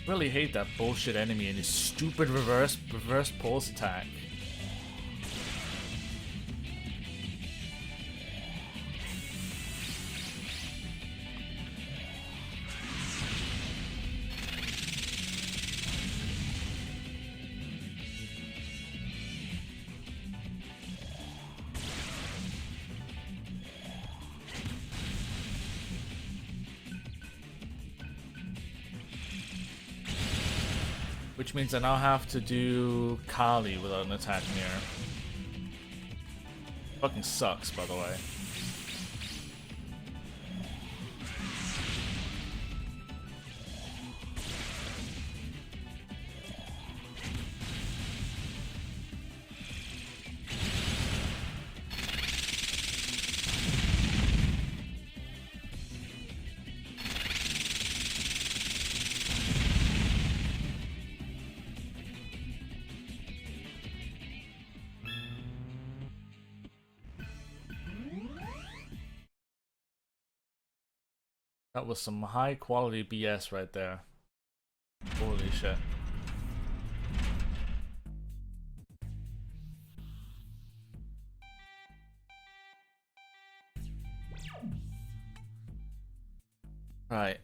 Really hate that bullshit enemy and his stupid reverse pulse attack. Which means I now have to do Kali without an attack mirror. Fucking sucks, by the way. That was some high quality BS right there. Holy shit. Right.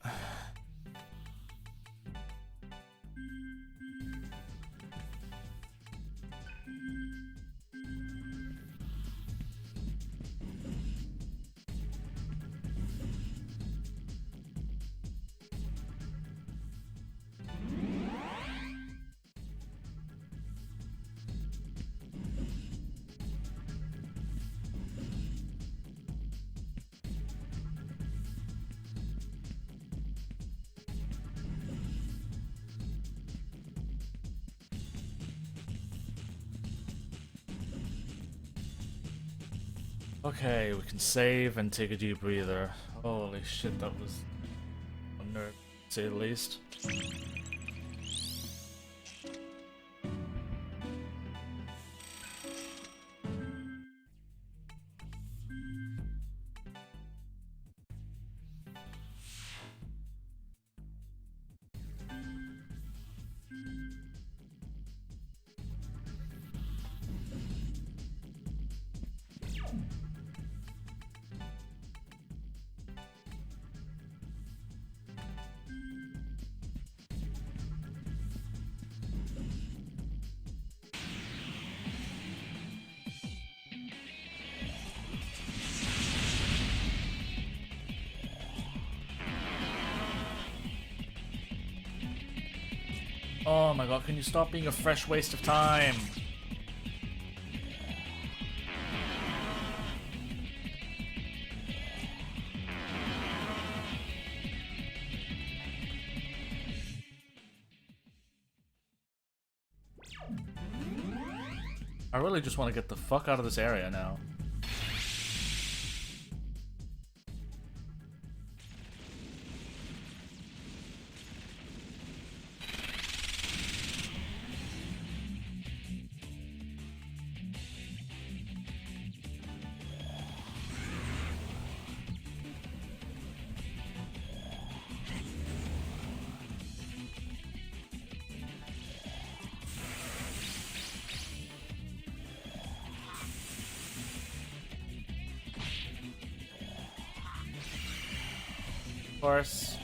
Okay, we can save and take a deep breather. Holy shit, that was a nerve, to say the least. Oh my god, can you stop being a fresh waste of time? I really just want to get the fuck out of this area now. course.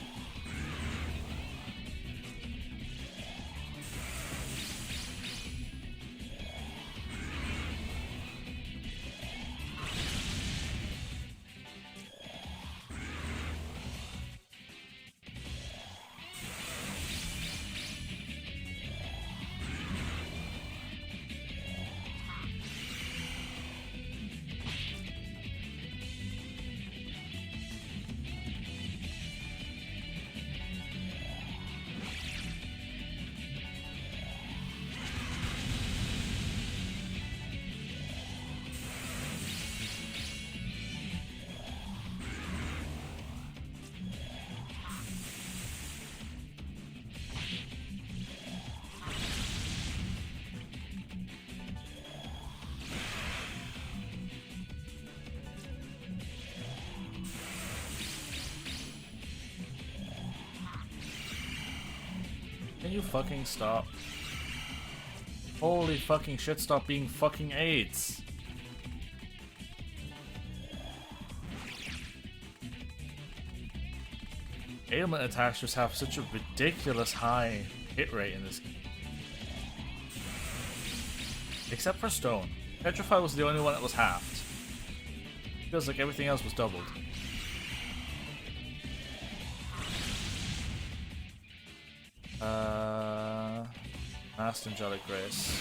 Can you fucking stop? Holy fucking shit, stop being fucking AIDS. Ailment attacks just have such a ridiculous high hit rate in this game. Except for Stone. Petrify was the only one that was halved. Feels like everything else was doubled. Last Angelic Grace.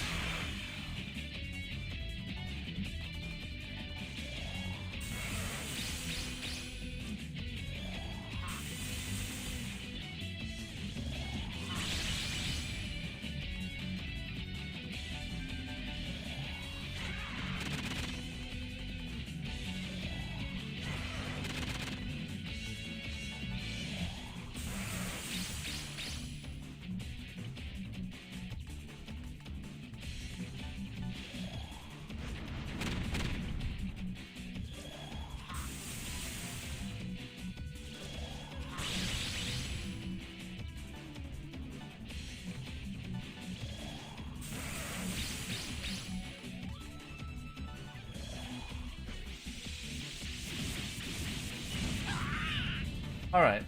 Alright.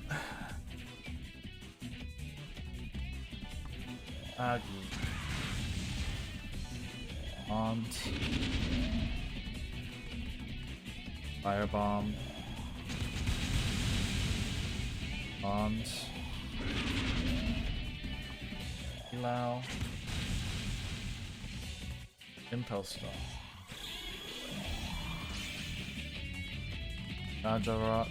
Aggie. Aunt. Firebomb. Aunt. Allow. Impulse Storm. Raja Rock.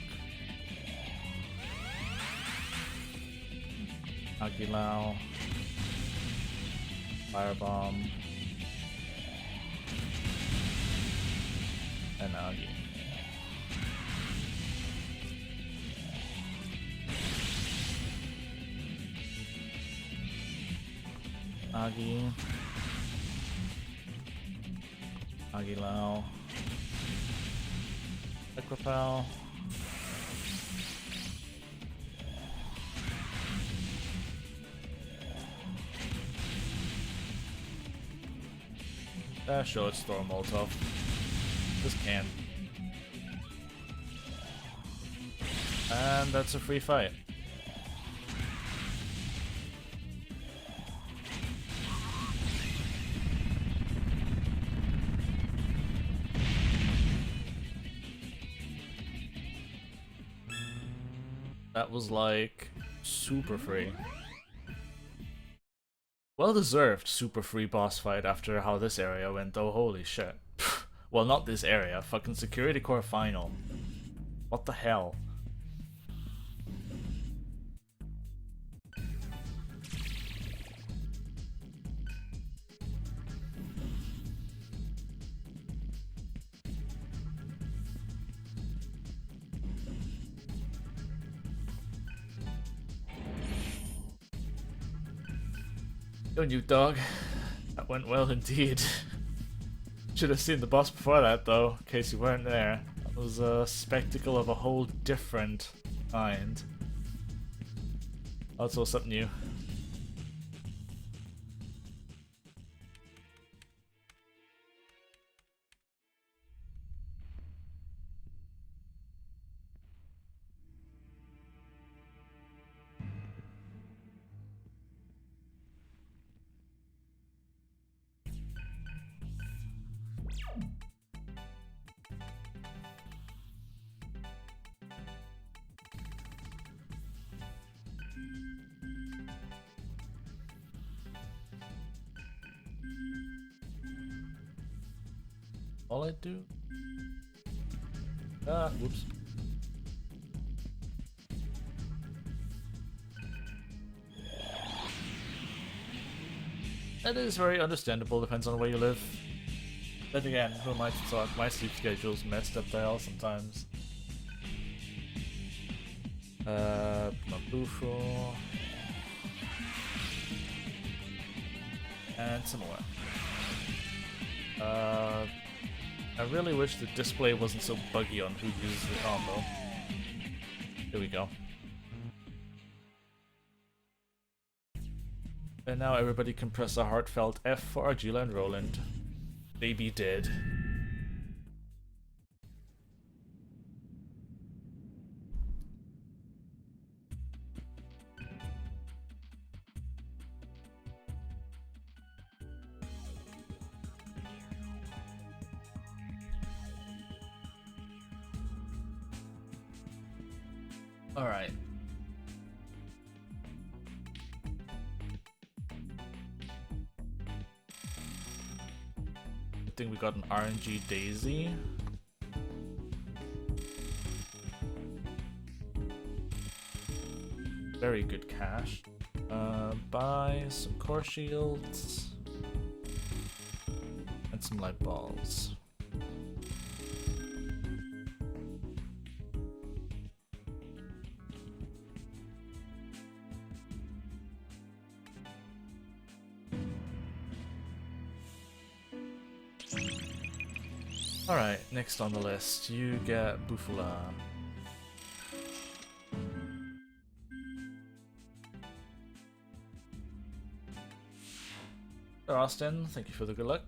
Agilao, Firebomb, and Agi. Agi, Agilao, Equipel. Sure, let's throw a Molotov. Just can. And that's a free fight. That was like super free. Well deserved super free boss fight after how this area went though, holy shit. Well, not this area, fucking Security Core Final. What the hell? Yo, new dog. That went well indeed. Should have seen the boss before that though, in case you weren't there. That was a spectacle of a whole different kind. Also something new. all I do? Ah, whoops. That is very understandable, depends on where you live. Then again, who am I to talk? My sleep schedule's messed up there sometimes. Mabufu. And some more. I really wish the display wasn't so buggy on who uses the combo. Here we go. And now everybody can press a heartfelt F for Argila and Roland. Baby dead. All right. I think we got an RNG Daisy. Very good cash. Buy some core shields and some light balls. Alright, next on the list, you get Bufula. Austin, thank you for the good luck.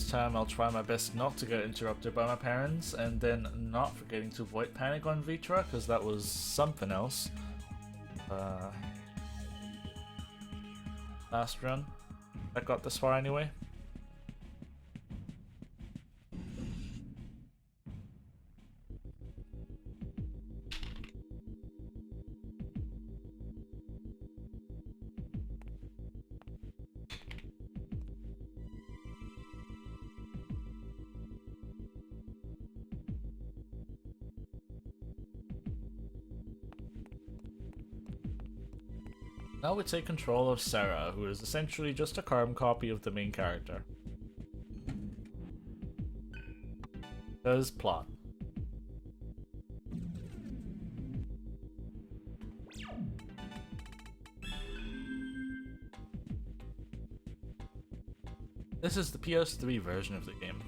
Time I'll try my best not to get interrupted by my parents, and then not forgetting to avoid panic on Vitra, because that was something else. Last run, I got this far anyway. Now we take control of Sarah, who is essentially just a carbon copy of the main character. Does plot. This is the PS3 version of the game.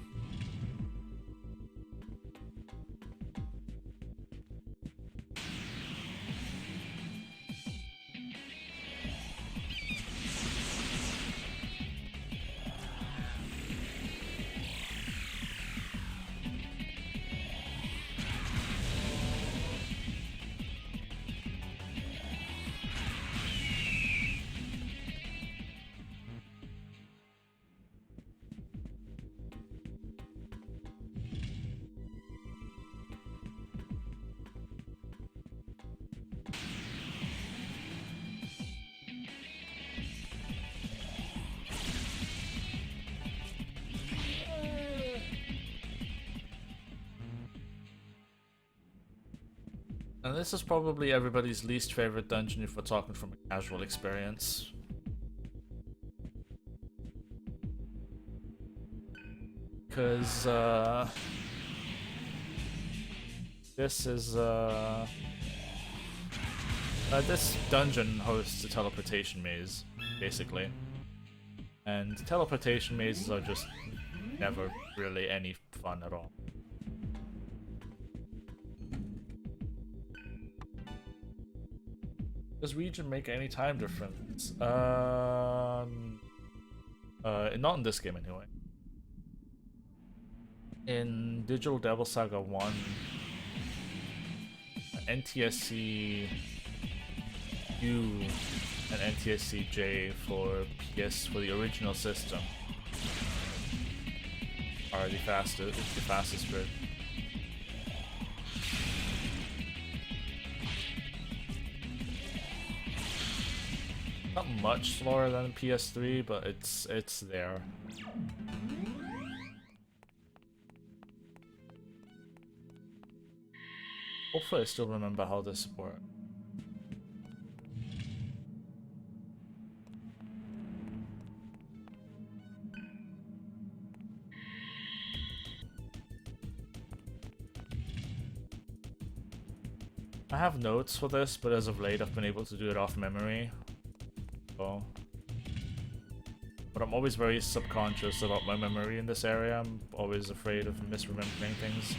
And this is probably everybody's least favorite dungeon if we're talking from a casual experience. Because, this is, this dungeon hosts a teleportation maze, basically. And teleportation mazes are just never really any fun at all. Does region make any time difference? Not in this game anyway. In Digital Devil Saga 1, NTSC U and NTSC J for PS for the original system Already faster. It's the fastest route. Not much slower than PS3, but it's there. Hopefully I still remember how this works. I have notes for this, but as of late I've been able to do it off memory. So. But I'm always very subconscious about my memory in this area. I'm always afraid of misremembering things.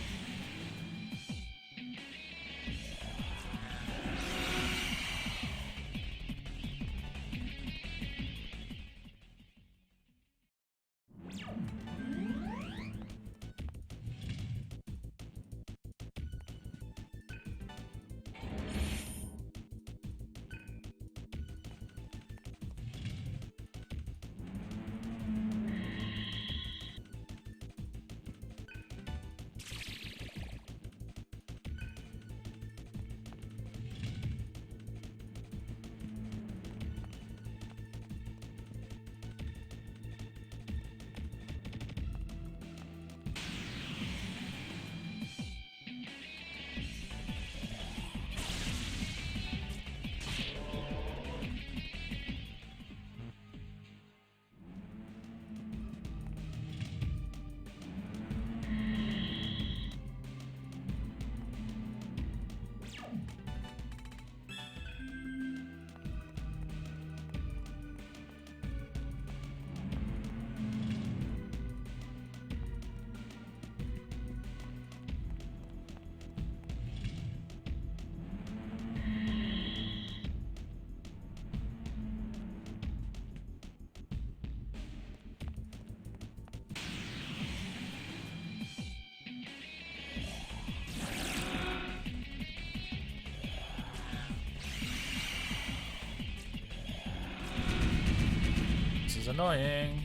Annoying.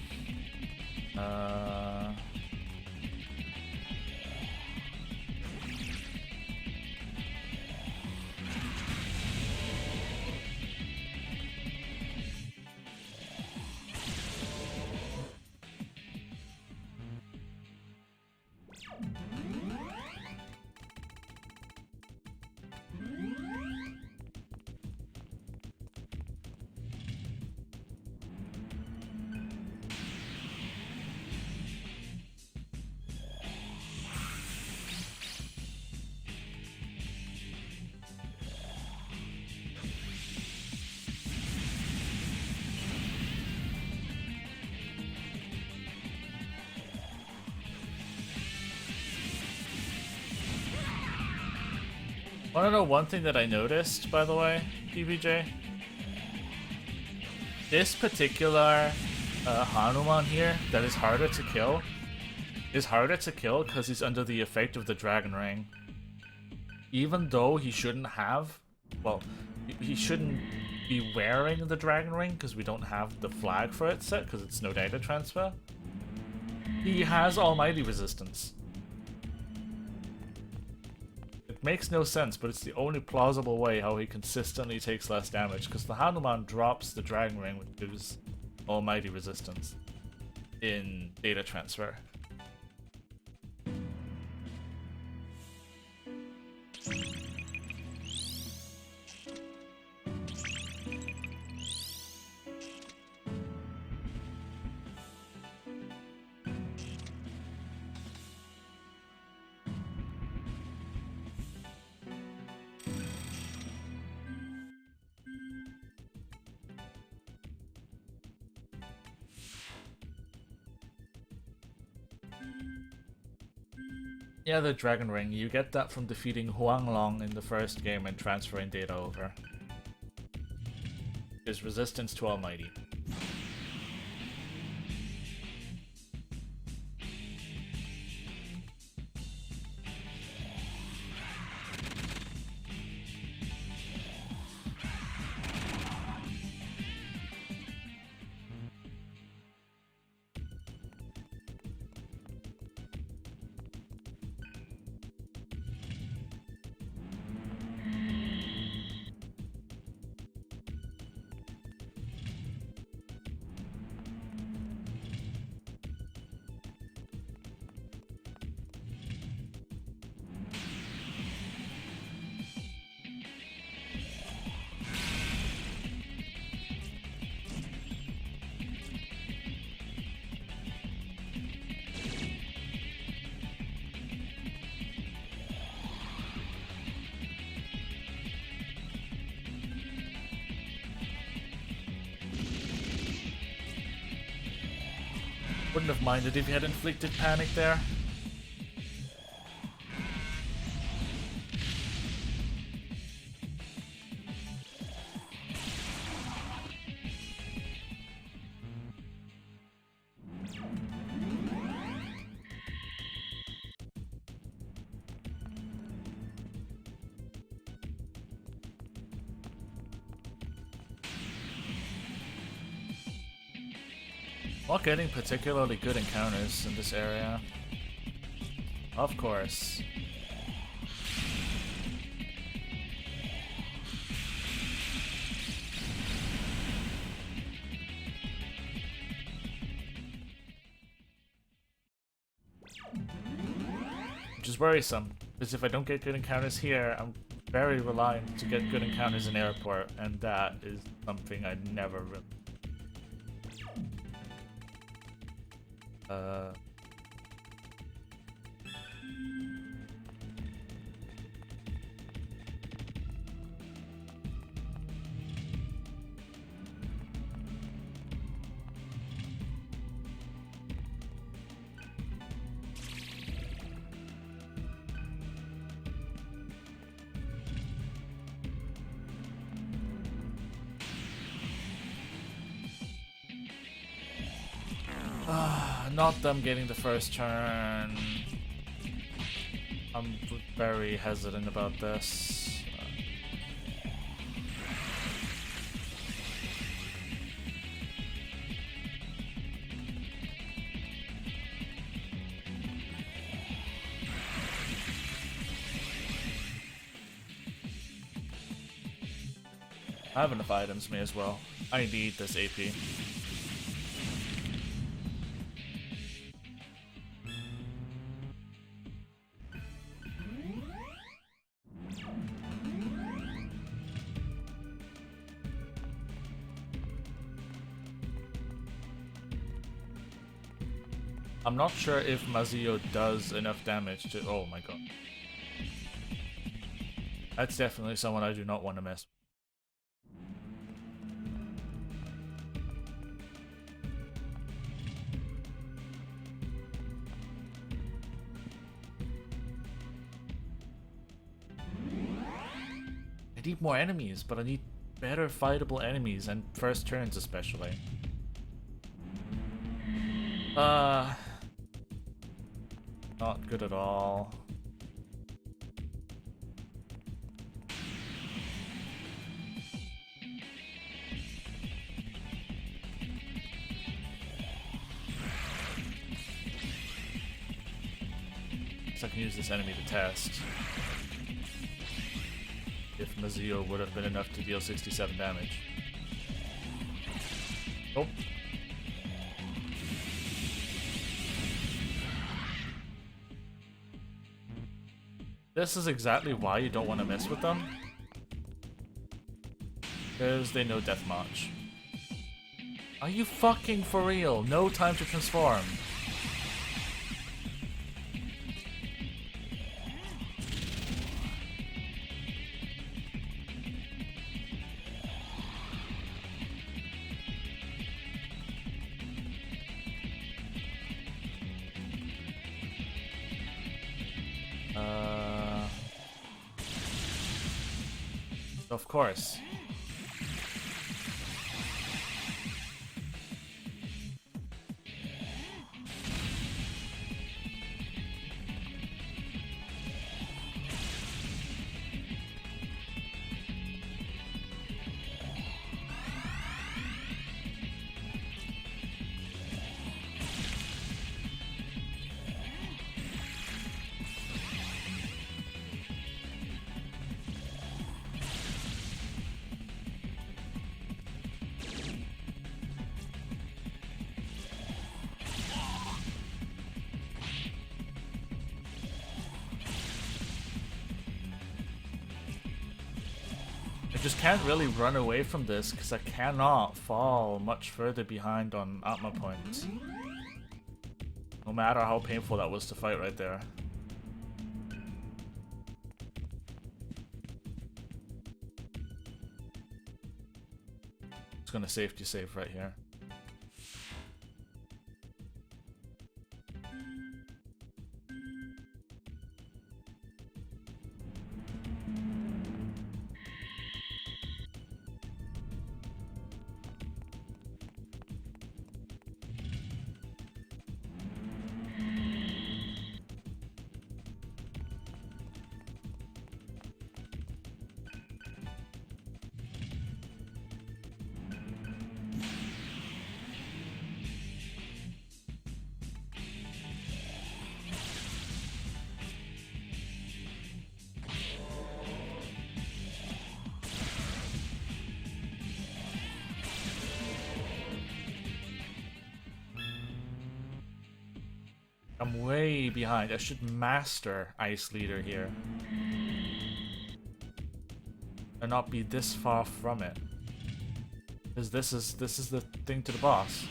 Wanna know one thing that I noticed, by the way, PBJ? This particular Hanuman here that is harder to kill because he's under the effect of the Dragon Ring. Even though he shouldn't have, well, he shouldn't be wearing the Dragon Ring because we don't have the flag for it set because it's no data transfer. He has Almighty Resistance. Makes no sense, but it's the only plausible way how he consistently takes less damage, because the Hanuman drops the Dragon Ring, which gives Almighty Resistance in data transfer. Yeah, the Dragon Ring. You get that from defeating Huang Long in the first game and transferring data over. His resistance to Almighty. Wouldn't have minded if you had inflicted panic there. Not getting particularly good encounters in this area. Of course. Which is worrisome, because if I don't get good encounters here, I'm very reliant to get good encounters in airport, and that is something I never really... Not them getting the first turn. I'm very hesitant about this. I have enough items, may as well. I need this AP. I'm not sure if Mazio does enough damage to... Oh my god. That's definitely someone I do not want to mess. I need more enemies, but I need better fightable enemies and first turns especially. Not good at all. So I can use this enemy to test if Mazio would have been enough to deal 67 damage. Nope. This is exactly why you don't want to mess with them. Because they know deathmatch. Are you fucking for real? No time to transform. Of course. Just can't really run away from this because I cannot fall much further behind on Atma points. No matter how painful that was to fight right there. Just gonna safety save right here. I'm way behind. I should master Ice Leader here. And not be this far from it. Because this is the thing to the boss.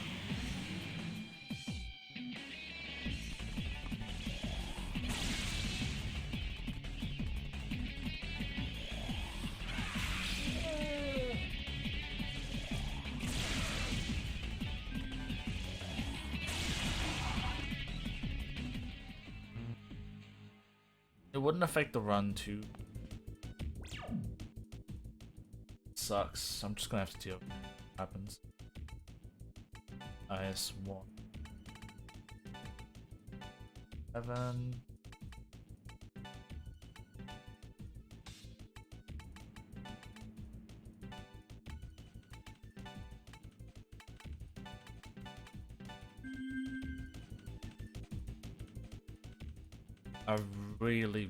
It wouldn't affect the run too. Sucks. I'm just gonna have to deal with what happens. IS-1. 7. I really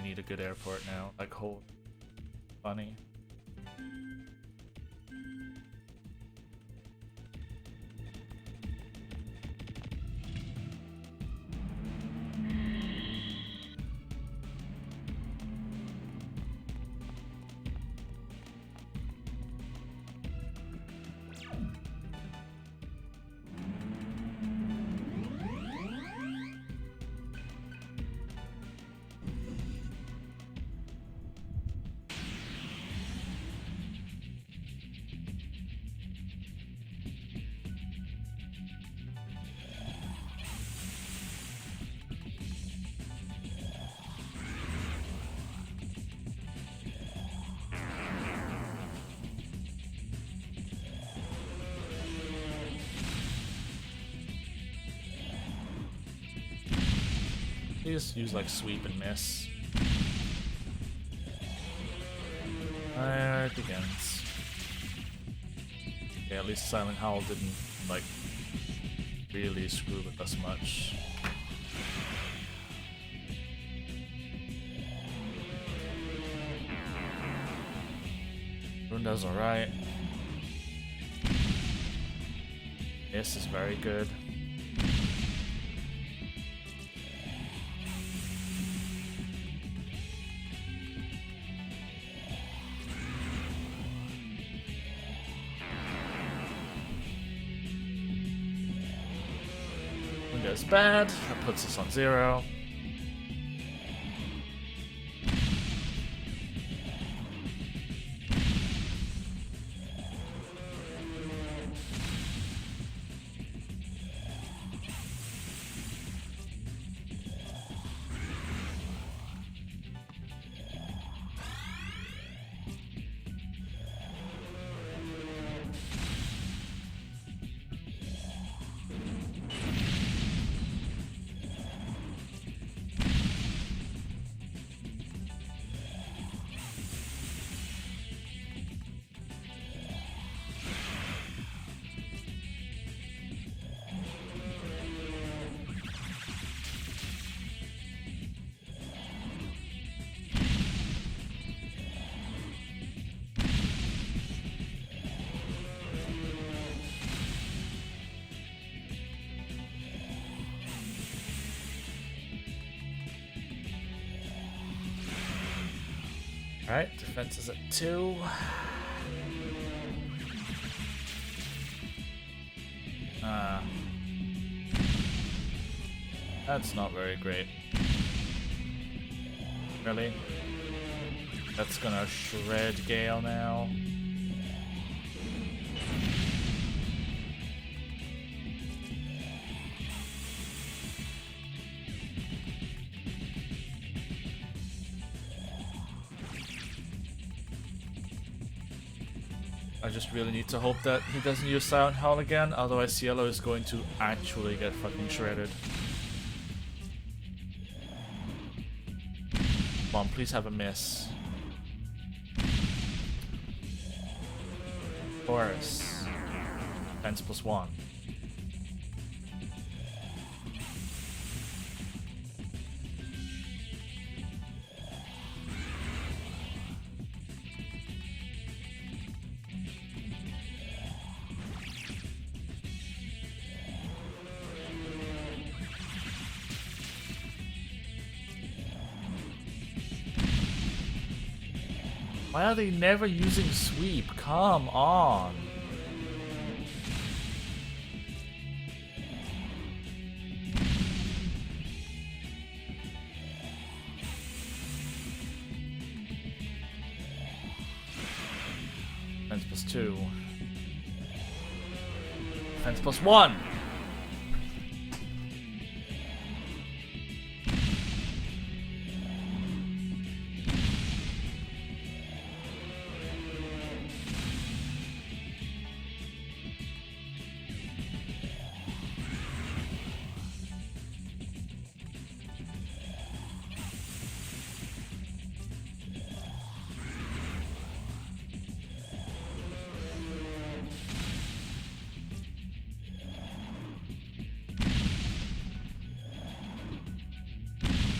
need a good airport now. Like, hold. Funny. They just use like sweep and miss. There it begins. Yeah, at least Silent Howl didn't like really screw with us much. Rune does alright. This is very good. Is bad. That puts us on 0. Alright, defense is at 2. That's not very great. Really? That's gonna shred Gale now. I just really need to hope that he doesn't use Silent Howl again, otherwise Cielo is going to actually get fucking shredded. Come on, please have a miss. Chorus. Defense +1. Why are they never using sweep? Come on. Defense plus 2. Defense plus 1.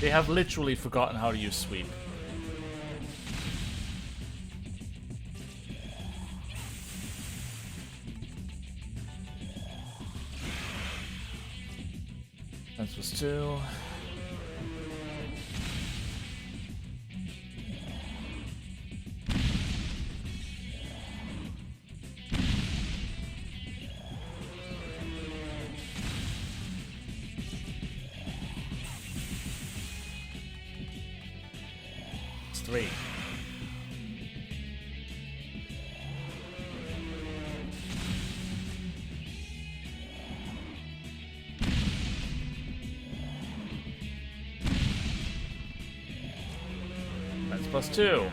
They have literally forgotten how to use sweep. Defense was 2. It's 3. That's plus 2.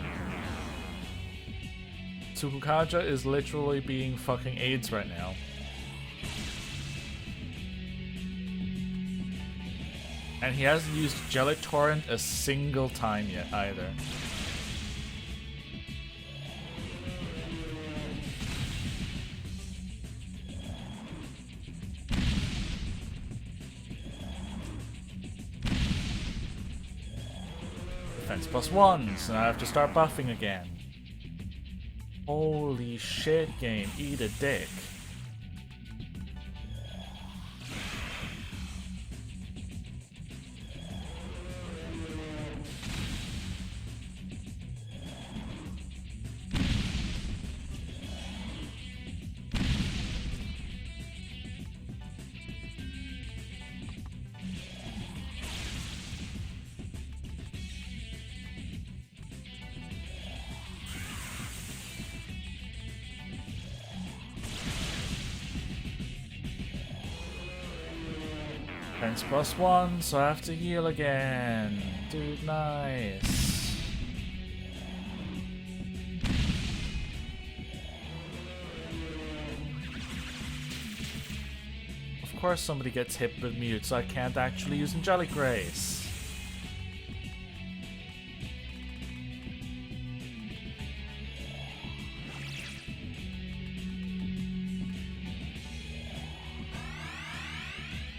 Tsukukaja is literally being fucking AIDS right now. And he hasn't used Jelly Torrent a single time yet either. Defense plus 1, so now I have to start buffing again. Holy shit, game, eat a dick. Defense plus 1, so I have to heal again. Dude, nice. Of course somebody gets hit with mute, so I can't actually use Angelic Grace.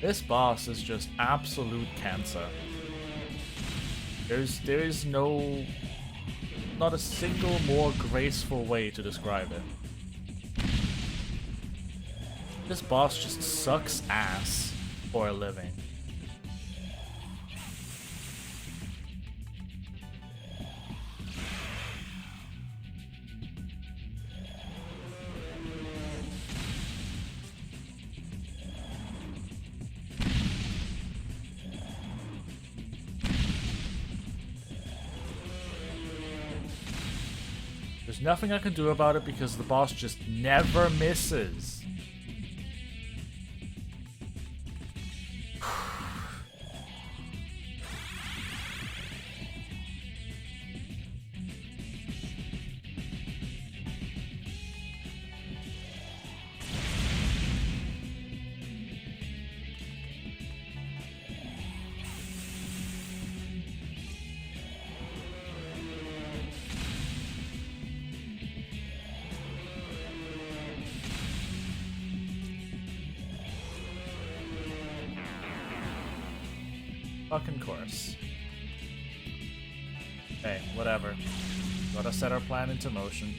This boss is just absolute cancer. There is not a single more graceful way to describe it. This boss just sucks ass for a living. There's nothing I can do about it because the boss just never misses. Fucking course. Hey, whatever. Gotta set our plan into motion.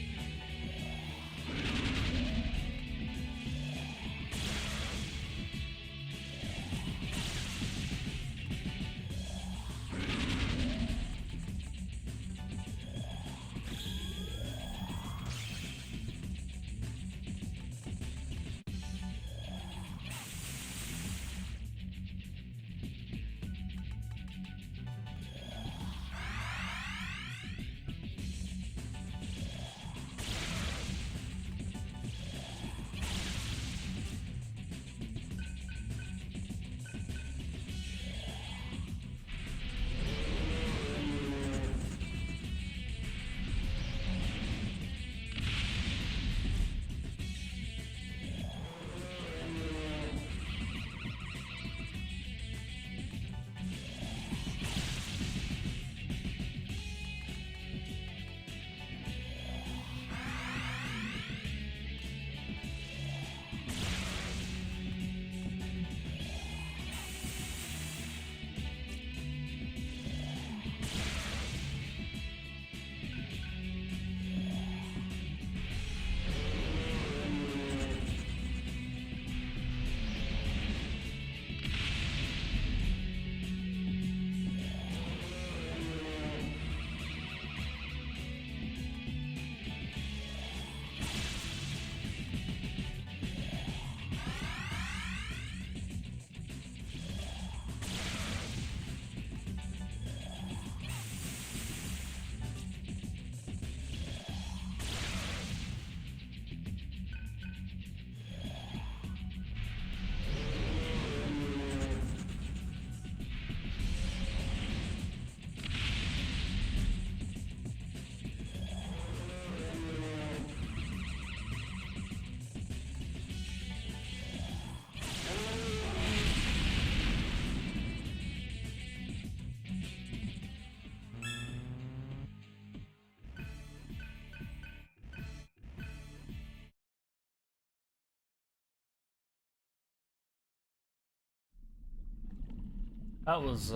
That was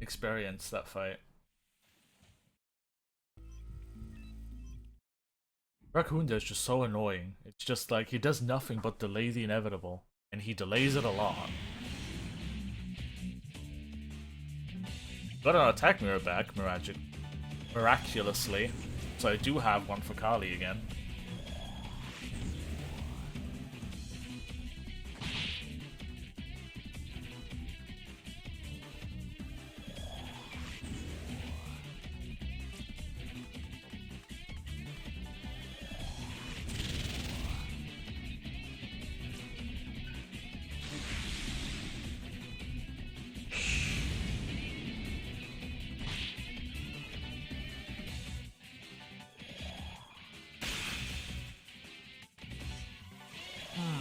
experience, that fight. Raccoon is just so annoying. It's just like he does nothing but delay the inevitable, and he delays it a lot. Got an attack mirror back, miraculously, so I do have one for Kali again.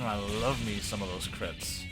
I love me some of those crits.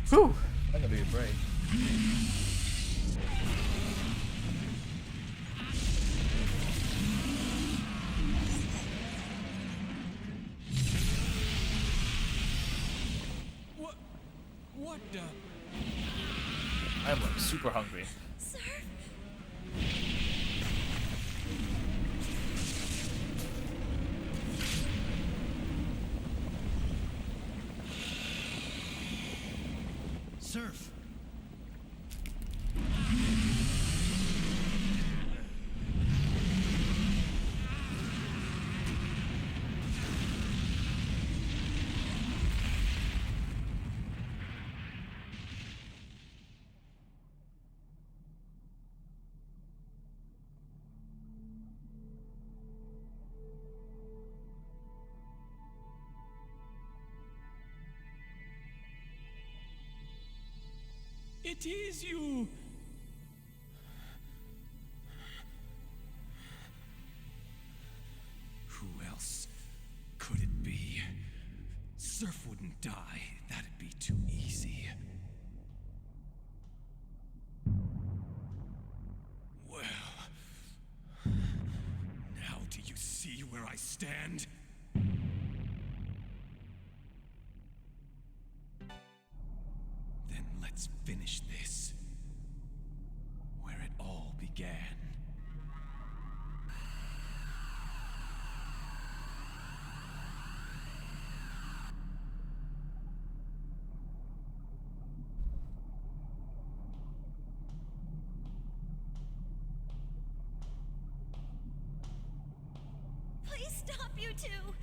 Whew! That could be a break. What the? I'm like super hungry. Sir? Surf! It is you! Who else could it be? Surf wouldn't die. That'd be too easy. Well, now do you see where I stand? Then let's finish this. Where it all began. Please stop, you two!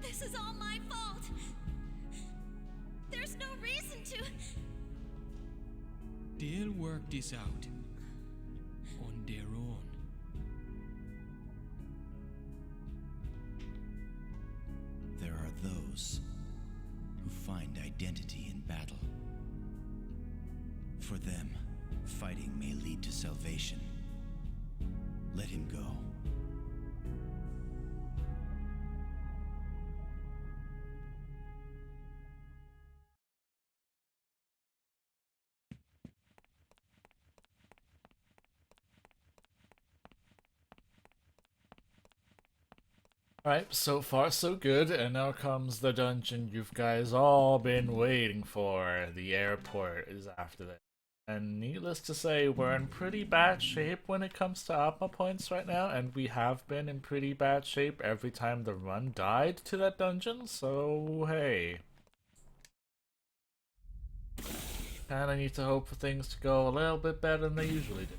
This is all my fault! There's no reason to... They'll work this out. On their own. There are those who find identity in battle. For them, fighting may lead to salvation. Let him go. Alright, so far so good, and now comes the dungeon you've guys all been waiting for. The airport is after this. And needless to say, we're in pretty bad shape when it comes to Opma points right now, and we have been in pretty bad shape every time the run died to that dungeon, so hey. Kinda need to hope for things to go a little bit better than they usually do.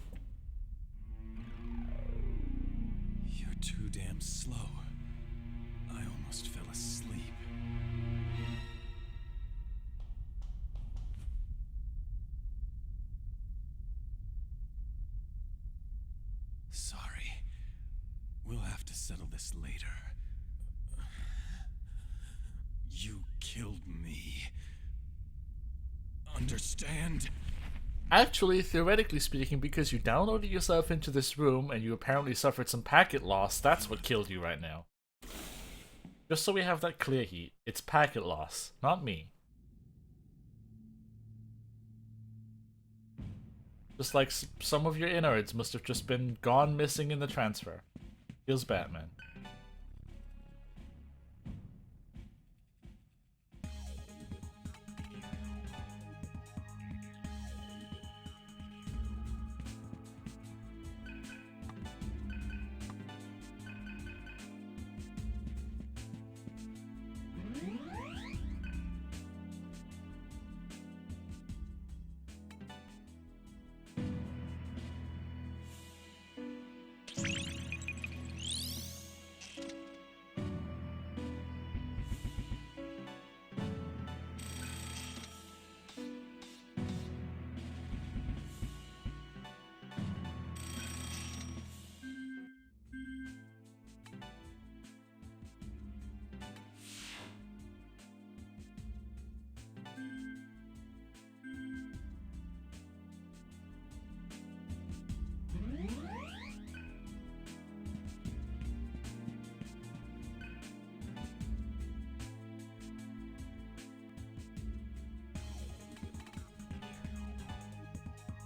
You're too damn slow. I almost fell asleep. Sorry. We'll have to settle this later. You killed me. Understand? Actually, theoretically speaking, because you downloaded yourself into this room and you apparently suffered some packet loss, that's what killed you right now. Just so we have that clear, Heat, it's packet loss, not me. Just like some of your innards must have just been gone missing in the transfer. Feels bad, man.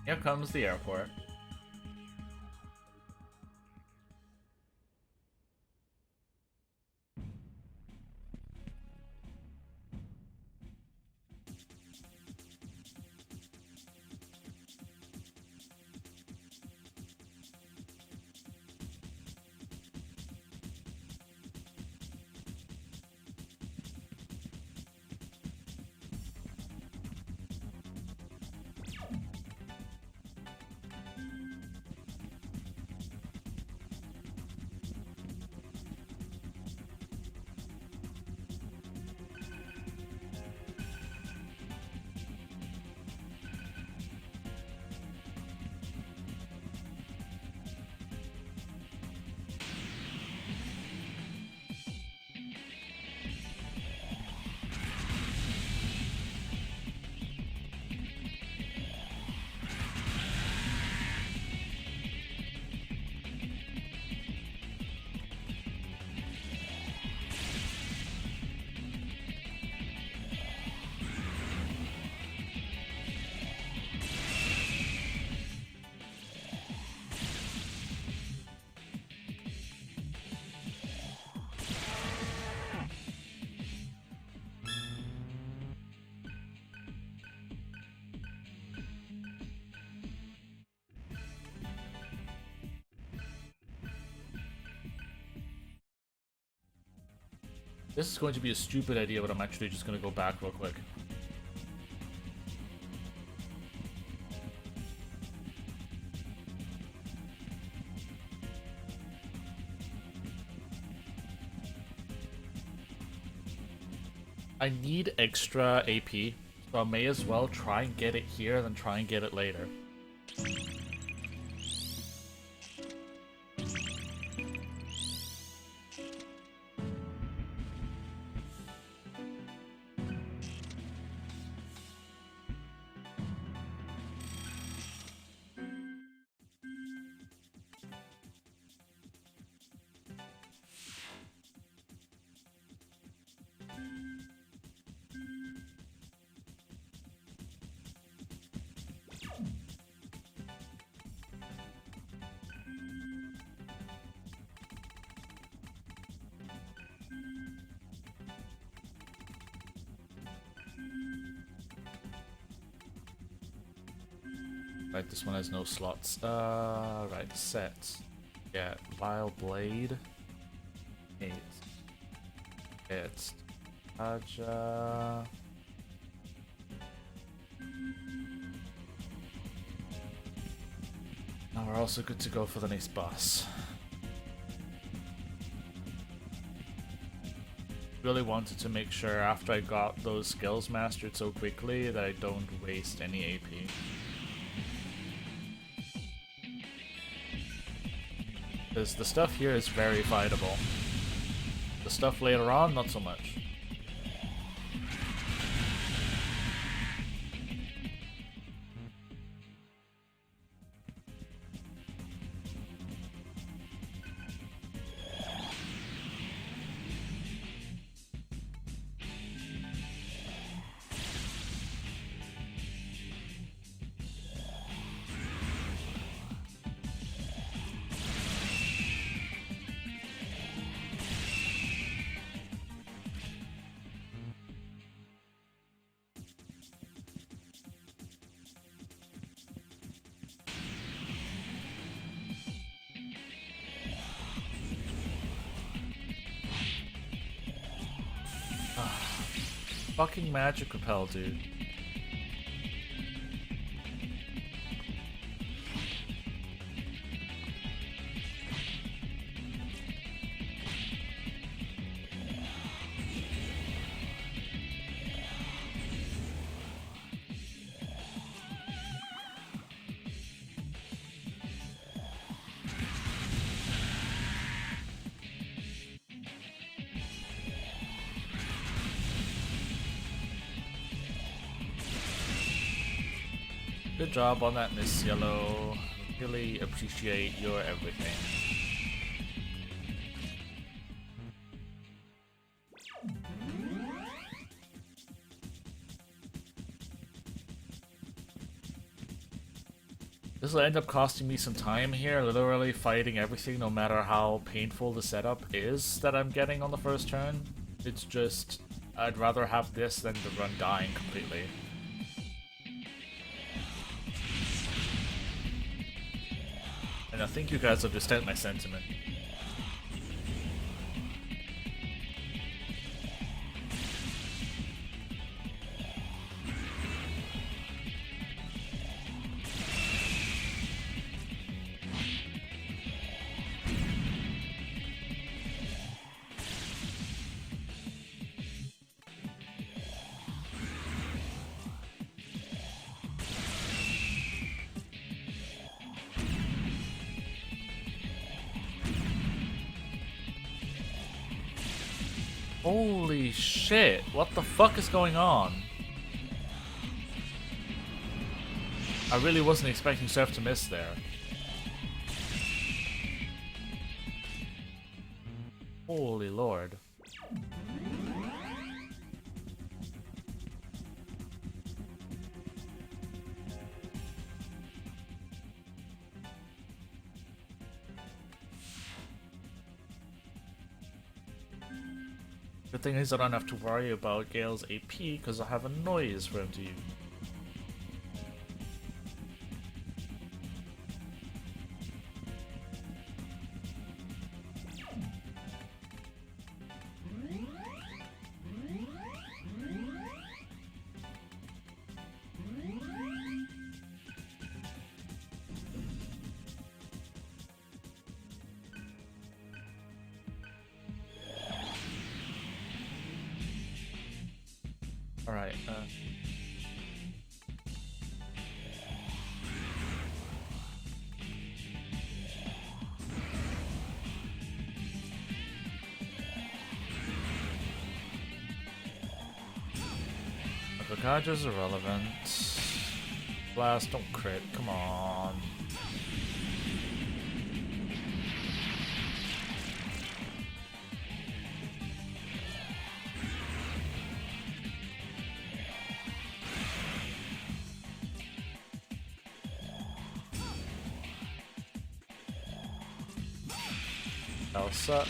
Here comes the airport. This is going to be a stupid idea, but I'm actually just going to go back real quick. I need extra AP, so I may as well try and get it here than try and get it later. Right, this one has no slots. Right, sets. Yeah, Vile Blade. It's Saga. Now we're also good to go for the next boss. Really wanted to make sure after I got those skills mastered so quickly that I don't waste any AP. Because the stuff here is very fightable. The stuff later on, not so much. Fucking magic repel, dude. Good job on that, Miss Yellow. Really appreciate your everything. This will end up costing me some time here, literally fighting everything no matter how painful the setup is that I'm getting on the first turn. It's just, I'd rather have this than the run dying completely. And I think you guys understand my sentiment. Holy shit, what the fuck is going on? I really wasn't expecting Surf to miss there. Holy lord. The thing is I don't have to worry about Gale's AP because I have a noise for him to use. Alright, Avocado's irrelevant. Blast, don't crit, come on. That sucks.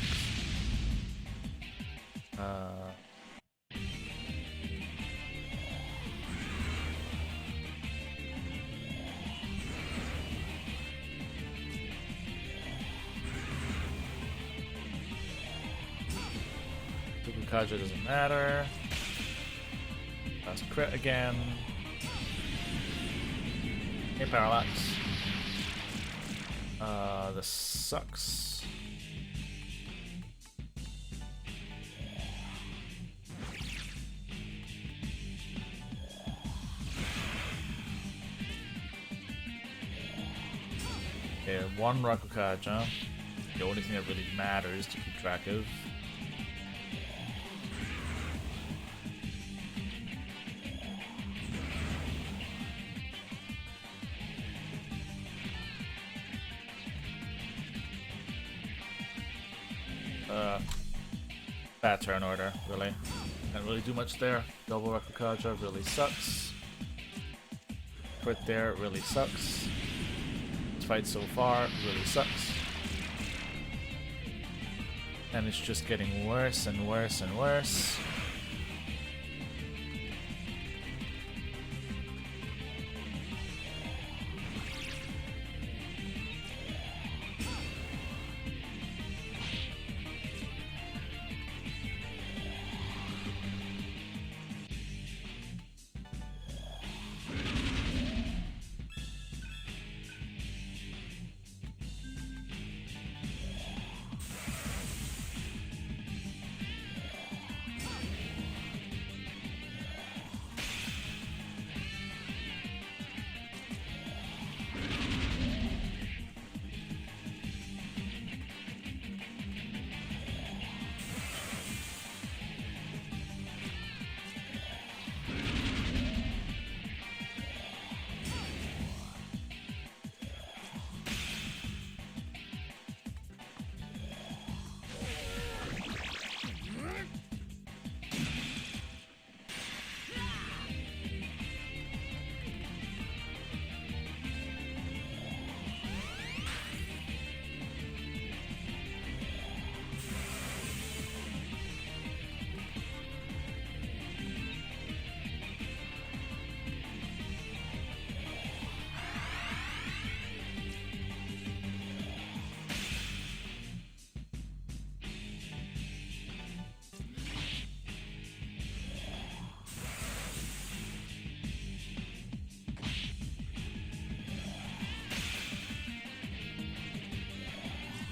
Rakukaja doesn't matter. That's crit again. Hey, Parallax. This sucks. Okay, one Rakukaja. The only thing that really matters to keep track of. Bad turn order, really. Can't really do much there. Double Rakukaja really sucks. Crit there really sucks. This fight so far really sucks. And it's just getting worse and worse and worse.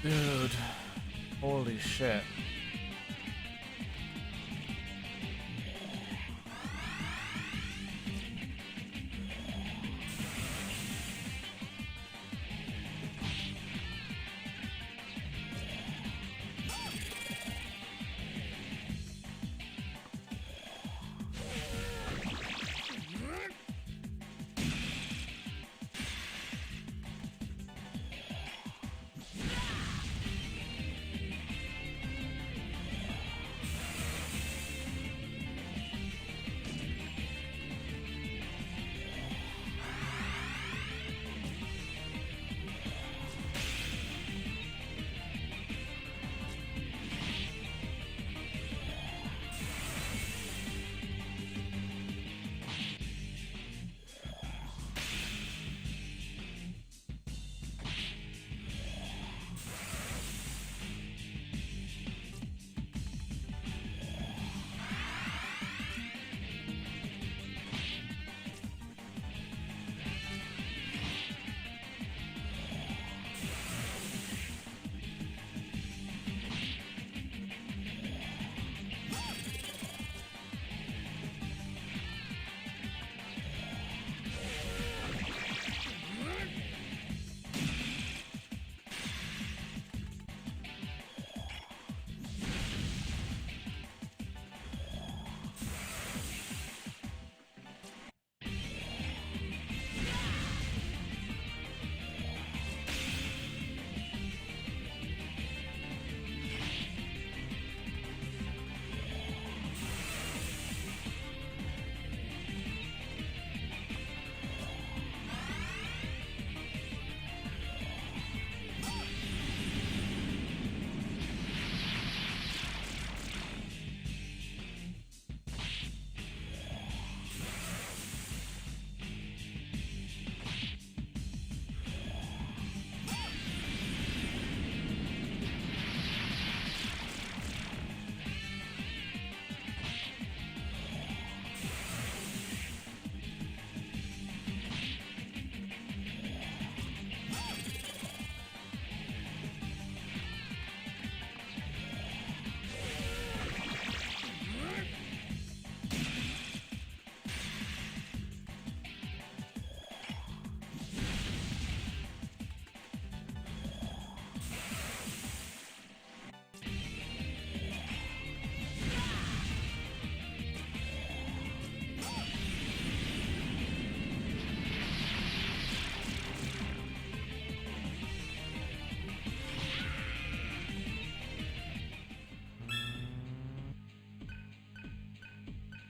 Dude, holy shit.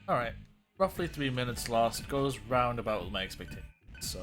Alright, roughly 3 minutes lost, goes round about with my expectations, so...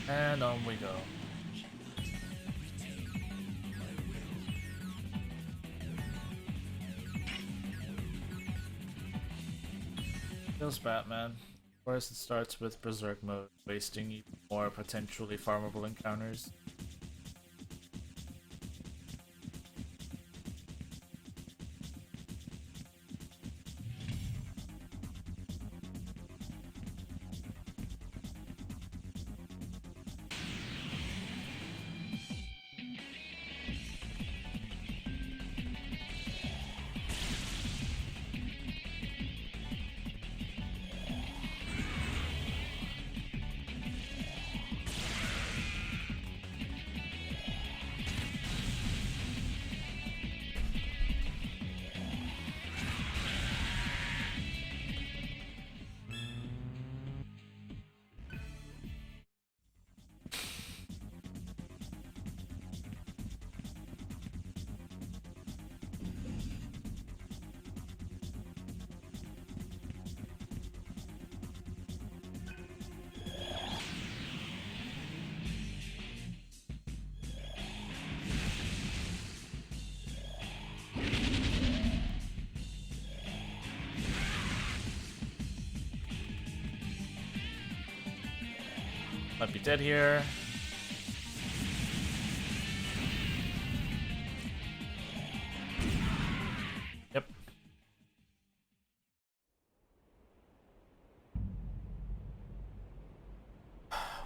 And on we go. Kills Batman. Of course, it starts with Berserk mode, wasting even more potentially farmable encounters. Might be dead here. Yep.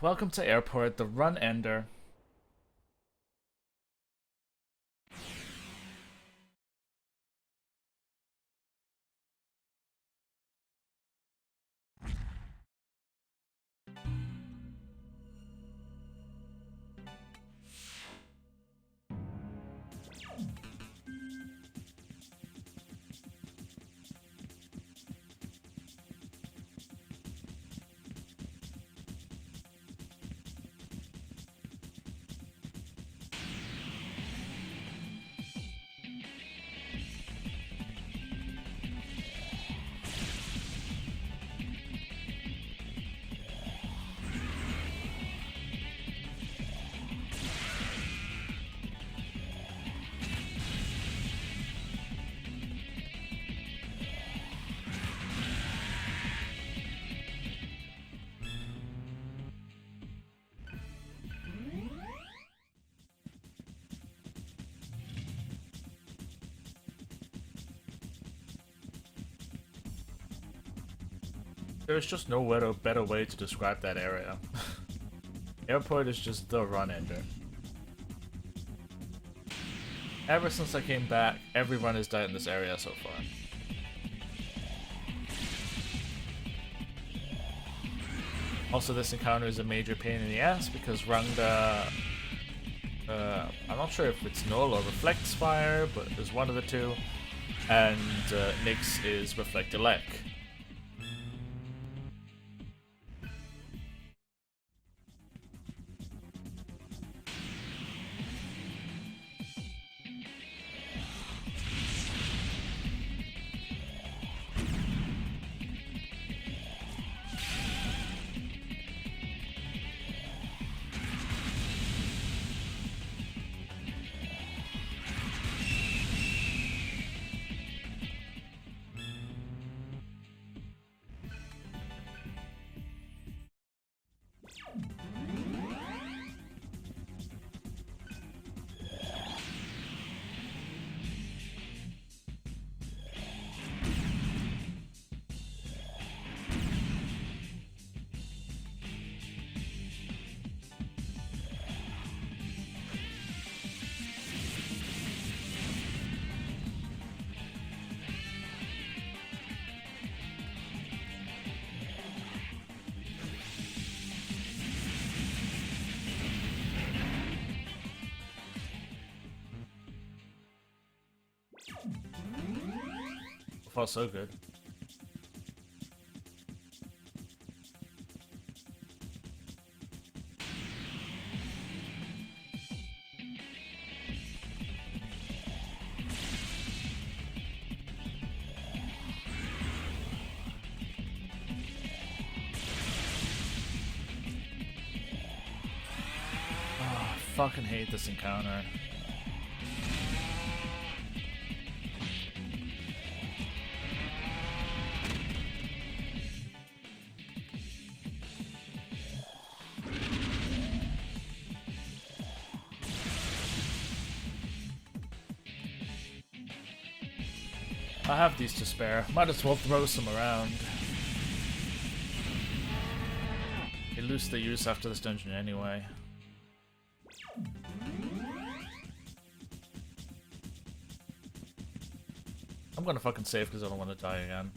Welcome to Airport, the run ender. There's just no better way to describe that area. Airport is just the run ender. Ever since I came back, every run has died in this area so far. Also, this encounter is a major pain in the ass because Rangda, I'm not sure if it's null or reflects fire, but there's one of the two, and Nyx is reflect elect. far, so good. Fucking hate this encounter. I have these to spare. Might as well throw some around. They lose their use after this dungeon anyway. I'm gonna fucking save because I don't want to die again.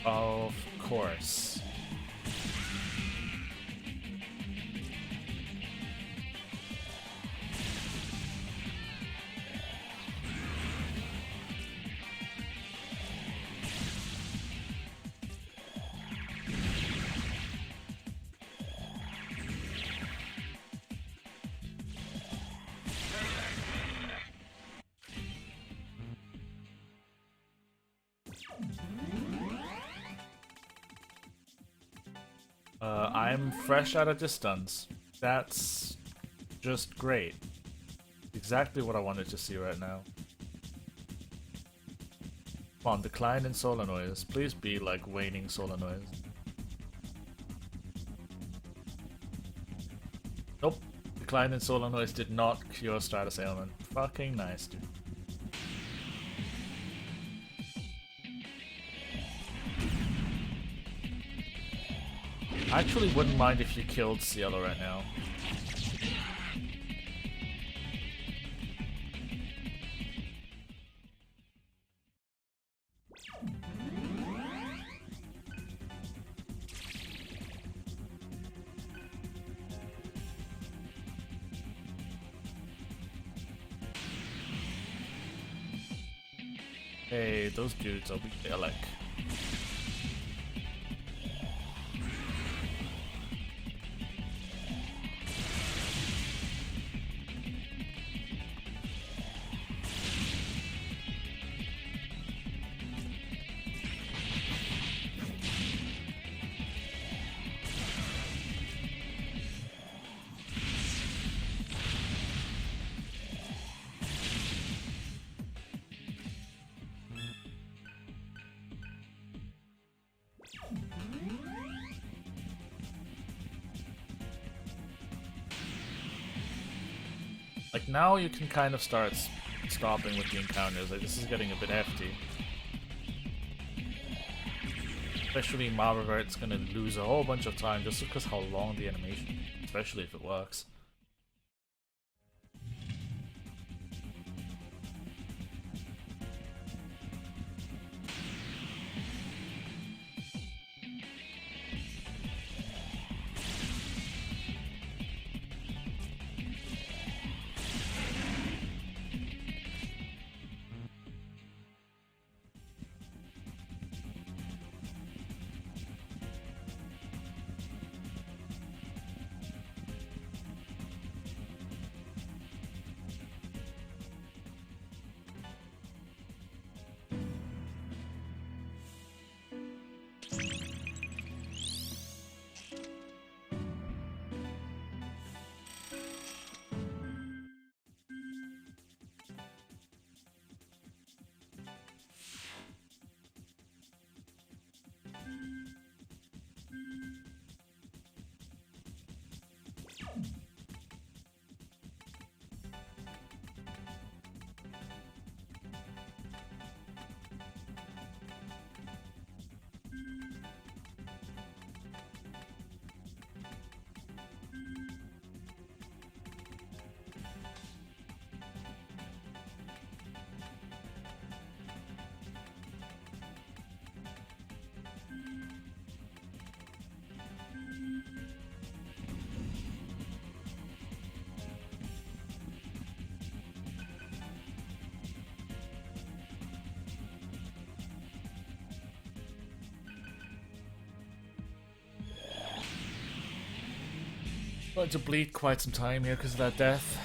Of course. I'm fresh out of distance. That's just great. Exactly what I wanted to see right now. Come on, decline in solar noise. Please be like waning solar noise. Nope. Decline in solar noise did not cure Stratus ailment. Fucking nice, dude. I actually wouldn't mind if you killed Cielo right now. Hey, those dudes, they're like... Like, now you can kind of start stopping with the encounters. Like, this is getting a bit hefty. Especially Marvert's gonna lose a whole bunch of time just because how long the animation is, especially if it works. Going to bleed quite some time here because of that death.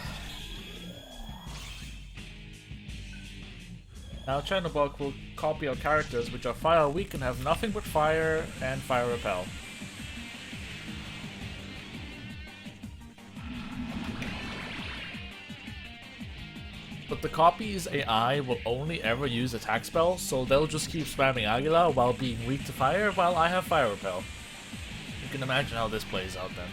Now Chernobog will copy our characters, which are fire weak and have nothing but fire and fire repel. But the copy's AI will only ever use attack spells, so they'll just keep spamming Aguila while being weak to fire, while I have fire repel. You can imagine how this plays out then.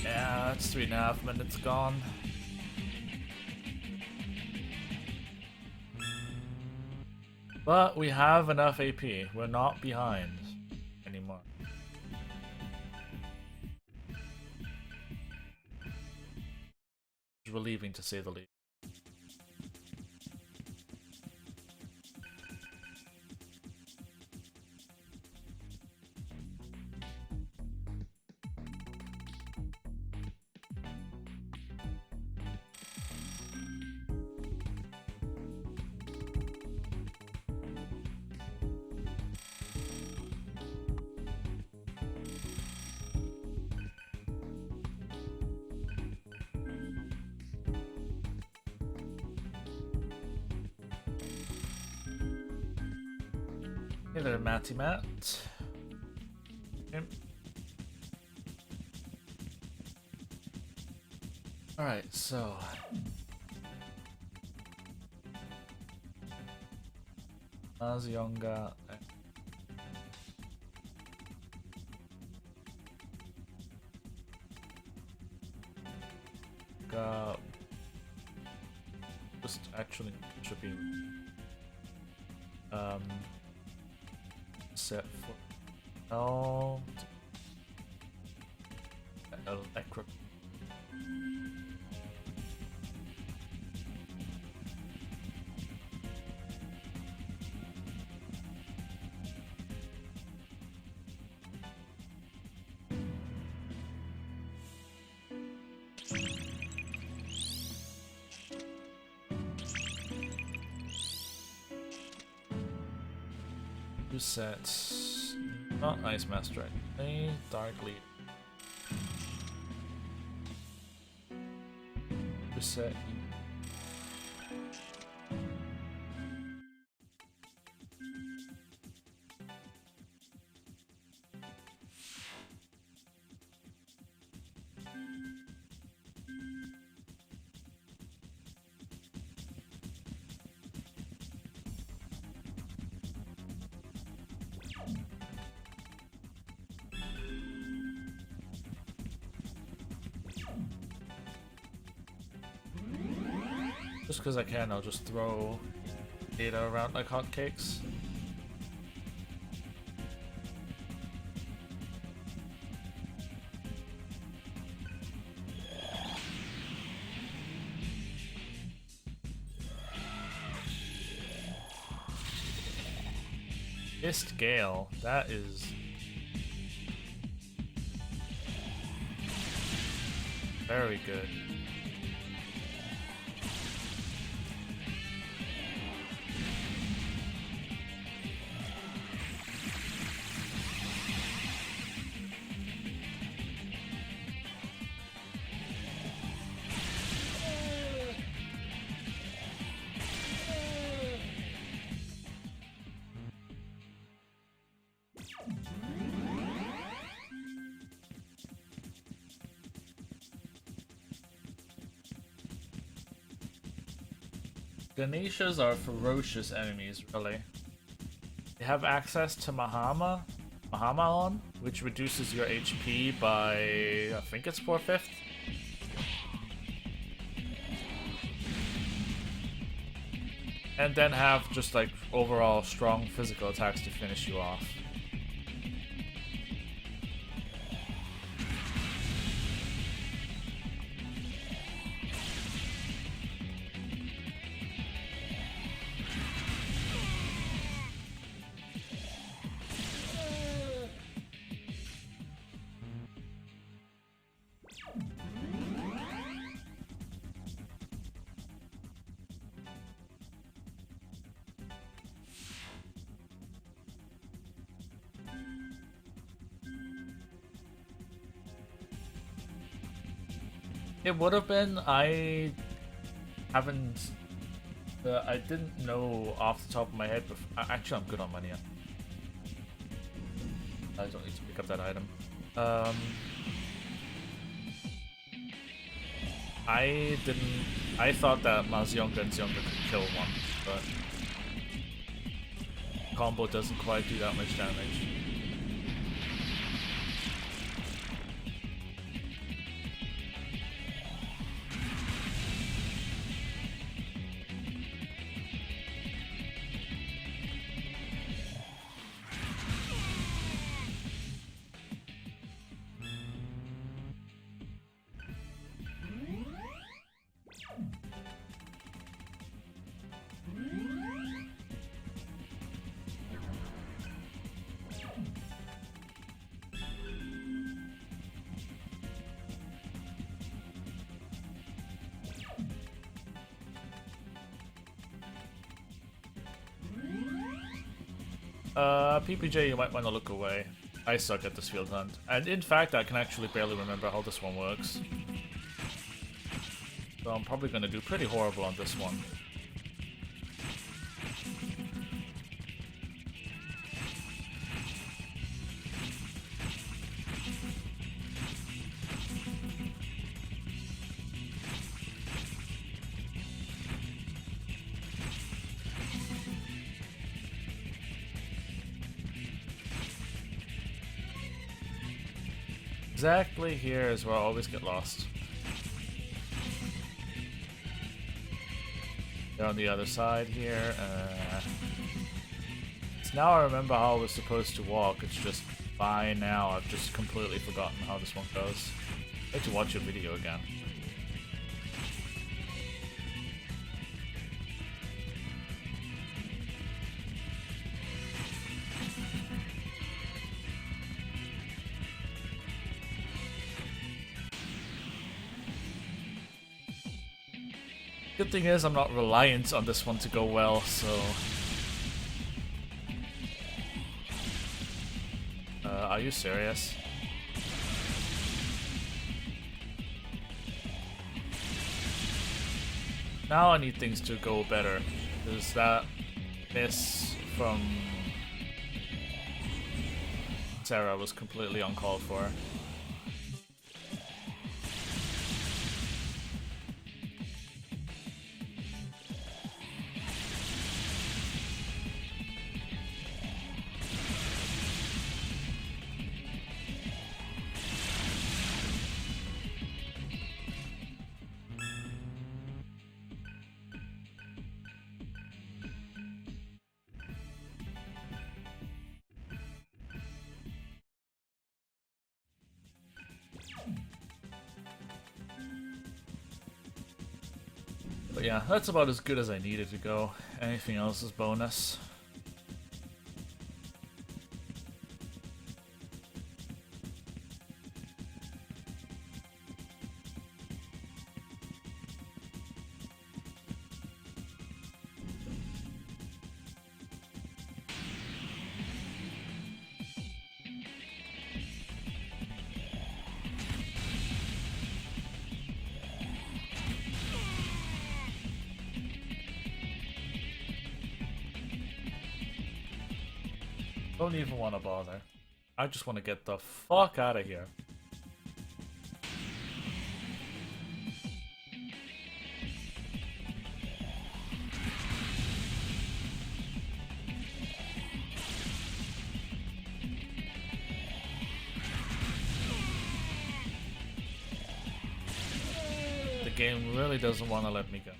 Yeah, that's 3.5 minutes gone. But we have enough AP. We're not behind anymore. It's relieving to say the least. Hey there, Matty Matt. Okay. Alright, so... Azionga... Just actually should be... set for electric. Two sets, not Ice Master, a Dark Lead. Reset. Just because I can, I'll just throw data around like hotcakes. Mist Gale, that is very good. Ganeshas are ferocious enemies, really. They have access to Mahamaon, which reduces your HP by, I think it's 4/5. And then have just like overall strong physical attacks to finish you off. It would have been. I haven't. I didn't know off the top of my head. Actually, I'm good on money. I don't need to pick up that item. I didn't. I thought that Mazionga and Zionga could kill one, but combo doesn't quite do that much damage. PPJ, you might want to look away. I suck at this field hunt. And in fact, I can actually barely remember how this one works. So I'm probably going to do pretty horrible on this one. Exactly here is where I always get lost. They're on the other side here. So now I remember how I was supposed to walk. It's just by now I've just completely forgotten how this one goes. I have to watch a video again. Good thing is I'm not reliant on this one to go well, so... are you serious? Now I need things to go better, because that miss from Sarah was completely uncalled for. But yeah, that's about as good as I needed to go. Anything else is bonus. Don't even want to bother. I just want to get the fuck out of here. The game really doesn't want to let me go.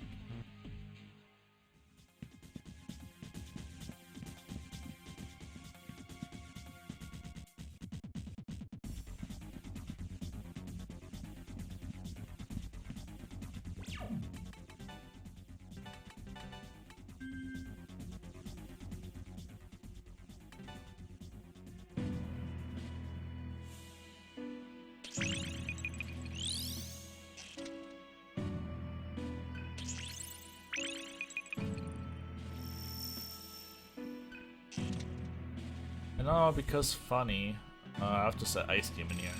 And because funny, I have to set Ice Demon here.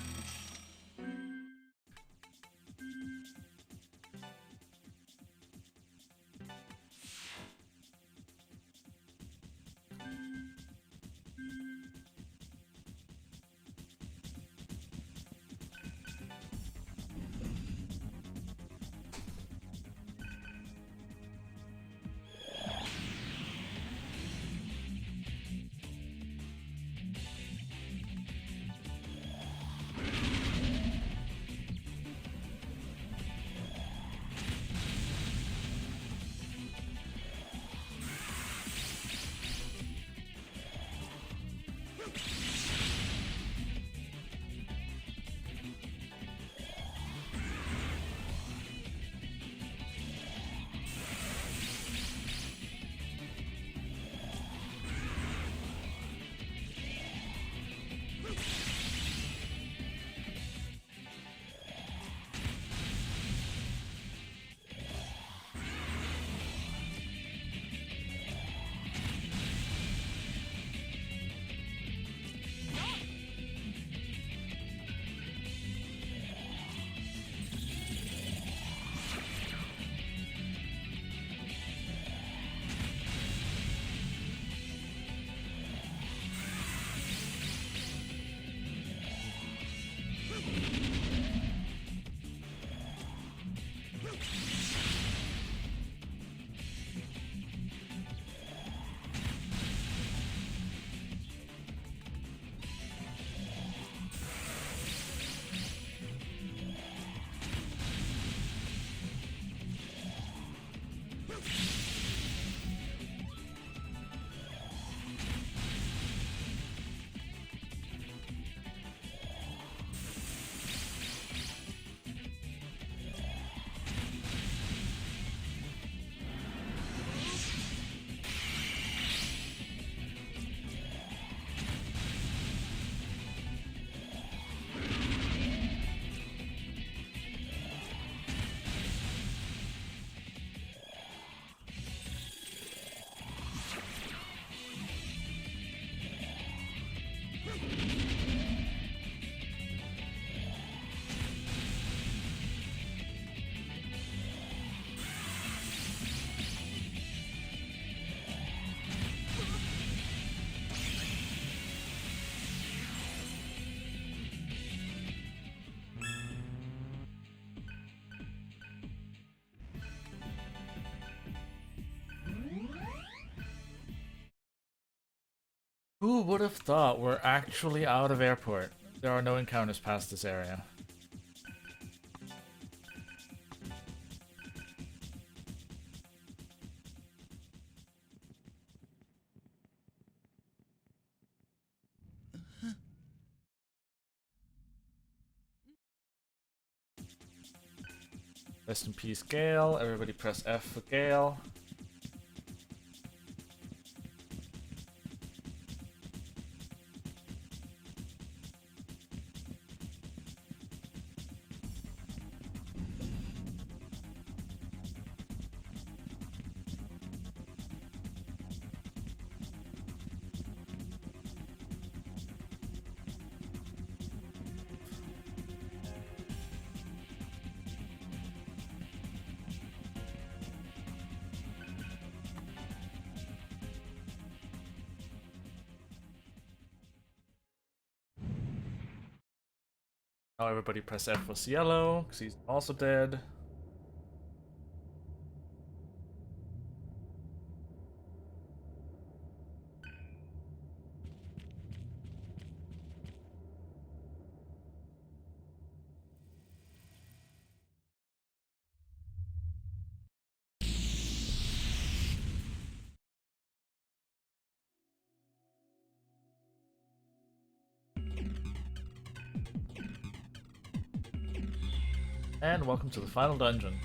Who would have thought we're actually out of airport? There are no encounters past this area. Rest in peace, Gale. Everybody press F for Gale. Now everybody press F for Cielo, because he's also dead. And welcome to the final dungeon.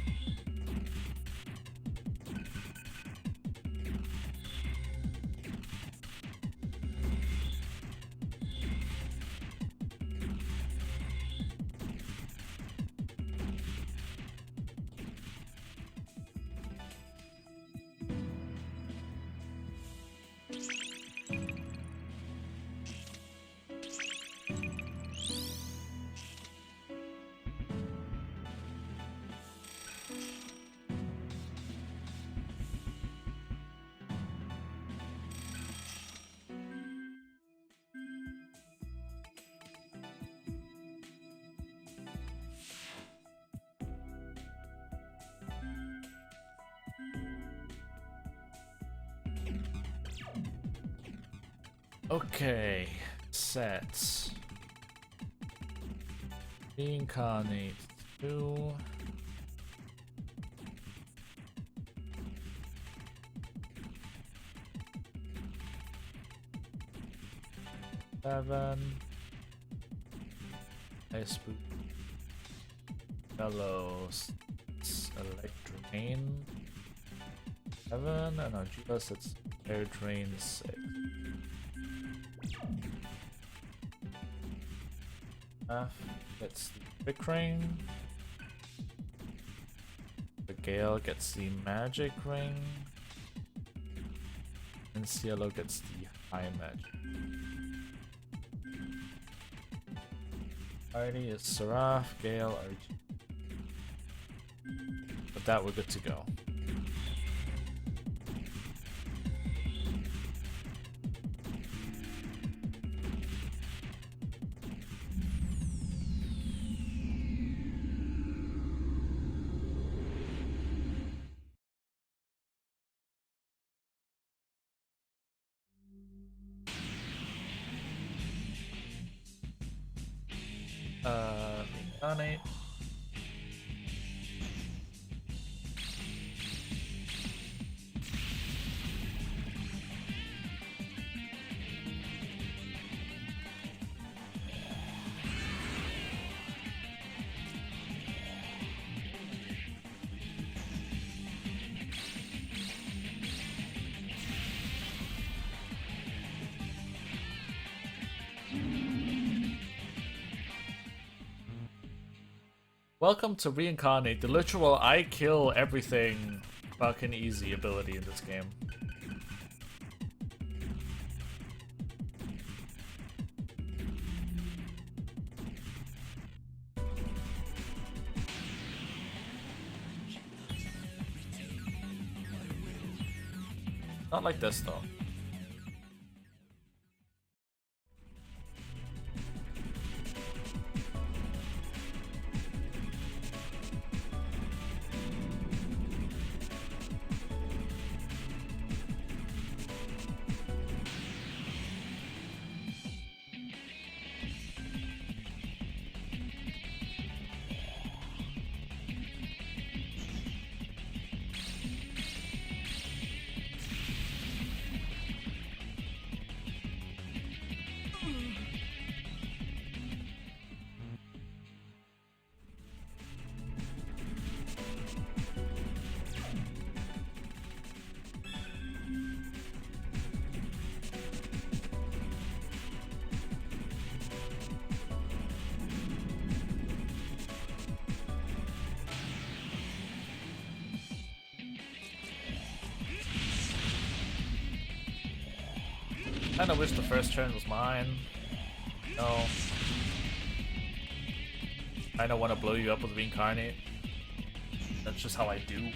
Okay, sets. Reincarnate 2. Seven. Ice boot. Fellows. Electrain. 7. And Argilas, it's air drain 6. Gets the quick ring. The Gale gets the magic ring. And Cielo gets the high magic. Alrighty, it's Seraph, Gale, RG. With that, we're good to go. Reincarnate. Welcome to Reincarnate, the literal I kill everything fucking easy ability in this game. Not like this though. Kinda wish the first turn was mine. No. Kinda wanna blow you up with Reincarnate. That's just how I do.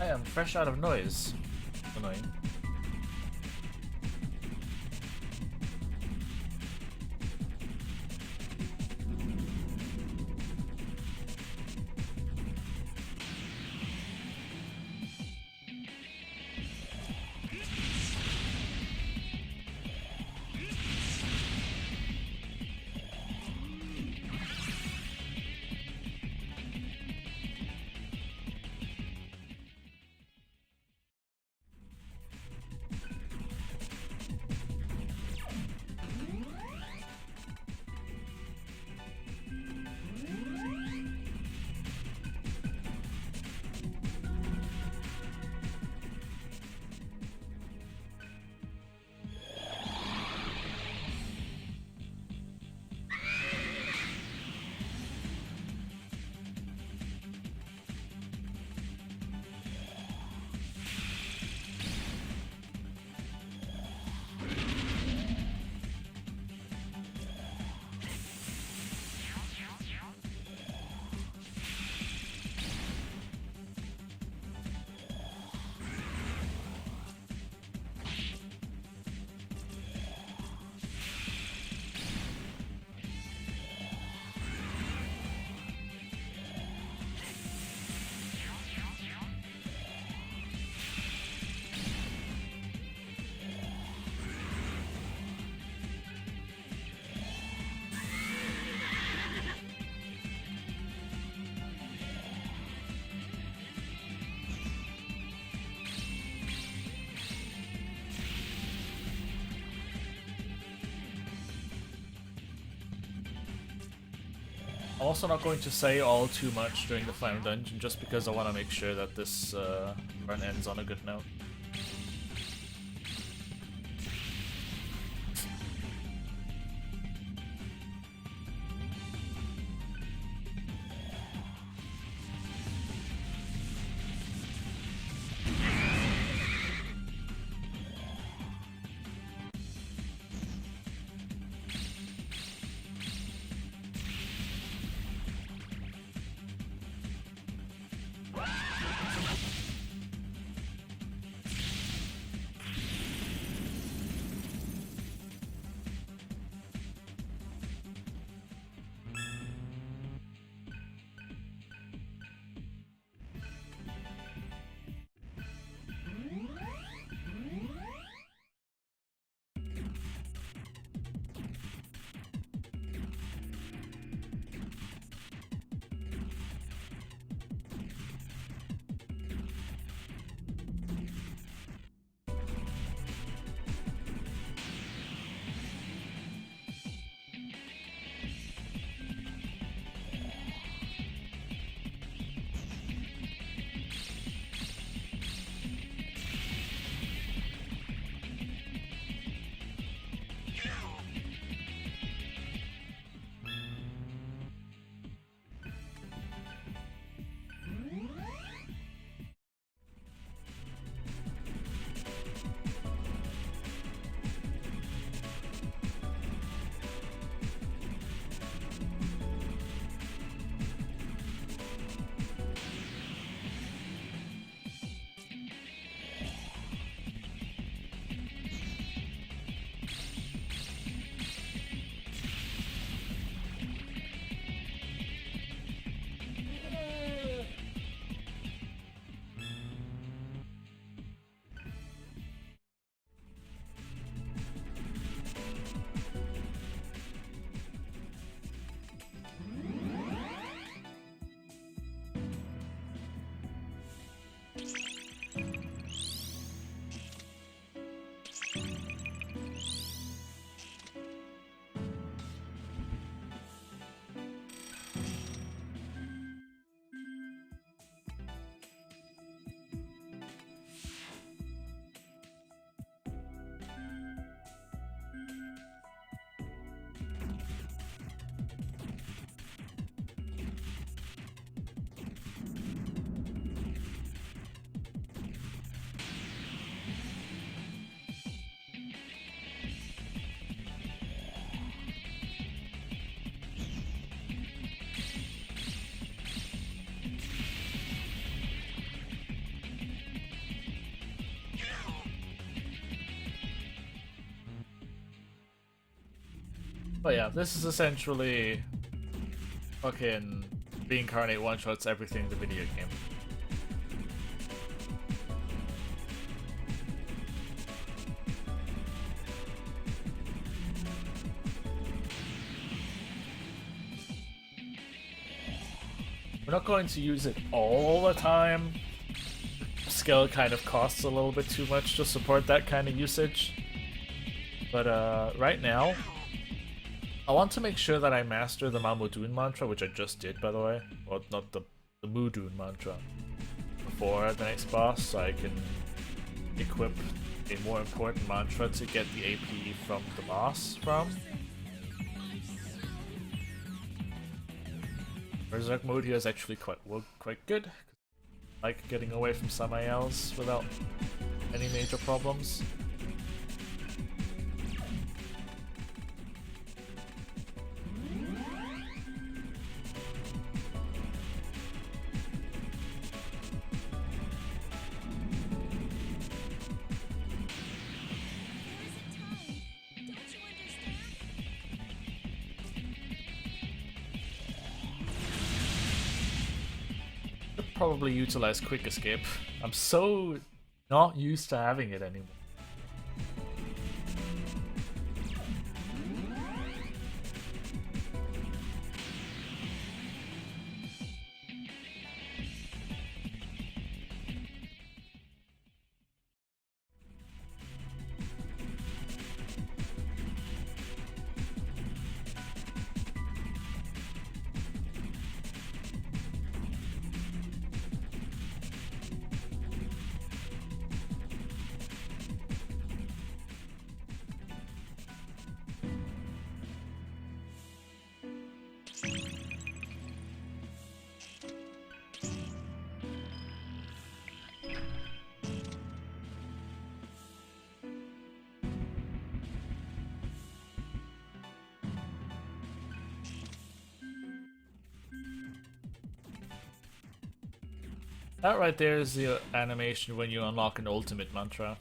I am fresh out of noise. Annoying. I'm also not going to say all too much during the final dungeon, just because I want to make sure that this run ends on a good note. But yeah, this is essentially fucking reincarnate one-shots everything in the video game. We're not going to use it all the time. Skill kind of costs a little bit too much to support that kind of usage. But right now, I want to make sure that I master the Mamudun mantra, which I just did, by the way. Well, not the Mudun mantra. Before the next boss, so I can equip a more important mantra to get the AP from the boss from. Berserk mode here is actually quite good. I like getting away from Samael's without any major problems. Probably utilize quick escape. I'm so not used to having it anymore. That right there is the animation when you unlock an ultimate mantra.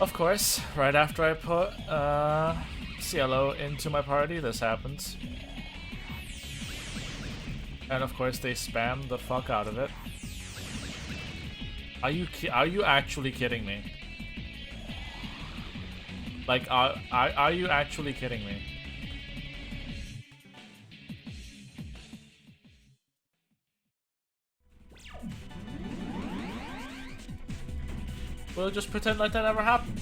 Of course, right after I put Cielo into my party, this happens. And of course they spam the fuck out of it. Are you actually kidding me? Like, are you actually kidding me? We'll just pretend like that never happened.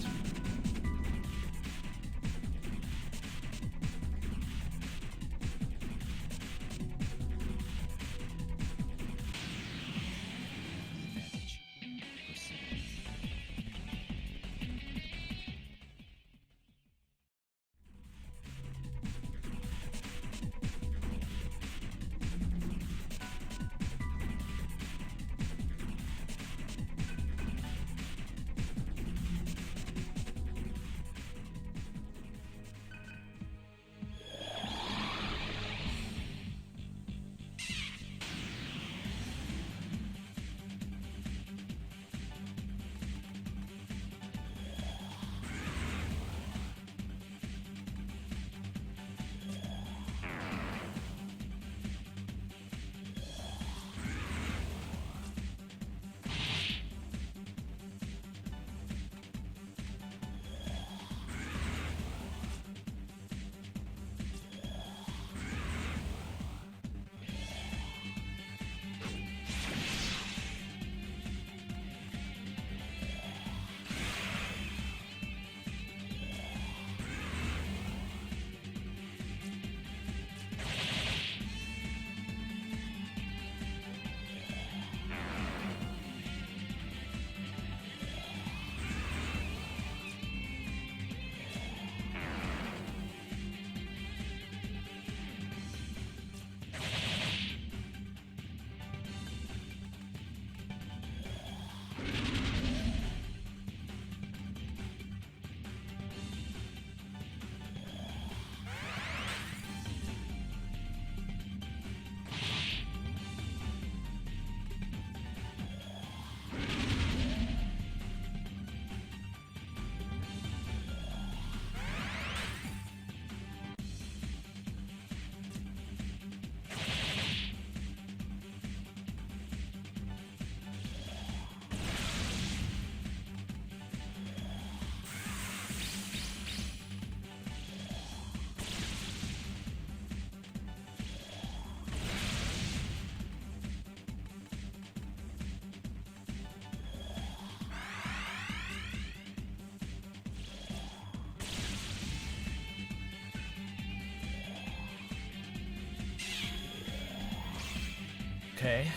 Okay.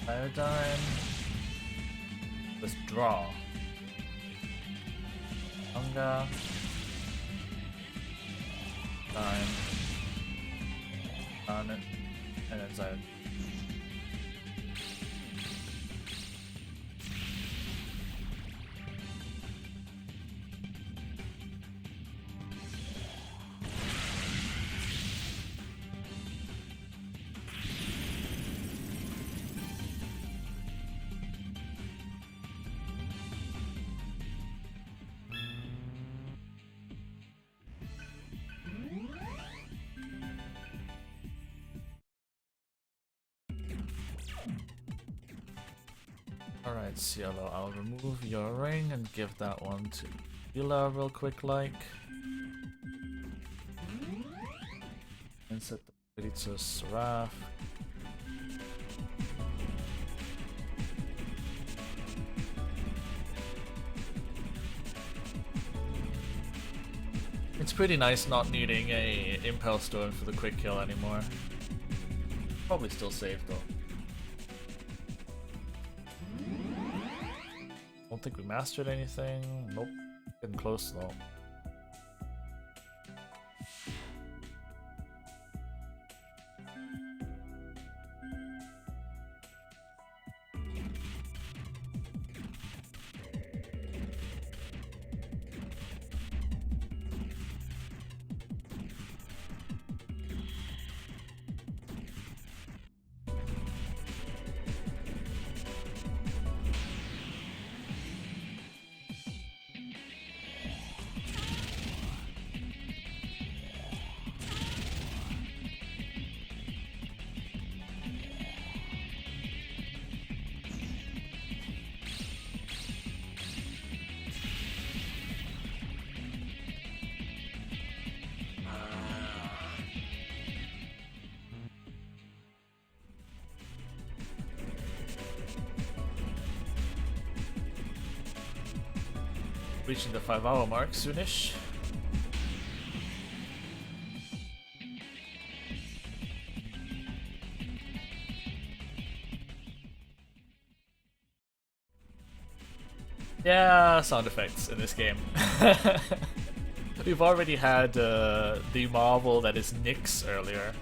Iodine. Withdraw. Hunger. Time. Garnet. And then Zion. Alright, Cielo, I'll remove your ring and give that one to Hila real quick like. And set the pretty to Seraph. It's pretty nice not needing a Impel Stone for the quick kill anymore. Probably still safe though. Don't think we mastered anything. Nope. Getting close though. Reaching the 5-hour mark soonish. Yeah, sound effects in this game. We've already had the marvel that is Nyx earlier.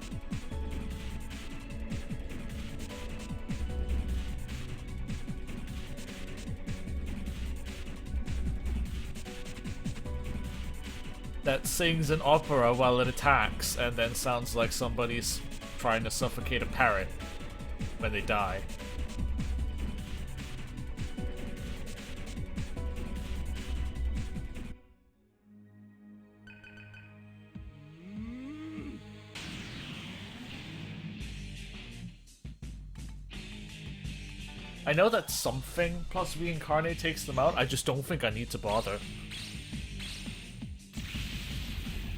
That sings an opera while it attacks and then sounds like somebody's trying to suffocate a parrot when they die. I know that something plus reincarnate takes them out, I just don't think I need to bother.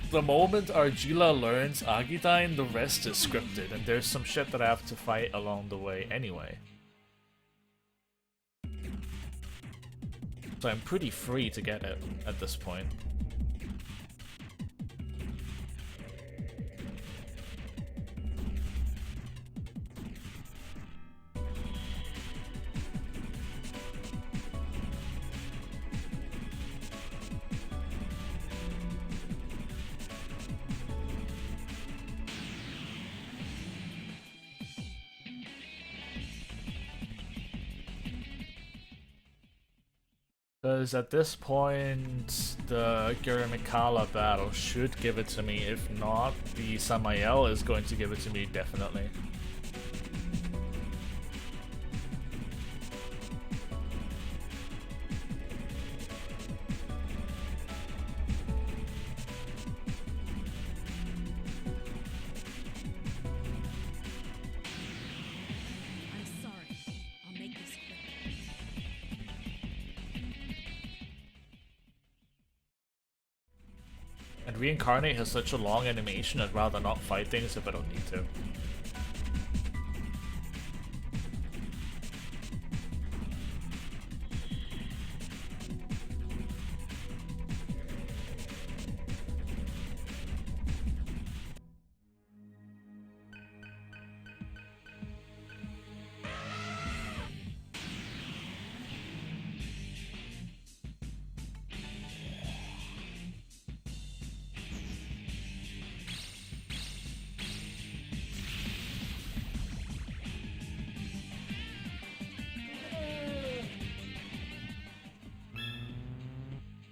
The moment Argila learns Agidine, the rest is scripted, and there's some shit that I have to fight along the way anyway. So I'm pretty free to get it at this point. Because at this point, the Girimikala battle should give it to me. If not, the Samael is going to give it to me, definitely. I'm sorry. I'll make this quick. And Reincarnate has such a long animation, I'd rather not fight things if I don't need to.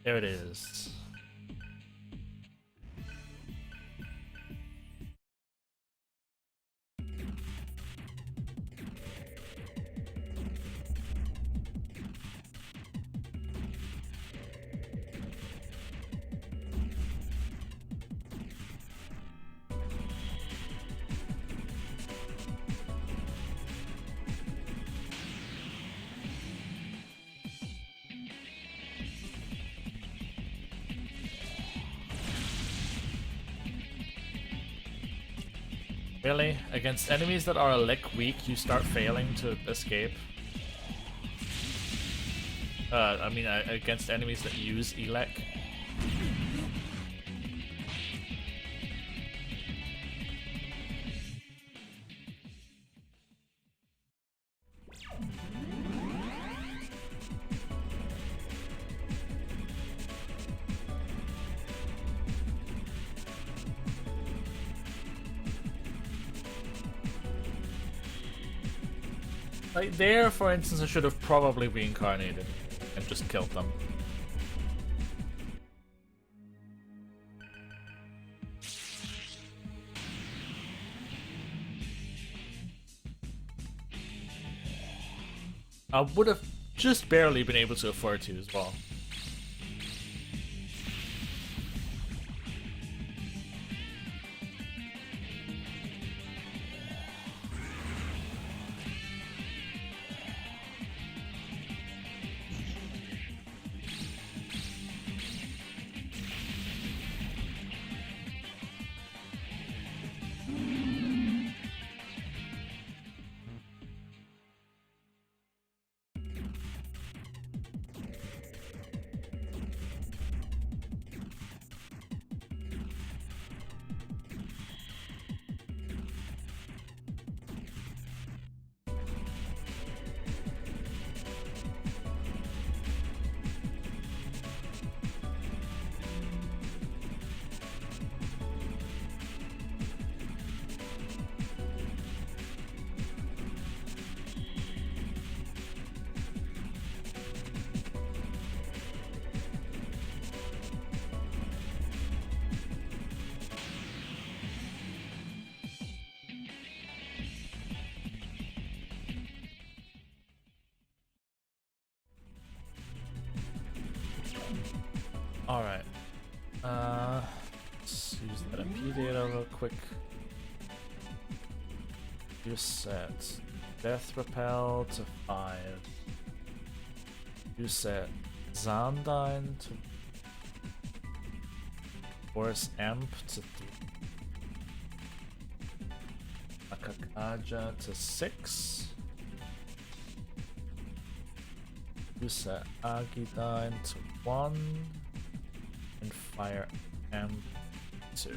There it is. Really? Against enemies that are a lick weak, you start failing to escape? I mean, against enemies that use elec? Like there, for instance, I should have probably reincarnated and just killed them. I would have just barely been able to afford to as well. Alright. Let's use that MP data real quick. You set Death Repel to 5. You set Zandine to Force Amp to 3. Akakaja to 6. You set Agidine to 1. And Fire Amp 2.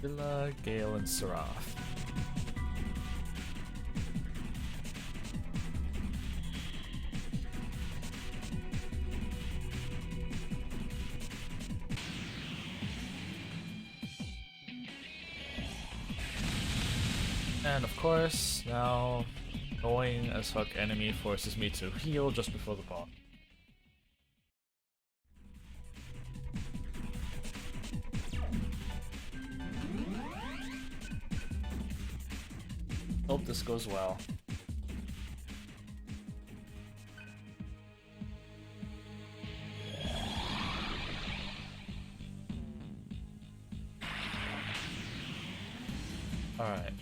Villa, Gale, and Seraph. And of course, now annoying as fuck enemy forces me to heal just before the boss. Hope this goes well. Alright.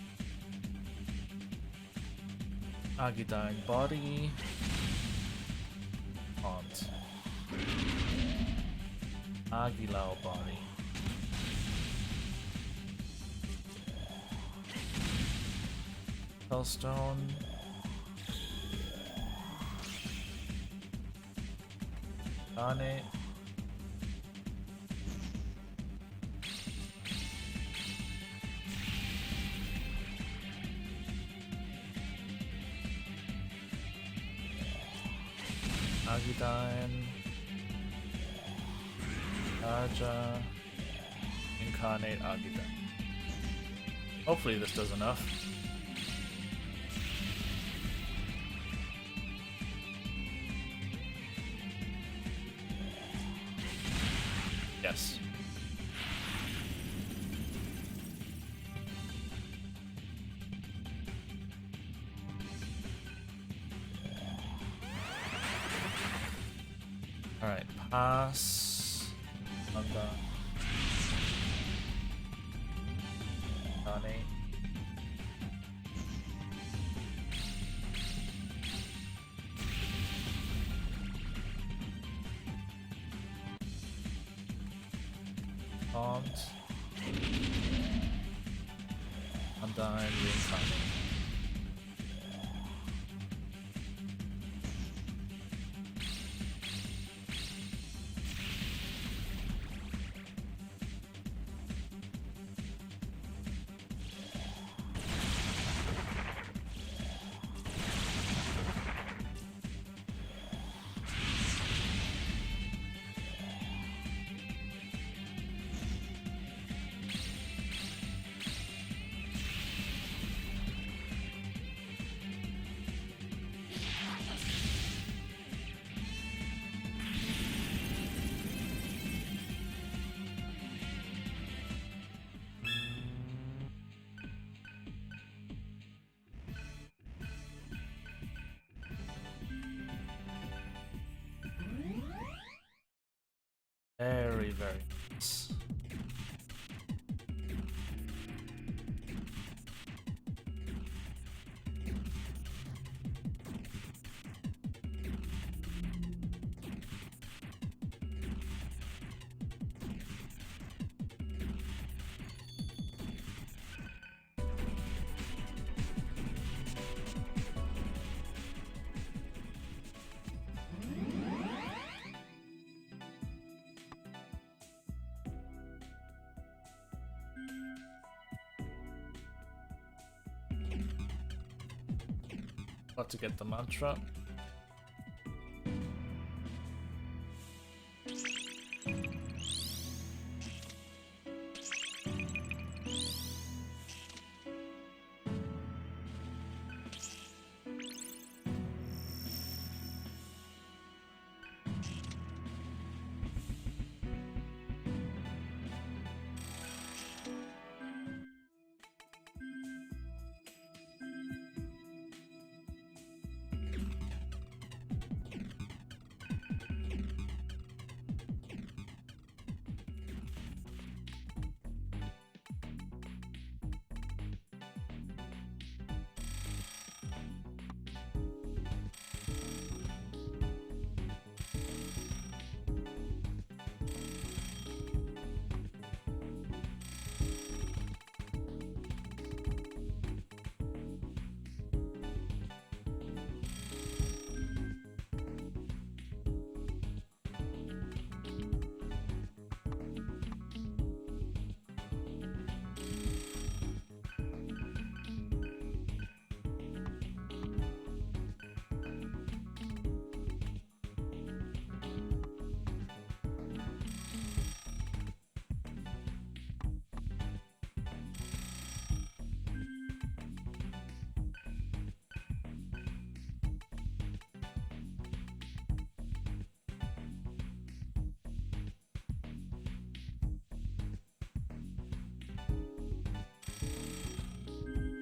Agidine body. Haunt. Agilao body. Hellstone. Dane. Agudine, Raja, Incarnate Agudine. Hopefully this does enough. Yes. Alright, pass. Under. Donate. Armed. Undyne, reincarnate. Very, very nice. About to get the mantra.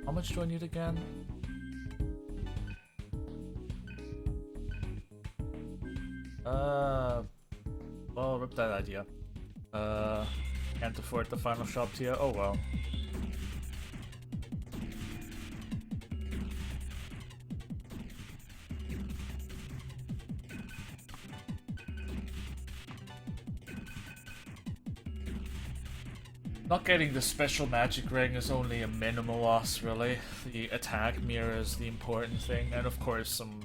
How much do I need again? Well, rip that idea. Can't afford the final shop tier. Oh well. Not getting the special magic ring is only a minimal loss, really. The attack mirror is the important thing, and of course some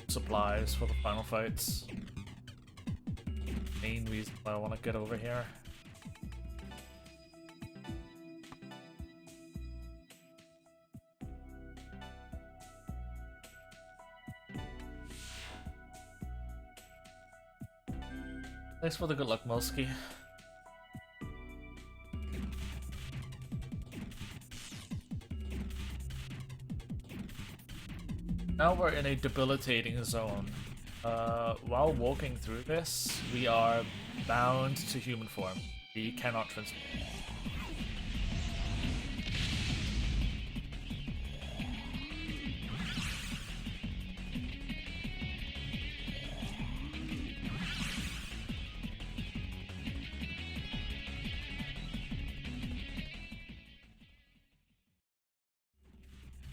supplies for the final fights. Main reason why I want to get over here. Thanks for the good luck, Mosky. Now we're in a debilitating zone. While walking through this, we are bound to human form. We cannot transform.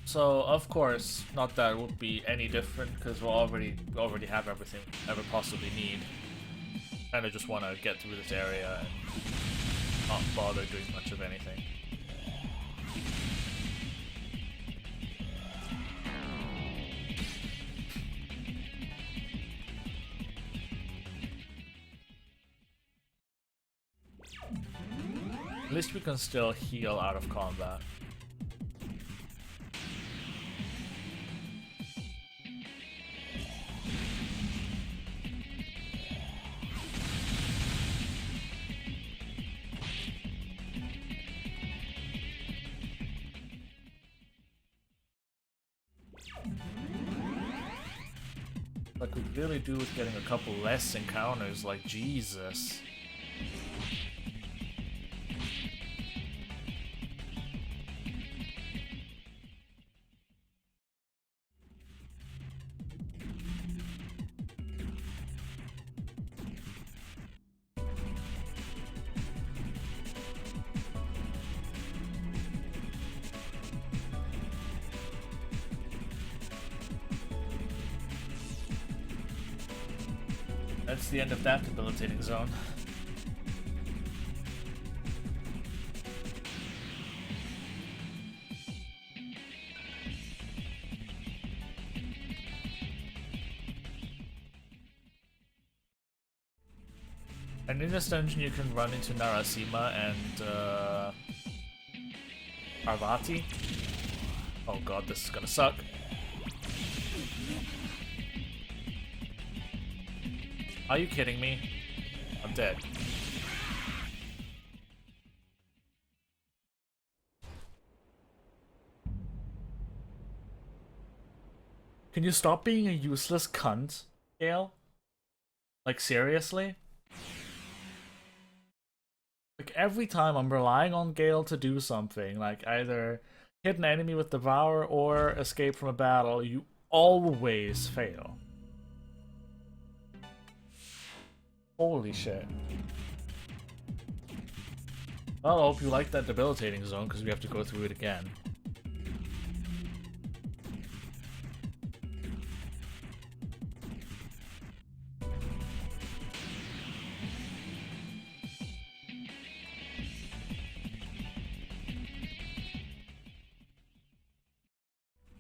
So of course, not that it would be any different because we already have everything we ever possibly need. Kinda just wanna get through this area and not bother doing much of anything. At least we can still heal out of combat. Like we really do with getting a couple less encounters, like Jesus. That's the end of that debilitating zone. And in this dungeon you can run into Narasimha and Parvati. Oh god, this is gonna suck. Are you kidding me? I'm dead. Can you stop being a useless cunt, Gale? Like, seriously? Like, every time I'm relying on Gale to do something, like either hit an enemy with Devour or escape from a battle, you always fail. Holy shit. Well, I hope you like that debilitating zone, because we have to go through it again.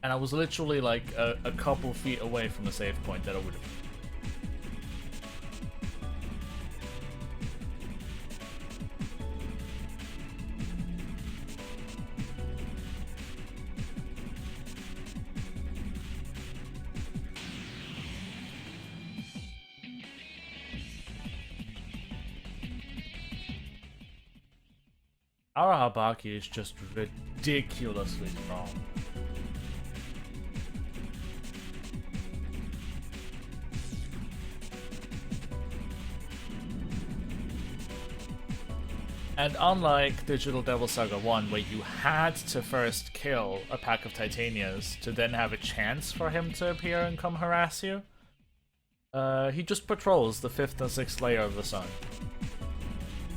And I was literally like a couple feet away from the save point that I would have. Arahabaki is just ridiculously strong. And unlike Digital Devil Saga 1, where you had to first kill a pack of Titanias to then have a chance for him to appear and come harass you, he just patrols the 5th and 6th layer of the sun.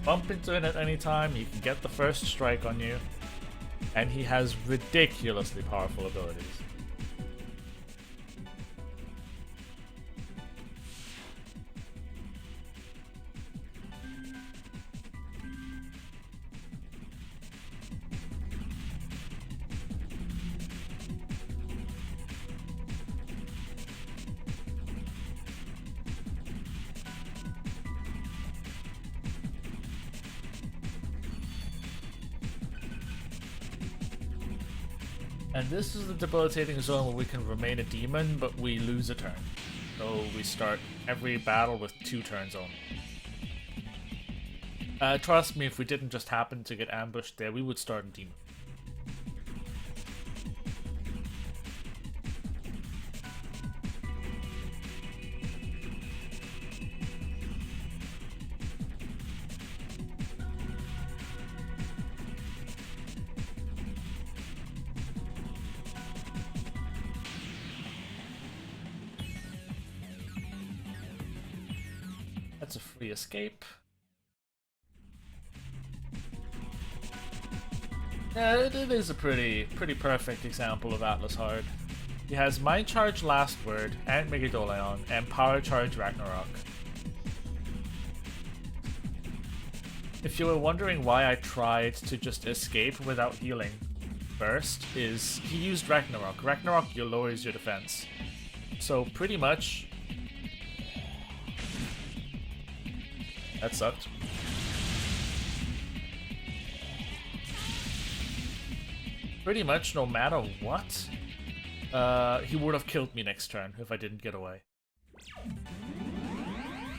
Bump into it at any time, he can get the first strike on you, and he has ridiculously powerful abilities. And this is the debilitating zone where we can remain a demon, but we lose a turn. So we start every battle with 2 turns only. Trust me, if we didn't just happen to get ambushed there, we would start in Demon. That's a free escape. Yeah, it is a pretty perfect example of Atlas Hard. He has Mind Charge Last Word, and Megadoleon, and Power Charge Ragnarok. If you were wondering why I tried to just escape without healing first, is he used Ragnarok. Ragnarok lowers your defense. So pretty much... That sucked. Pretty much, no matter what, he would have killed me next turn if I didn't get away.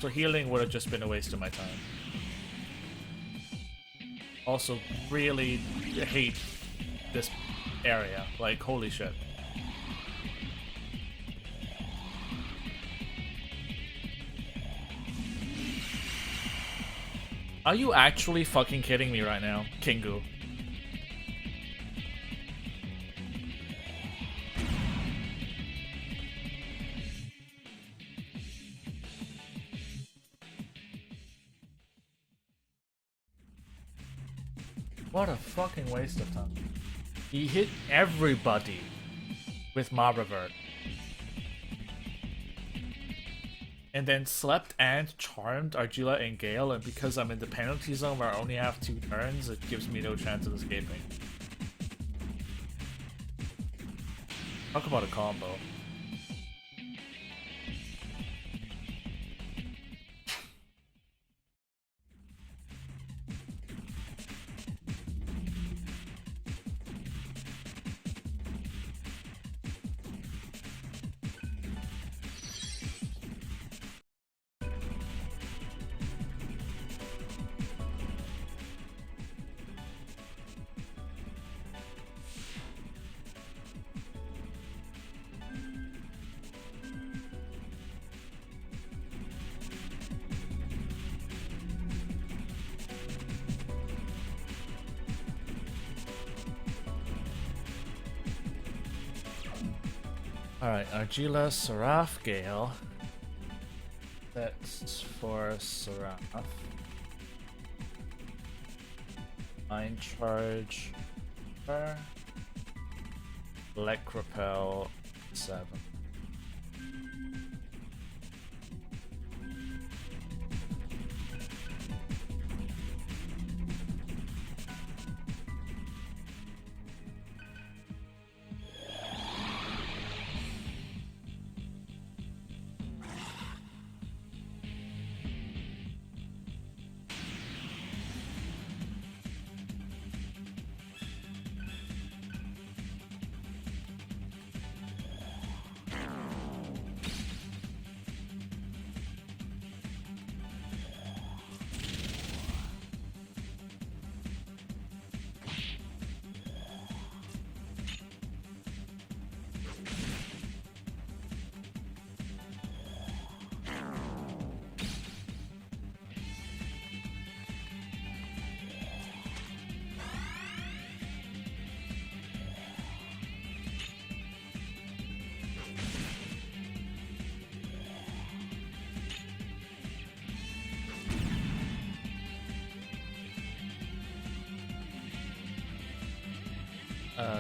So healing would have just been a waste of my time. Also, really hate this area. Like, holy shit. Are you actually fucking kidding me right now, Kingu? What a fucking waste of time. He hit everybody with Mob Revert. And then slept and charmed Argila and Gale, and because I'm in the penalty zone where I only have 2 turns, it gives me no chance of escaping. Talk about a combo. Alright, Argila, Seraph, Gale. That's for Seraph. Mind Charge. Elect Repel 7.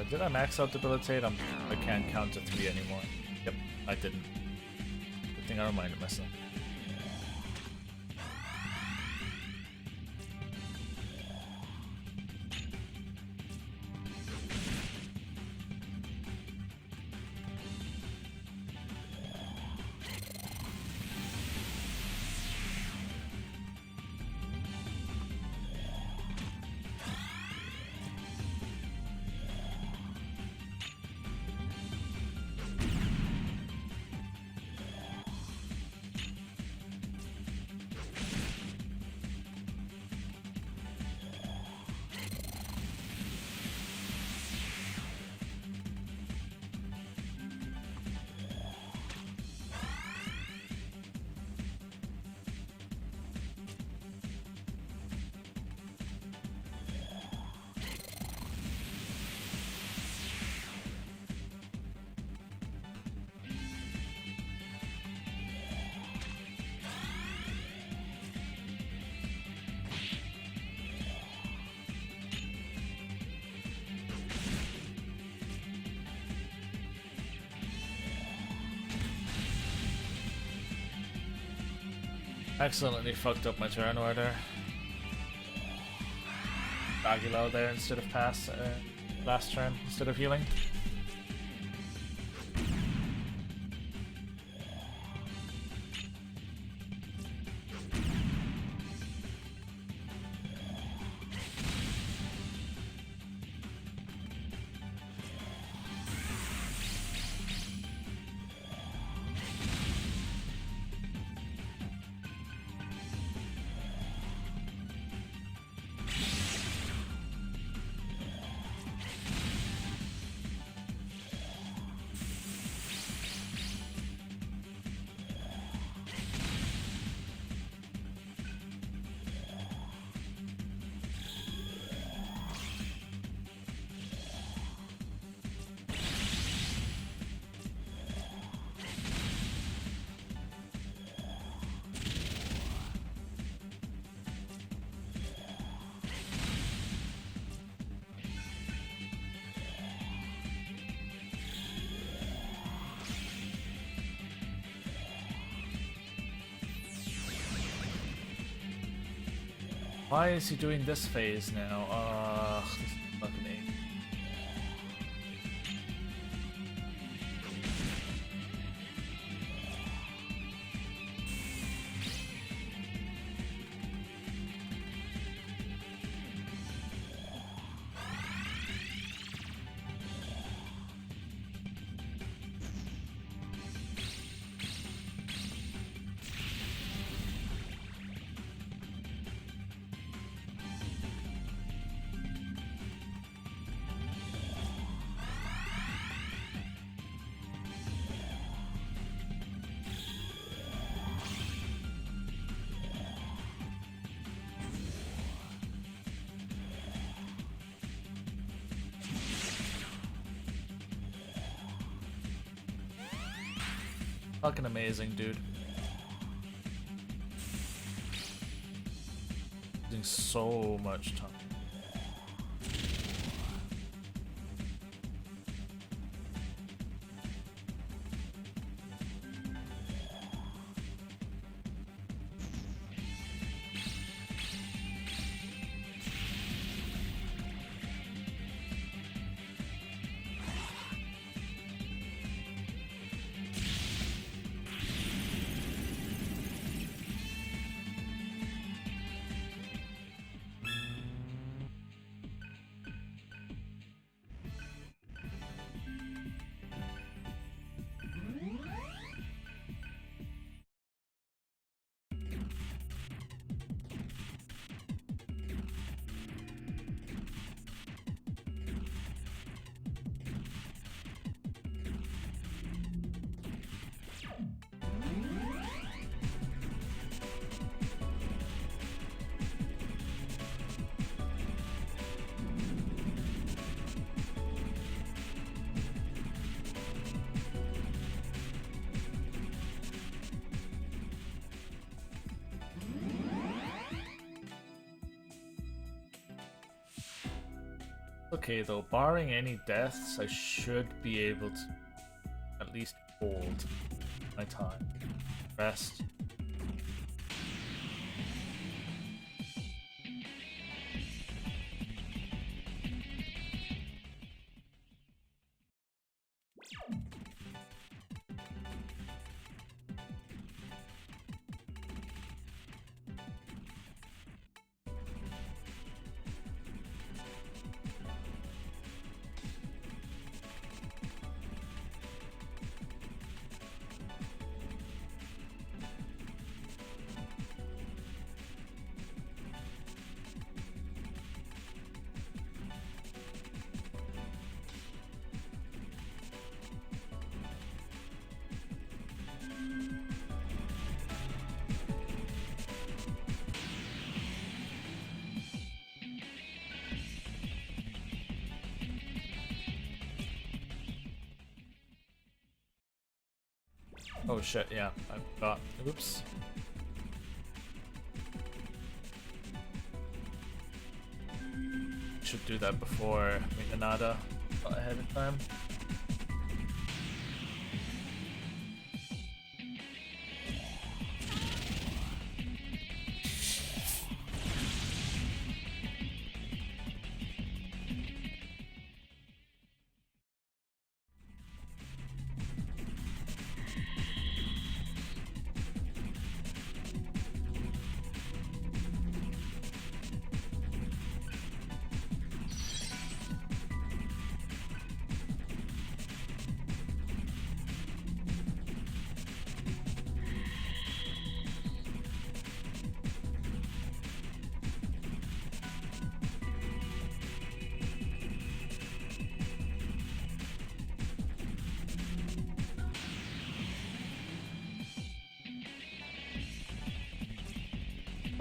Did I max out debilitate? I can't count to 3 anymore. Yep, I didn't. Good thing I reminded myself. Accidentally fucked up my turn order. Aguilar there instead of pass last turn instead of healing. Why is he doing this phase now? This is fucking ape. Fucking amazing, dude. Using so much time. Okay though, barring any deaths, I should be able to at least hold my time. Rest. Oh shit, yeah, I forgot. Oops. Should do that before Minganada ahead of time.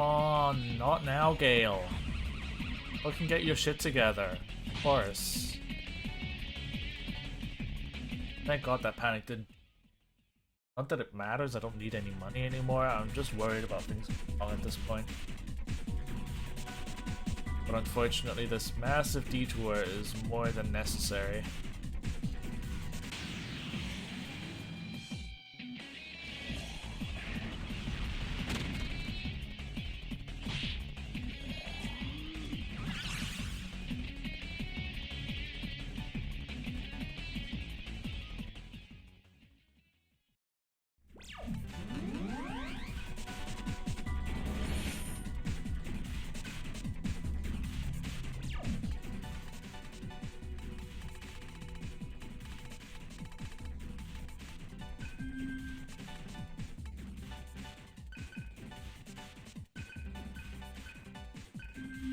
Oh, not now, Gale. Fucking get your shit together. Of course. Thank God that panic did. Not that it matters, I don't need any money anymore, I'm just worried about things going wrong at this point. But unfortunately, this massive detour is more than necessary.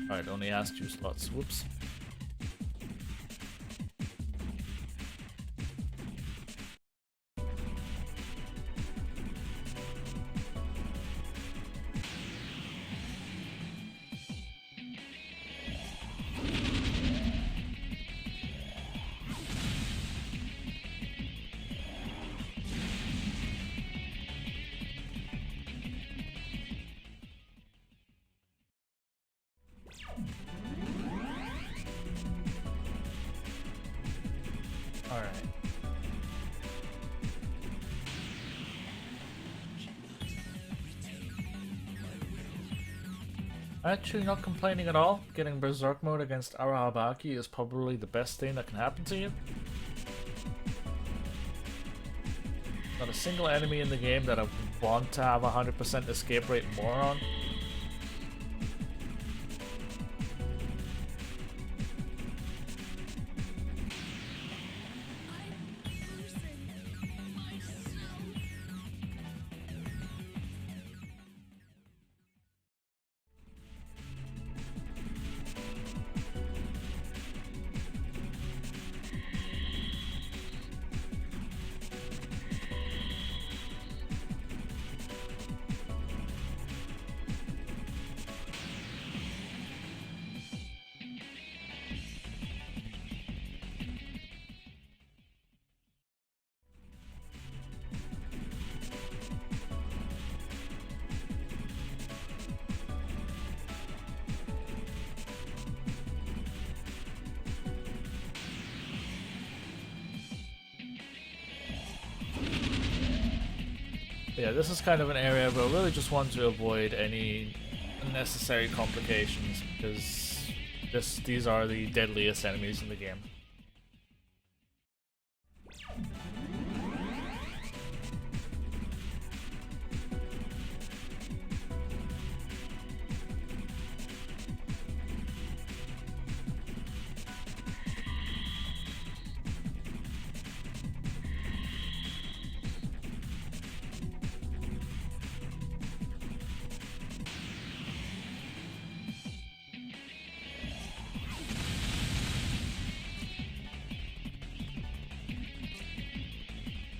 Alright, only asked 2 slots. Whoops. Alright. Actually not complaining at all. Getting Berserk mode against Arahabaki is probably the best thing that can happen to you. Not a single enemy in the game that I want to have 100% escape rate more on. Yeah, this is kind of an area where I really just want to avoid any unnecessary complications, because these are the deadliest enemies in the game.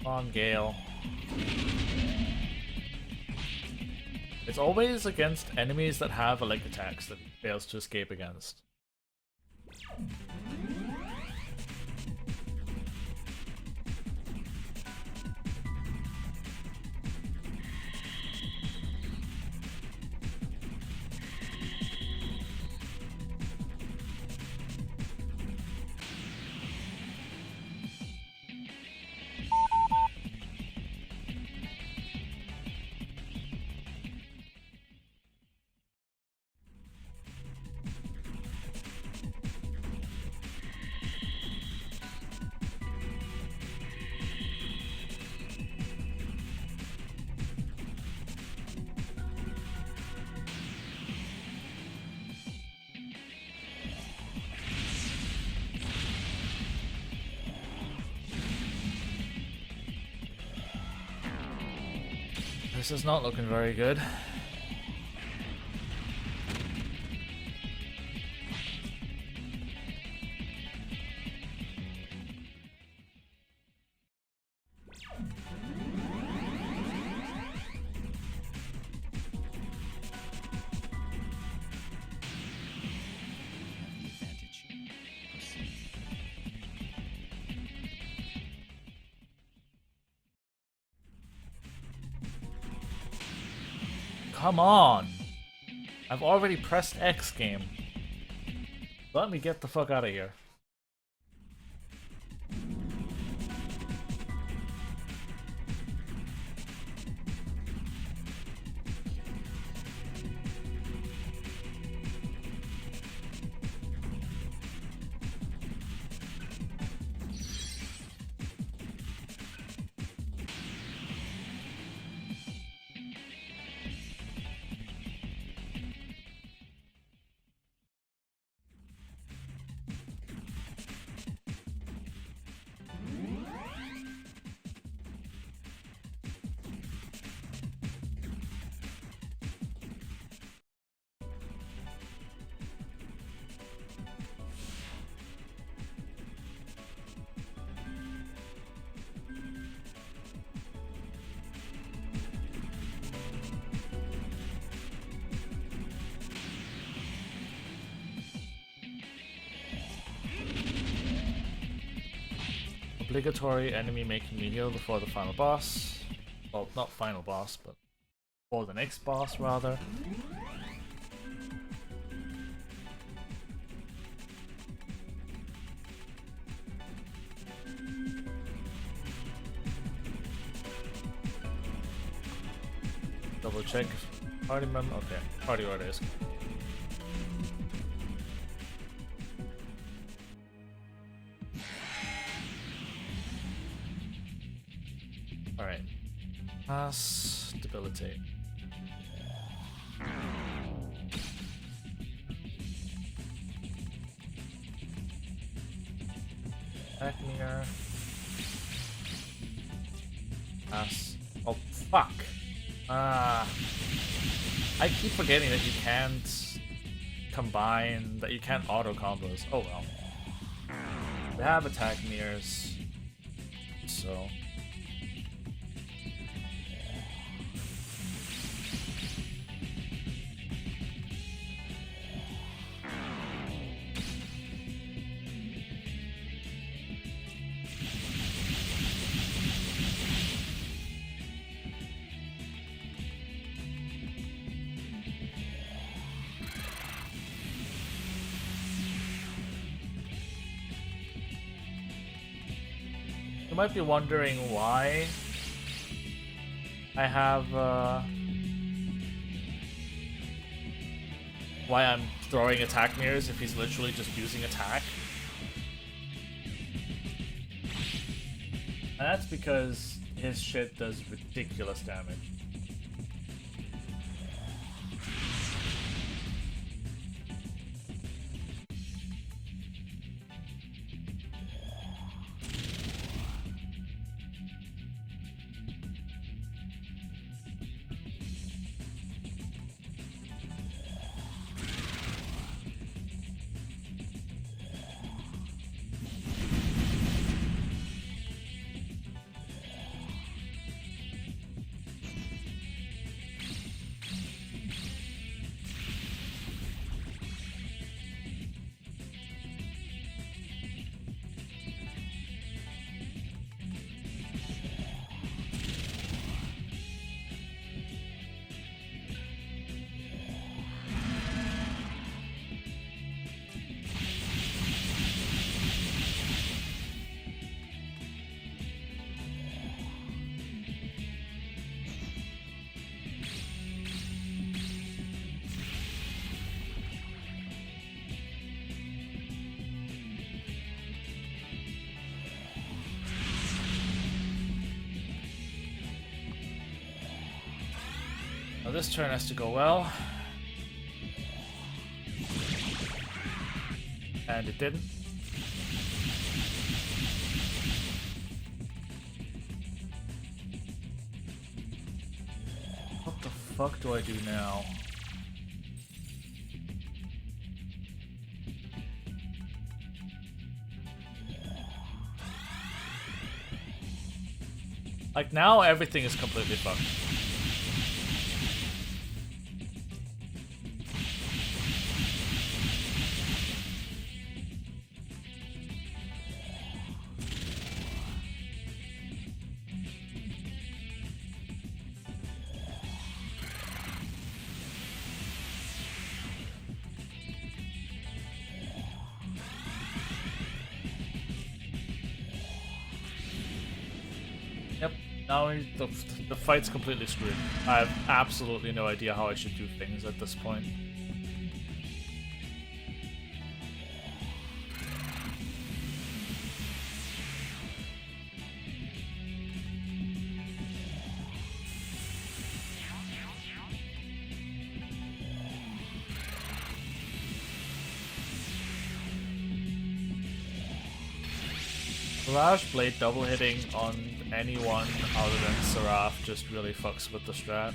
On Gale. It's always against enemies that have a leg attacks that he fails to escape against. This is not looking very good. come on. I've already pressed X game. Let me get the fuck out of here. Obligatory enemy making me heal before the final boss. Well, not final boss, but for the next boss, rather. Double check party member. Okay, party order is. Alright. Pass, debilitate. Back near. Pass. Oh, fuck. I keep forgetting that you can't combine, that you can't auto combos. Oh well. They have attack mirrors, so. You might be wondering why I have why I'm throwing attack mirrors if he's literally just using attack. And that's because his shit does ridiculous damage. Now this turn has to go well. And it didn't. What the fuck do I do now? Like now everything is completely fucked. Now the fight's completely screwed. I have absolutely no idea how I should do things at this point. Mirage Blade double hitting on anyone other than Seraph just really fucks with the strat.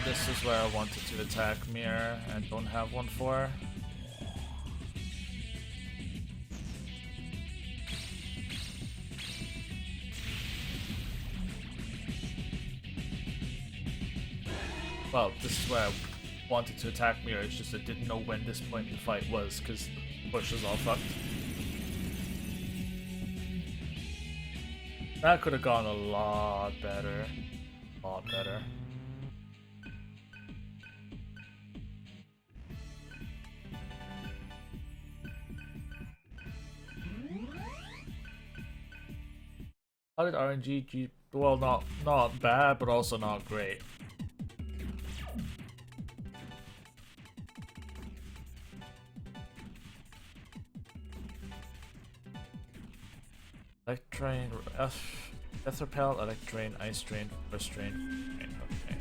This is where I wanted to attack Mirror and don't have one for. Well, this is where I wanted to attack Mirror, it's just I didn't know when this point in the fight was, because push is all fucked. That could have gone a lot better. A lot better. How did RNG well, not bad, but also not great. Electrain, Death Repel, Electrain, Ice Drain, First Drain, okay.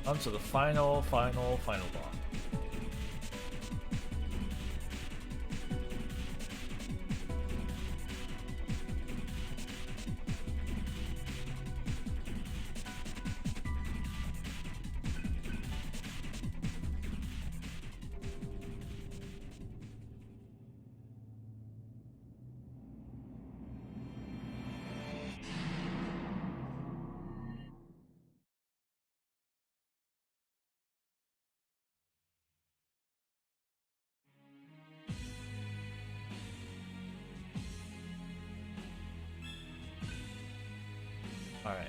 On to the final boss. All right.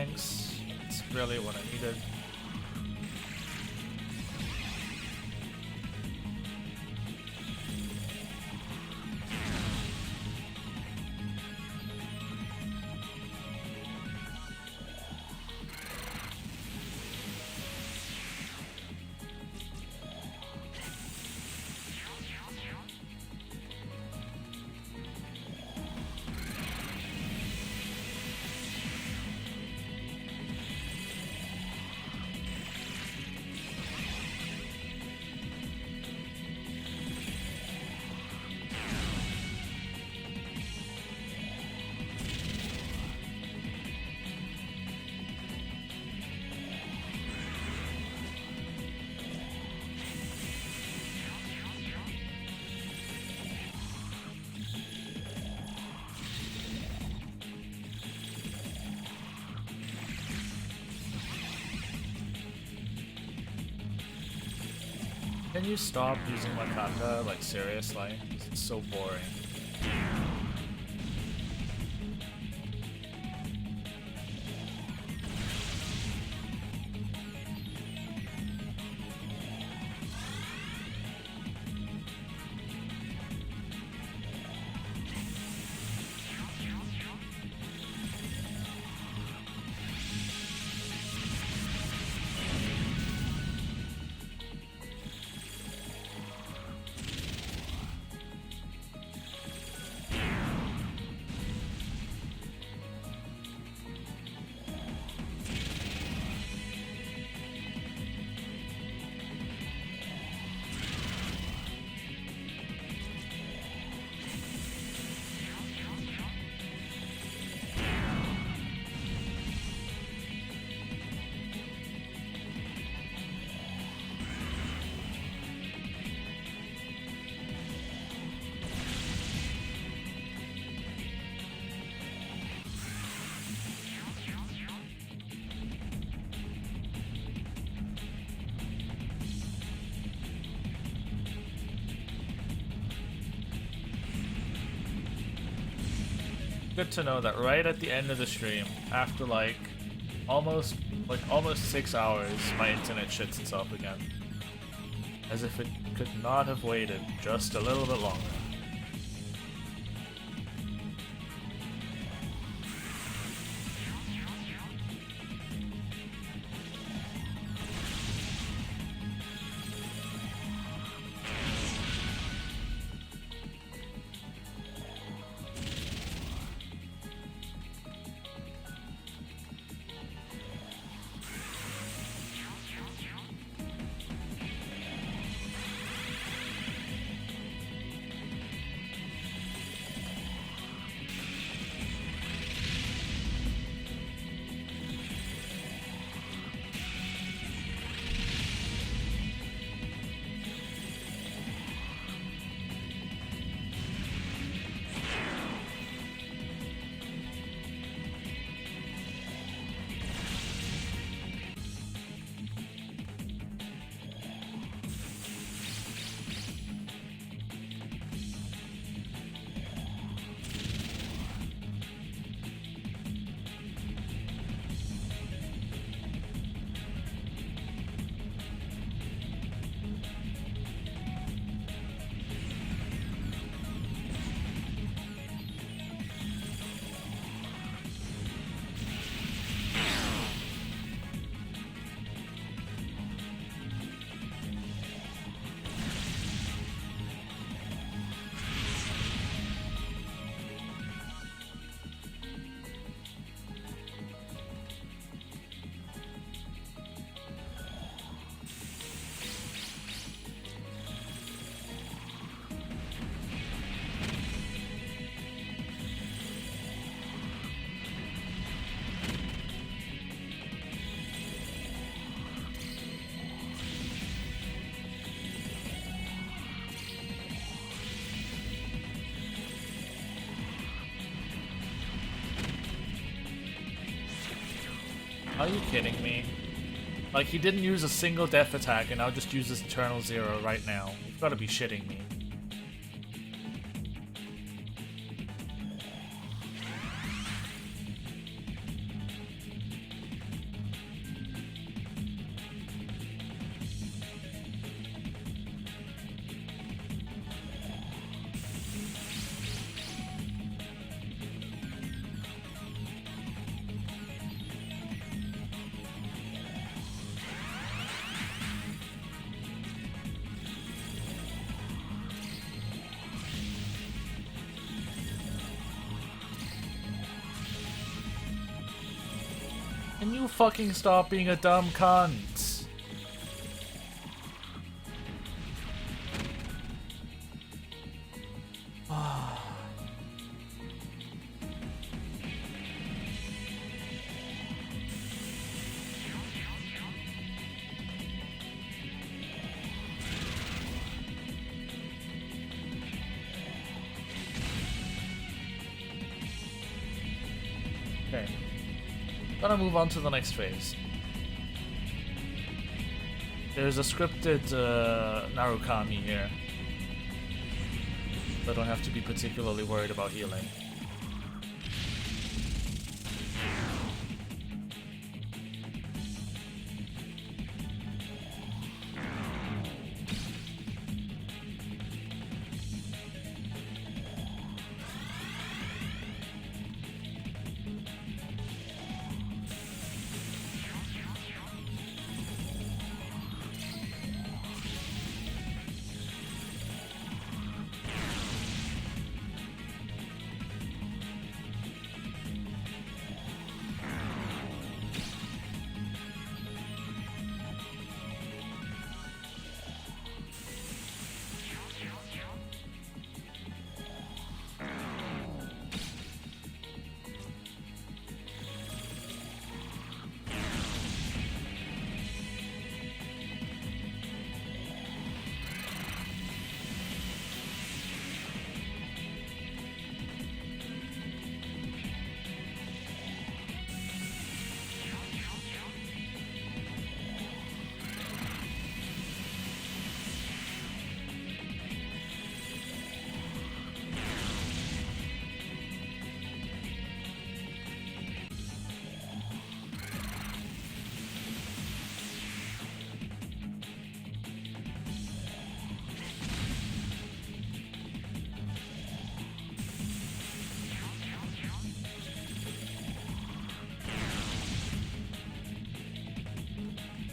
thanks. It's really what I needed. Can you stop using Wakanda? Like, seriously? It's so boring. Good to know that right at the end of the stream, after almost 6 hours, my internet shits itself again. As if it could not have waited just a little bit longer. Are you kidding me? Like, he didn't use a single death attack and I'll just use this Eternal Zero right now. You've got to be shitting me. you fucking stop being a dumb cunt? Okay. Gonna move on to the next phase. There's a scripted Narukami here. I don't have to be particularly worried about healing.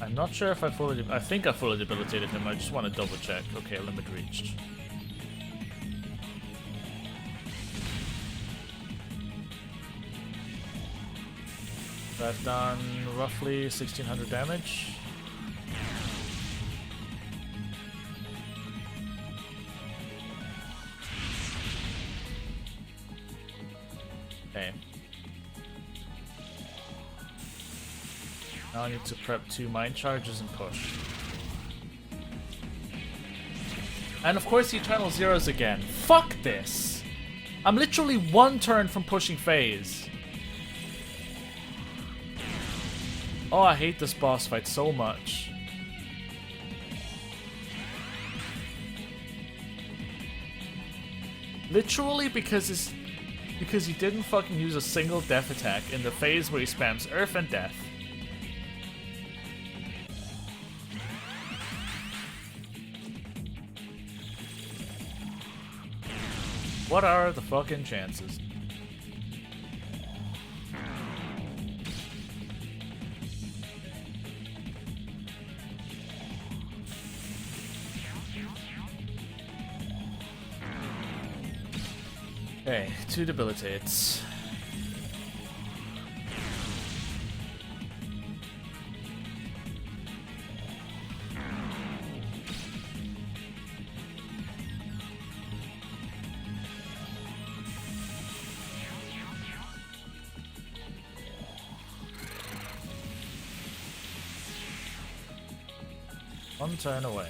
I'm not sure if I fully... I think I fully debilitated him. I just want to double check. Okay, limit reached. I've done roughly 1600 damage. Okay. Now I need to prep 2 mind charges and push. And of course the Eternal Zeros again. Fuck this! I'm literally 1 turn from pushing phase. Oh, I hate this boss fight so much. Literally because he didn't fucking use a single death attack in the phase where he spams Earth and Death. What are the fucking chances? Okay, 2 debilitates. One turn away.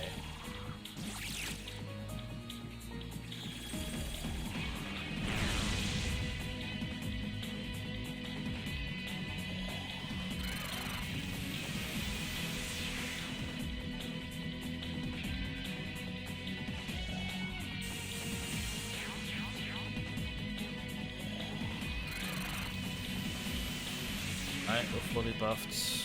Alright, we're fully buffed.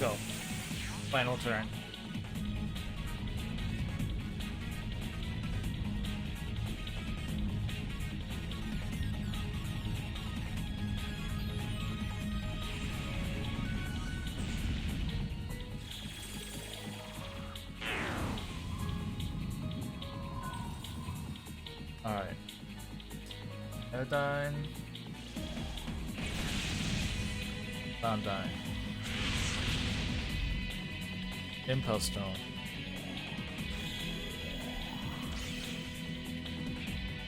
go. Final turn. Alright. Aerodine. Bandine. Impulse Stone.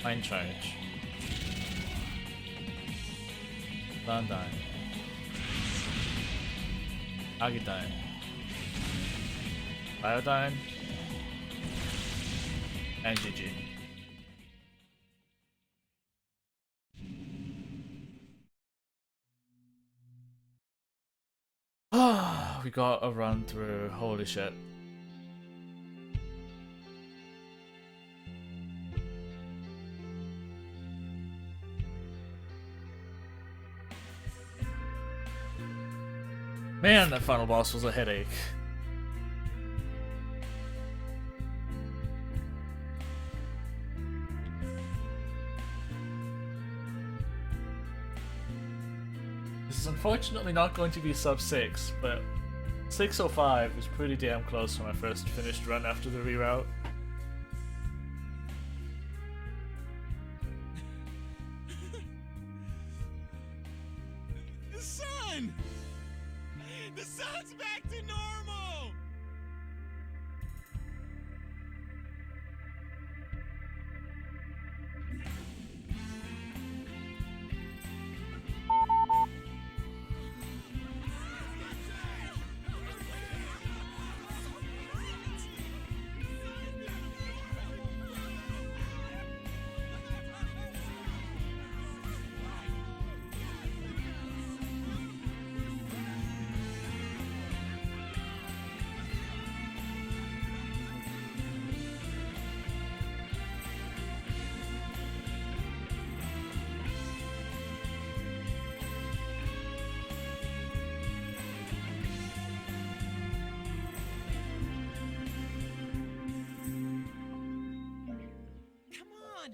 Mind Charge. Bandine. Agidine. Iodine. And GG. We got a run through, holy shit. Man, that final boss was a headache. This is unfortunately not going to be sub 6, but 605 was pretty damn close for my first finished run after the reroute. The sun! The sun's back to normal!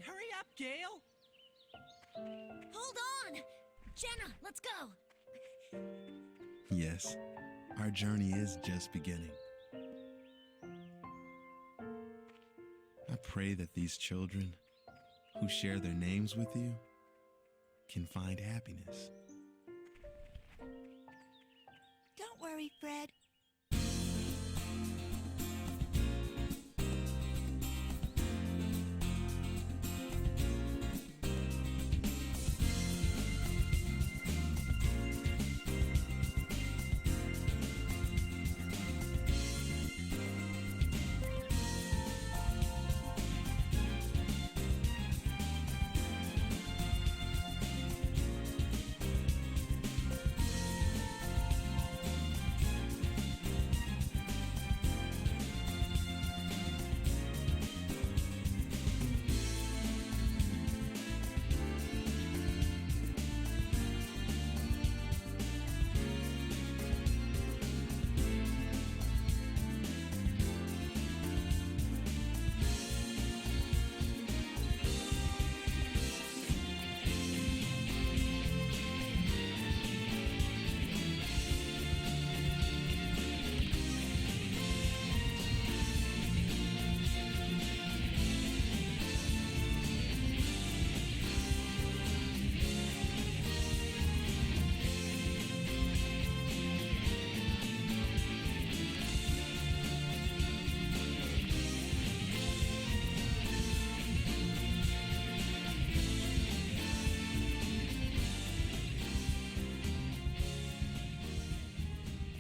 Hurry up, Gale! Hold on! Jenna, let's go! Yes, our journey is just beginning. I pray that these children who share their names with you can find happiness. Don't worry, Fred.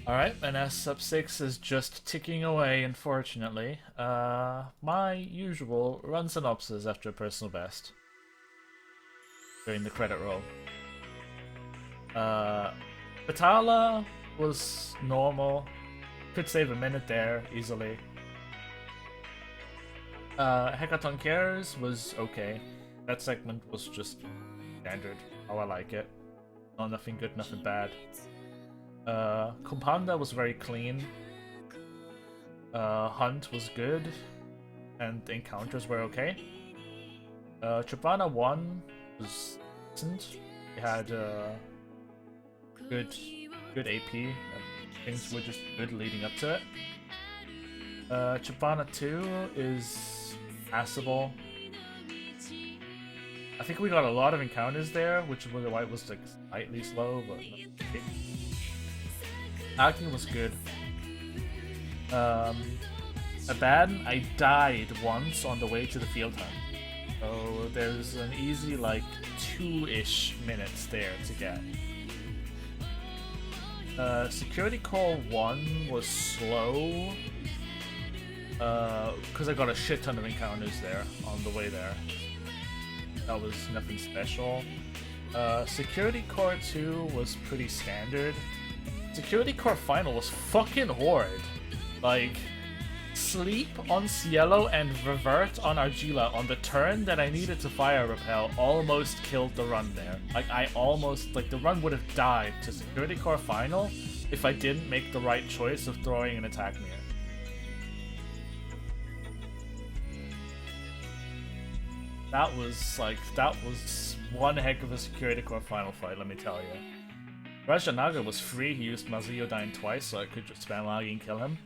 Alright, and as sub 6 is just ticking away, unfortunately. My usual run synopsis after a personal best. During the credit roll. Batala was normal. Could save a minute there, easily. Hecaton Cares was okay. That segment was just standard, how I like it. Nothing good, nothing bad. Kumpanda was very clean. Hunt was good, and the encounters were okay. Trapana 1 was decent. It had good AP, and things were just good leading up to it. Trapana 2 is passable. I think we got a lot of encounters there, which is why it was like slightly slow, but okay. Acting was good. Abaddon, I died once on the way to the field hunt. So there's an easy like 2-ish minutes there to get. Security Call 1 was slow. Because I got a shit ton of encounters there on the way there. That was nothing special. Security Core 2 was pretty standard. Security Core Final was fucking horrid. Like, sleep on Cielo and revert on Argila on the turn that I needed to fire repel almost killed the run there. Like, I almost, like, the run would have died to Security Core Final if I didn't make the right choice of throwing an attack mirror. That was one heck of a Security Core Final fight, let me tell you. Rajanaga was free, he used Maziodyne twice, so I could just spam Agi and kill him.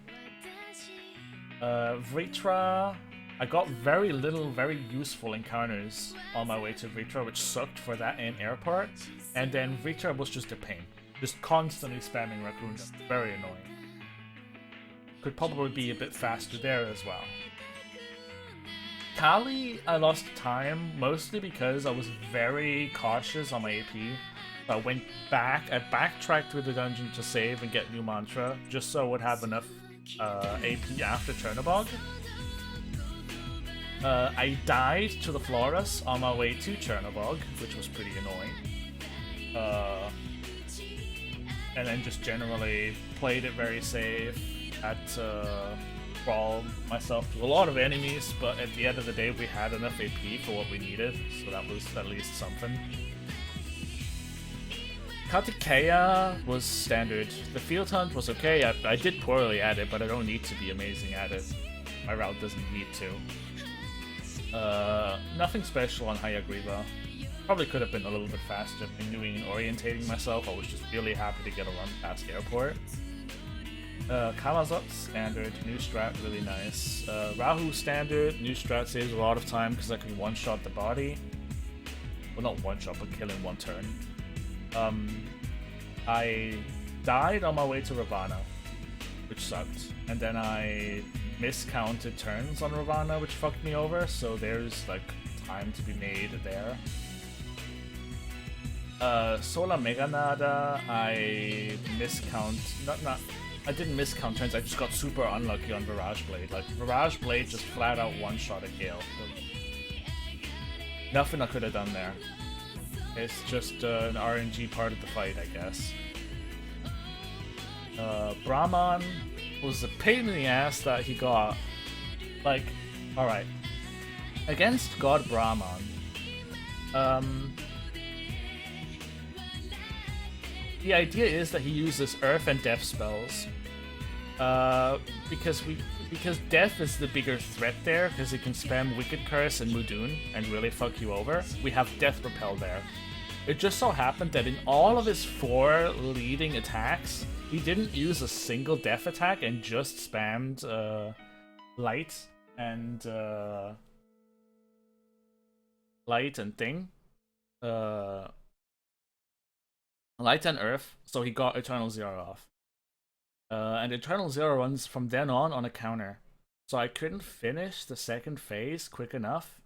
Vritra, I got very little, very useful encounters on my way to Vritra, which sucked for that and airport. And then Vritra was just a pain. Just constantly spamming Raccoon, very annoying. Could probably be a bit faster there as well. Kali, I lost time, mostly because I was very cautious on my AP. I went back, I backtracked through the dungeon to save and get new mantra, just so I would have enough AP after Chernobog. I died to the Florus on my way to Chernobog, which was pretty annoying. And then just generally played it very safe, had to brawl myself to a lot of enemies, but at the end of the day we had enough AP for what we needed, so that was at least something. Katikeya was standard. The field hunt was okay. I did poorly at it, but I don't need to be amazing at it. My route doesn't need to. Nothing special on Hayagriva. Probably could have been a little bit faster in doing and orientating myself. I was just really happy to get a run past airport. Kamazot standard, new strat really nice. Rahu standard, new strat saves a lot of time because I can one-shot the body. Well, not one-shot, but kill in one turn. I died on my way to Ravana, which sucked, and then I miscounted turns on Ravana, which fucked me over, so there's like time to be made there. Sola Meganada, I didn't miscount turns, I just got super unlucky on Virage Blade. Like, Virage Blade just flat out one-shot at Gale. Nothing I could have done there. It's just an RNG part of the fight, I guess. Brahman was a pain in the ass that he got. Like, alright. Against God Brahman, the idea is that he uses Earth and Death spells. Because Death is the bigger threat there, because he can spam Wicked Curse and Mudun and really fuck you over. We have Death Repel there. It just so happened that in all of his 4 leading attacks, he didn't use a single Death attack and just spammed Light and Thing. Light and Earth, so he got Eternal Zero off. And Eternal Zero runs from then on a counter. So I couldn't finish the second phase quick enough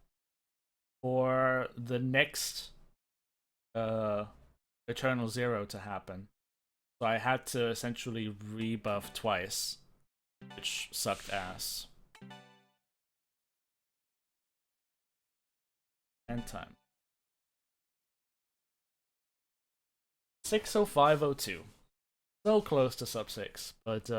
for the next Eternal Zero to happen. So I had to essentially rebuff twice, which sucked ass. End time. 6:05:02. So close to sub 6, but